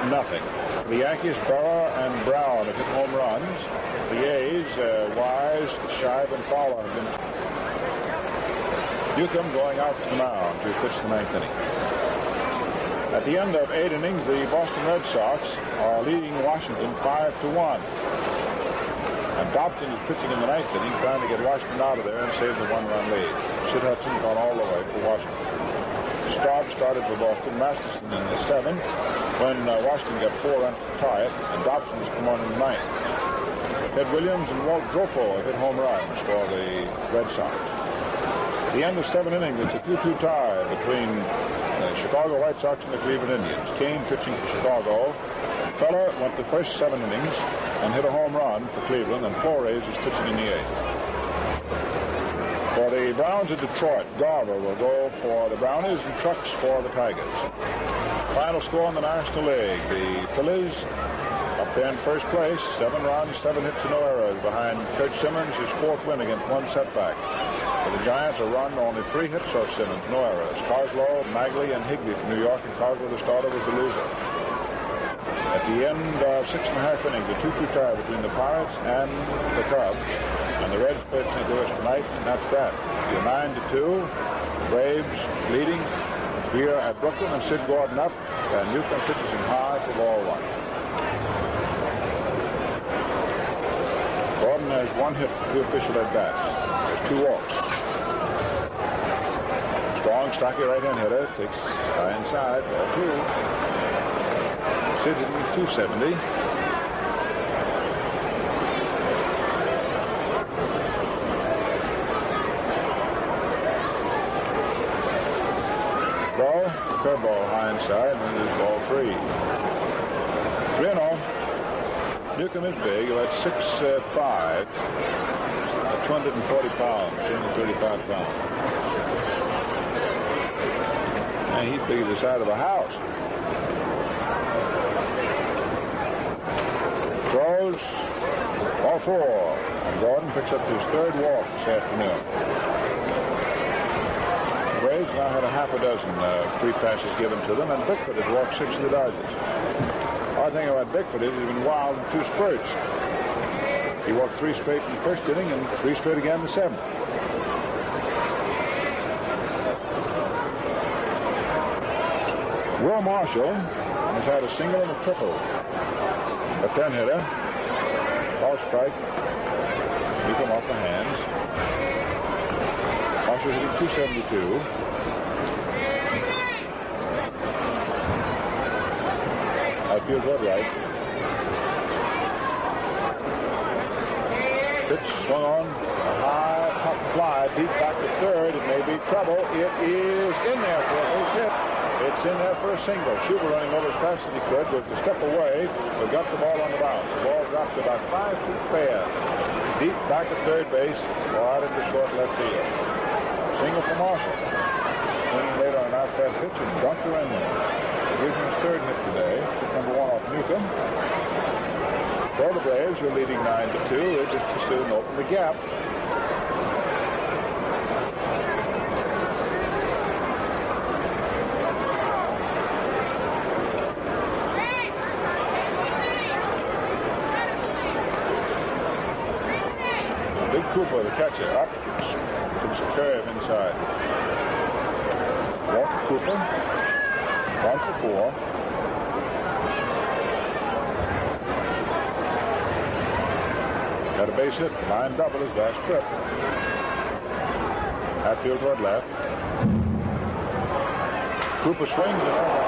nothing. The Yankees, Burrow and Brown have hit home runs. The A's, Wise, Shive, and Fowler have been. Newcomb going out to the mound to pitch the 9th inning. At the end of 8 innings, the Boston Red Sox are leading Washington 5-1. And Dobson is pitching in the 9th inning, trying to get Washington out of there and save the 1-run lead. Sid Hudson gone all the way for Washington. Staub started for Boston, Masterson in the 7th, when Washington got 4 runs to tie it, and Dobson has come on in the 9th. Ted Williams and Walt Grofo have hit home runs for the Red Sox. At the end of 7 innings, it's a 2-2 tie between the Chicago White Sox and the Cleveland Indians. Kane pitching for Chicago. Feller went the first 7 innings and hit a home run for Cleveland, and Flores is pitching in the 8th. For the Browns of Detroit, Garver will go for the Brownies and Trucks for the Tigers. Final score in the National League. The Phillies up there in first place, 7 runs, 7 hits, and no errors behind Kurt Simmons, his 4th win against 1 setback. For the Giants, a run, only 3 hits off Simmons, no errors. Carslow, Magley, and Higbee from New York, and Carslow, the starter, was the loser. At the end of 6.5 innings, a 2-2 tie between the Pirates and the Cubs. And the Reds pitch into us tonight, and that's that. You're 9-2. Braves leading here at Brooklyn, and Sid Gordon up, and Newcomb pitches him high for ball 1. Gordon has 1 hit, 2 official at bats. There's 2 walks. Strong, stocky right-hand hitter, takes high inside, ball 2. Sid hitting 270. Curveball high inside, and it is ball 3. 3-0. Newcomb is big, about 6'5", 240 pounds, 235 pounds. And he's big as the side of a house. Throws, ball 4. And Gordon picks up his 3rd walk this afternoon. The Braves now had a half a dozen free passes given to them, and Bickford has walked 6 of the Dodgers. Odd thing about Bickford is he's been wild in 2 spurts. He walked 3 straight in the first inning and 3 straight again in the 7th. Will Marshall has had a single and a triple. A 10-hitter. Ball strike. Keep him off the hands. Dodger hitting .272. Outfield Woodright. Pitch swung on. A high pop fly. Deep back to third. It may be trouble. It is in there for a base hit. It's in there for a single. Schubert running over as fast as he could. Was to step away, but got the ball on the bounce. The ball dropped about 5 feet fair. Deep back at third base or out into short left field. Single for Marshall. Swinging later on an outside pitch and bunker in there. Here's his third hit today. Hit number 1 off Newcomb. For the Braves, who are leading 9-2. They just as soon open the gap. Big Cooper, the catcher, up. Puts a curve inside. Walker Cooper. 1 for 4. Got a base hit. Line double his last trip. Hatfield toward left. Cooper swings it over.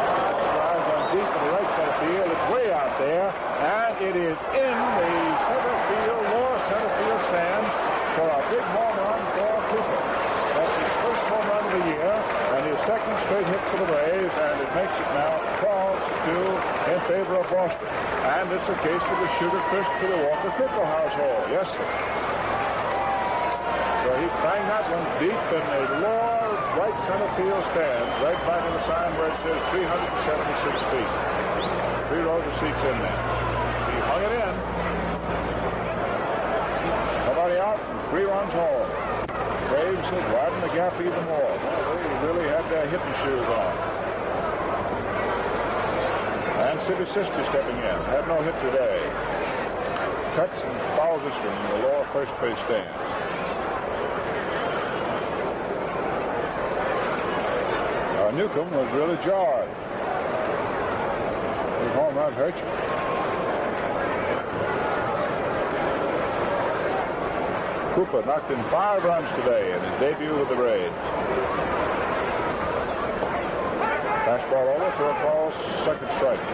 Drives on deep in the right center field. It's way out there. And it is in the center field, lower center field stands for a big home run for Cooper. That's his first home run of the year and his second straight hit for the Braves, and it makes it now 12-2 in favor of Boston. And it's a case of the sugar crisp to the Walker Cooper household. Yes, sir. So he banged that one deep in the lower right center field stands, right by the sign where it says 376 feet. 3 rows of seats in there. He hung it in. Nobody out, and 3 runs home. Braves had widened the gap even more. Well, they really had their hitting shoes on. And Sibby's sister stepping in. Had no hit today. Cuts and fouls this one in the lower first base stand. Newcomb was really jarred. His home run hurt you. Cooper knocked in 5 runs today in his debut with the Braves. Fastball over, 4 balls, second strike.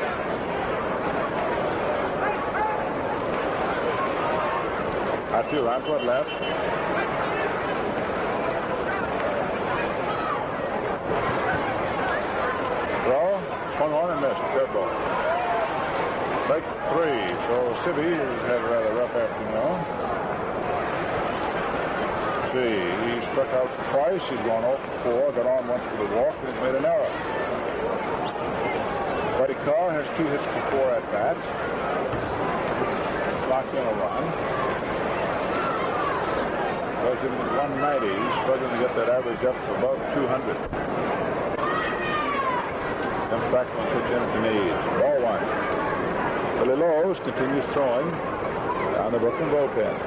Hatfield on toward left. Throw, swung on and missed. Dead ball. Strike 3. So Sibby had a rather rough afternoon. He struck out twice. He'd gone 0 for 4, got on once for the walk, and he's made an error. Buddy Carr has 2 hits before at bats. Locked in a run. Goes in the 190. He's struggling to get that average up to above 200. Comes back from pitch in to Need. Ball 1. Billy Lowe's continues throwing down the Brooklyn bullpen.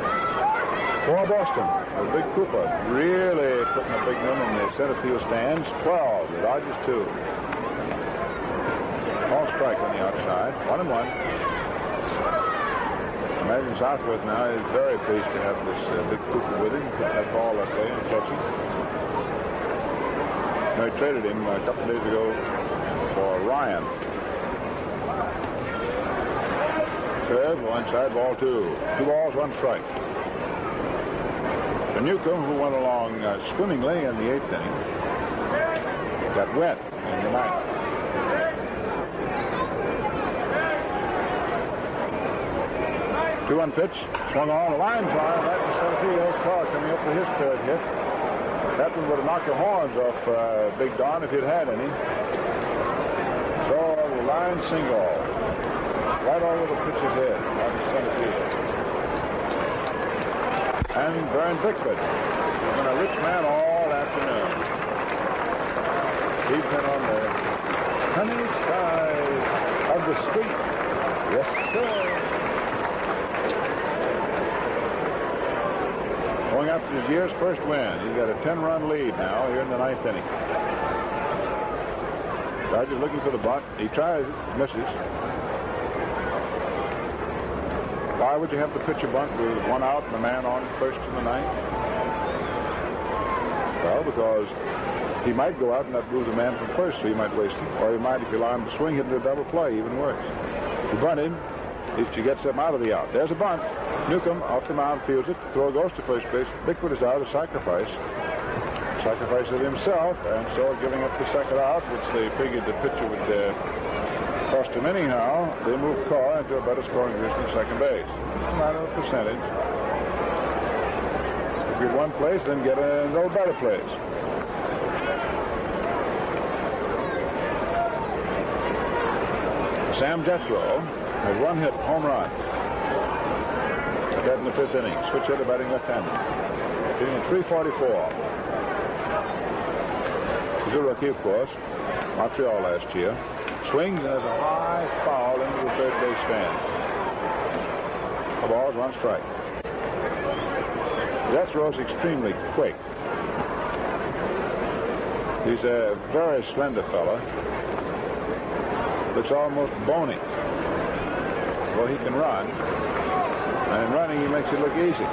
For Boston, the big Cooper really putting a big one in the center field stands. 12, the Dodgers 2. Ball strike on the outside, 1-1. Imagine Southworth now is very pleased to have this big Cooper with him. Put that ball that way and catch it. They traded him a couple days ago for Ryan. Curve, one side, ball 2. 2 balls, 1 strike. Newcomb, who went along swimmingly in the 8th inning, got wet in the 9th. Two-one pitch, swung on, a line drive right to center field. Carr coming up for his third hit. That one would have knocked the horns off Big Don if he'd had any. So the line single, right over the pitcher's head, out to center field. And Vern Bickford has been a rich man all afternoon. He's been on the sunny side of the street. Yes, sir. Going after his year's first win. He's got a 10-run lead now here in the 9th inning. Dodgers looking for the bunt. He tries it, misses. Why would you have the pitcher bunt with 1 out and a man on first in the 9th? well, because he might go out and not move the man from first, so he might waste him. Or he might, if you allow him to swing, hit into a double play, even worse. You bunt him, if you get them out of the out. There's a bunt. Newcomb off the mound fields it. Throw goes to first base. Bickford is out, a sacrifice. Sacrifice of himself, and so giving up the second out, which they figured the pitcher would cost him anyhow. They move Carr into a better scoring position at second base. It's a matter of percentage. If you're one place, then get a no better place. Sam Jethro has one hit, home run. Dead in the fifth inning. Switch hitter batting left-handed. Hitting at .344. He's a rookie, of course. Montreal last year. Swings and has a high foul into the third base stand. A ball is one strike. Jethro's extremely quick. He's a very slender fella. Looks almost bony. Well, he can run. And in running, he makes it look easy.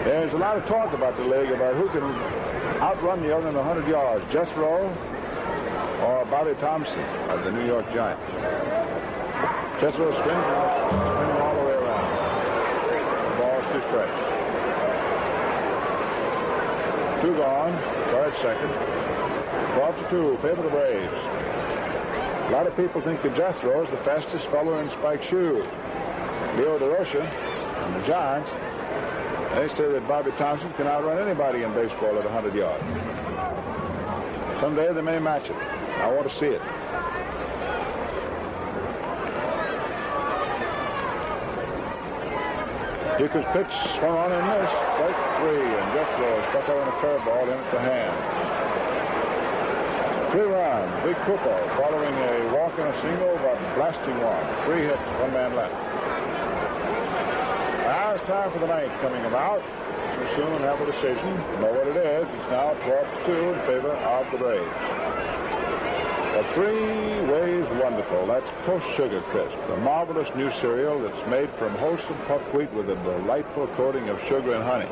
There's a lot of talk about the league about who can outrun the other in 100 yards, Jethro or Bobby Thompson of the New York Giants. Jethro swings all the way around. The ball is 2 strikes. 2 gone. Guard second. 12-2. Favor the Braves. A lot of people think that Jethro is the fastest fellow in spike shoes. Leo DeRocha and the Giants, they say that Bobby Thompson can outrun anybody in baseball at 100 yards. Someday they may match it. I want to see it. Hicker's pitch swung on and missed. Strike 3, and Jethro stuck out on a curveball in at the hand. 3-run, Big Kupo following a walk and a single, but blasting one. 3 hits, 1 man left. Now it's time for the ninth coming about. We'll soon have a decision. Know what it is. It's now 12-2 in favor of the Braves. A 3-ways wonderful. That's Post Sugar Crisp, a marvelous new cereal that's made from wholesome buckwheat with a delightful coating of sugar and honey.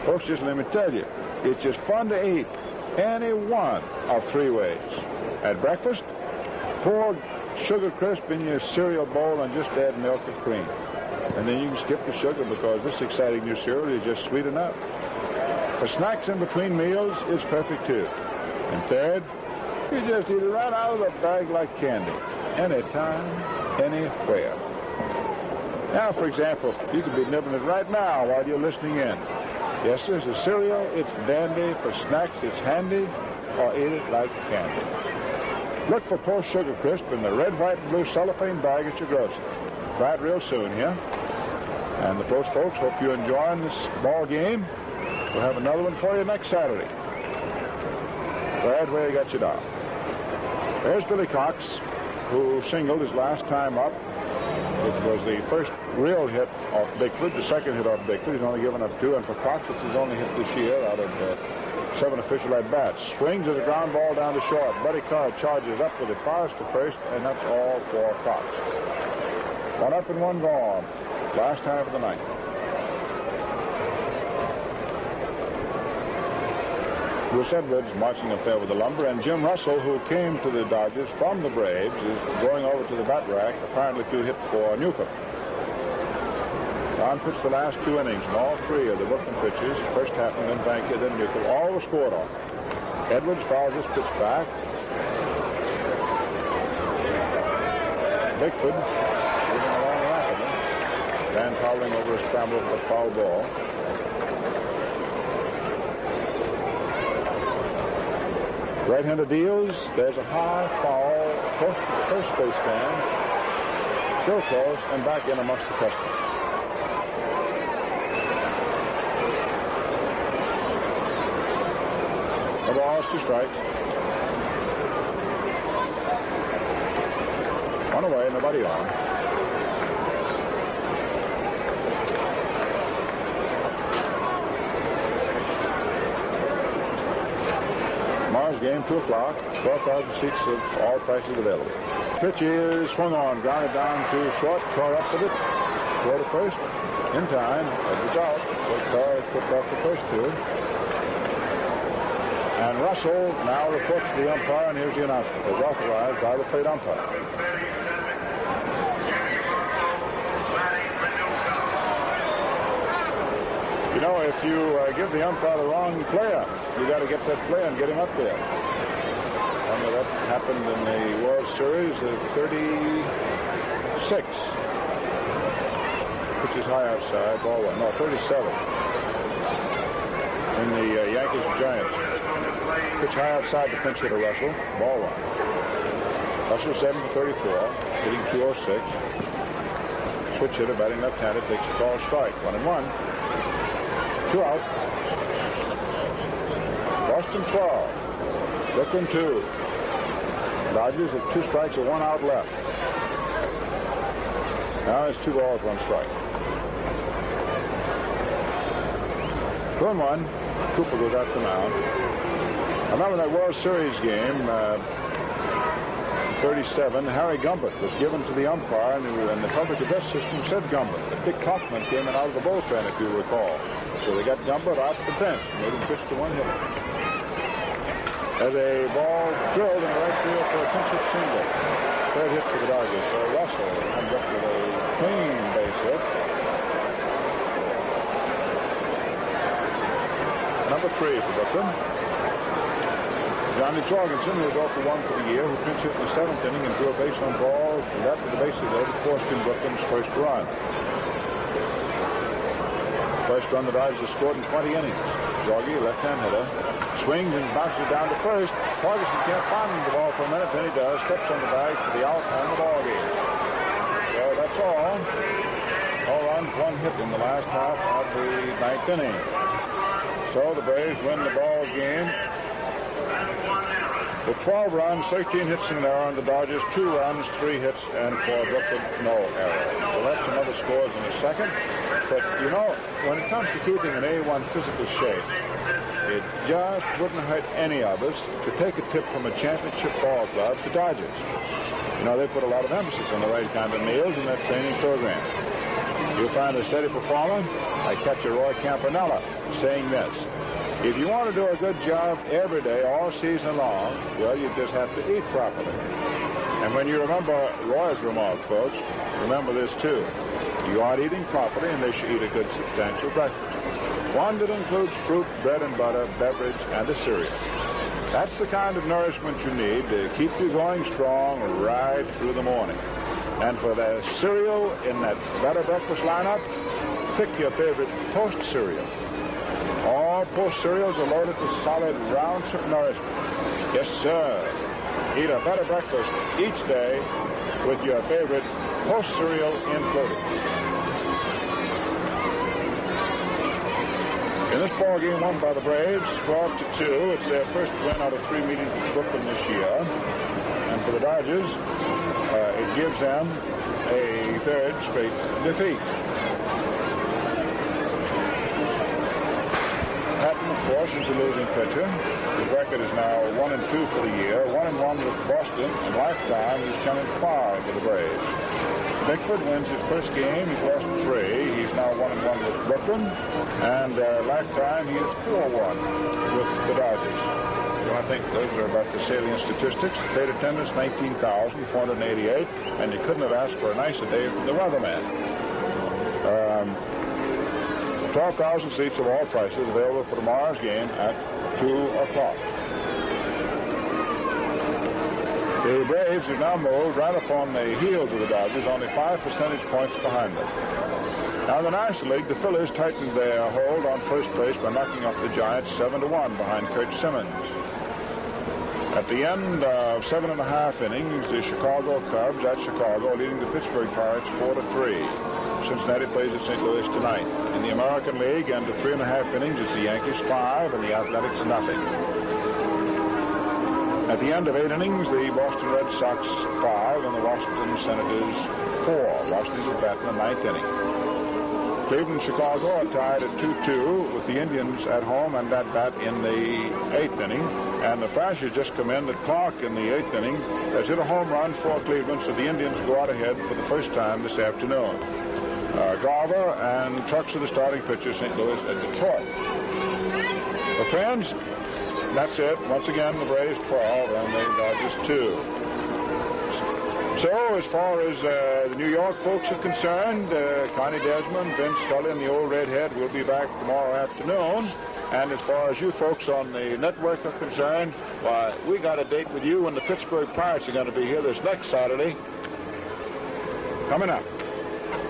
Folks, just let me tell you, it's just fun to eat any one of 3 ways. At breakfast, pour Sugar Crisp in your cereal bowl and just add milk or cream. And then you can skip the sugar because this exciting new cereal is just sweet enough. For snacks in between meals, it's perfect too. And third, you just eat it right out of the bag like candy. Anytime, anywhere. Now, for example, you could be nibbling it right now while you're listening in. Yes, sir, it's a cereal. It's dandy. For snacks, it's handy. Or eat it like candy. Look for Post Sugar Crisp in the red, white, and blue cellophane bag at your grocery. Try it real soon here. And the Post folks, hope you're enjoying this ball game. We'll have another one for you next Saturday. Glad where you got you down. There's Billy Cox, who singled his last time up, which was the first real hit off Bickford, the second hit off Bickford. He's only given up 2, and for Cox, it's his only hit this year out of 7 official at-bats. Swings as a ground ball down to short. Buddy Carr charges up with it, fires to first, and that's all for Cox. 1 up and 1 gone. Last time of the ninth. Bruce Edwards marching up there with the lumber, and Jim Russell, who came to the Dodgers from the Braves, is going over to the bat rack, apparently to hit for Newcomb. Don pitched the last 2 innings, and all 3 of the Brooklyn pitches, first Tappan, then Banker, then Newcomb, all were scored on. Edwards fouls this pitch back. Bickford moving along rapidly. Van Howling over a scramble for a foul ball. Right-hander deals. There's a high foul close to the first base stand. Still close and back in amongst the customers. The ball is 2 strikes. 1 away, nobody on. Mars game, 2 o'clock, 12,000 seats of all prices available. Pitch is swung on, grounded down to short, caught up with it. throw to first in time. It was out. So Carr has put off the first two. And Russell now reports to the umpire, and here's the announcement. As authorized by the plate umpire. You know, if you give the umpire the wrong player, you got to get that player and get him up there. And that happened in the World Series of 36. Which is high outside, ball one. No, 37. In the Yankees and Giants. Pitch high outside the pinch hitter Russell, ball one. Russell 7 for 34, hitting 206. Switch hitter batting left-handed takes a call strike. 1-1. 2 out. Boston 12. Brooklyn 2. Dodgers at 2 strikes and 1 out left. Now it's 2 balls, 1 strike. 2-1. Cooper goes out the mound. I remember that World Series game, 37, Harry Gumbert was given to the umpire, and the public address system said Gumbert. But Dick Kaufman came in out of the bullpen, if you recall. So they got Gumbert out the bench, made him pitch to 1 hitter. As a ball drilled in the right field for a pinch hit single. 3rd hit for the Dodgers. So Russell comes up with a clean base hit. Number 3 for Brooklyn. Johnny Jorgensen, who was 0 for 1 for the year, who pinch hit in the 7th inning and drew a base on balls, and that with the bases loaded forced in Brooklyn's first run. First run the Dodgers have scored in 20 innings. Jorgie, left-hand hitter, swings and bounces down to first. Torgerson can't find the ball for a minute, then he does. Steps on the bag for the out and the ball game. So that's all. All runs, 1 hit in the last half of the 9th inning. So the Braves win the ball game with 12 runs, 13 hits and an error, and the Dodgers 2 runs, 3 hits, and for Brooklyn, no error. We'll have some other scores in a second. But, you know, when it comes to keeping an A1 physical shape, it just wouldn't hurt any of us to take a tip from a championship ball club, the Dodgers. You know, they put a lot of emphasis on the right kind of meals in their training program. You'll find a steady performer. I catch a Roy Campanella saying this: if you want to do a good job every day, all season long, well, you just have to eat properly. And when you remember Roy's remark, folks, remember this too. You aren't eating properly, and they should eat a good, substantial breakfast. One that includes fruit, bread and butter, beverage, and a cereal. That's the kind of nourishment you need to keep you going strong right through the morning. And for the cereal in that better breakfast lineup, pick your favorite Post cereal. All Post cereals are loaded with solid rounds of nourishment. Yes, sir. Eat a better breakfast each day with your favorite Post cereal included. In this ball game won by the Braves, 12-2. It's their first win out of 3 meetings with Brooklyn this year. And for the Dodgers, it gives them a 3rd straight defeat. Patton, of course, is the losing pitcher. His record is now 1-2 for the year, 1-1 with Boston, and lifetime he's coming far into the Braves. Bickford wins his first game. He's lost 3. He's now 1-1 with Brooklyn, and lifetime he is 4-1 with the Dodgers. So I think those are about the salient statistics. Paid attendance 19,488, and you couldn't have asked for a nicer day from the weatherman. 12,000 seats of all prices available for tomorrow's game at 2 o'clock. The Braves have now moved right up on the heels of the Dodgers, only 5 percentage points behind them. Now in the National League, the Phillies tightened their hold on first place by knocking off the Giants 7-1 behind Kurt Simmons. At the end of 7.5 innings, the Chicago Cubs at Chicago leading the Pittsburgh Pirates 4-3. Cincinnati plays at St. Louis tonight. In the American League, end of 3.5 innings, it's the Yankees 5 and the Athletics nothing. At the end of 8 innings, the Boston Red Sox 5 and the Washington Senators 4. Washington's at bat in the 9th inning. Cleveland and Chicago are tied at 2-2 with the Indians at home and at bat in the 8th inning. And the Thrashers just come in that Clark in the 8th inning has hit a home run for Cleveland, so the Indians go out ahead for the first time this afternoon. Garver, and Trucks are the starting pitcher, St. Louis at Detroit. Well, friends, that's it. Once again, the Braves 12 and the Dodgers 2. So, as far as the New York folks are concerned, Connie Desmond, Vince Scully, and the old redhead will be back tomorrow afternoon. And as far as you folks on the network are concerned, why, we got a date with you when the Pittsburgh Pirates are going to be here this next Saturday. Coming up.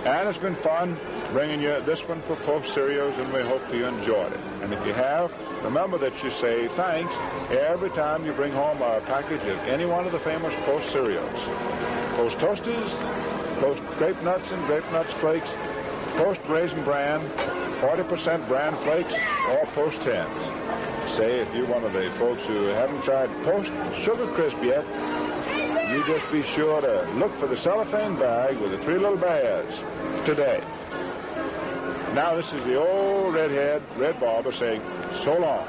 And it's been fun bringing you this one for Post Cereals, and we hope you enjoyed it. And if you have, remember that you say thanks every time you bring home a package of any one of the famous Post cereals. Post Toasties, Post Grape Nuts and Grape Nuts Flakes, Post Raisin Bran, 40% Bran Flakes, or Post Hens. Say, if you're one of the folks who haven't tried Post Sugar Crisp yet, you just be sure to look for the cellophane bag with the 3 little bears today. Now, this is the old redhead, Red Barber, saying so long.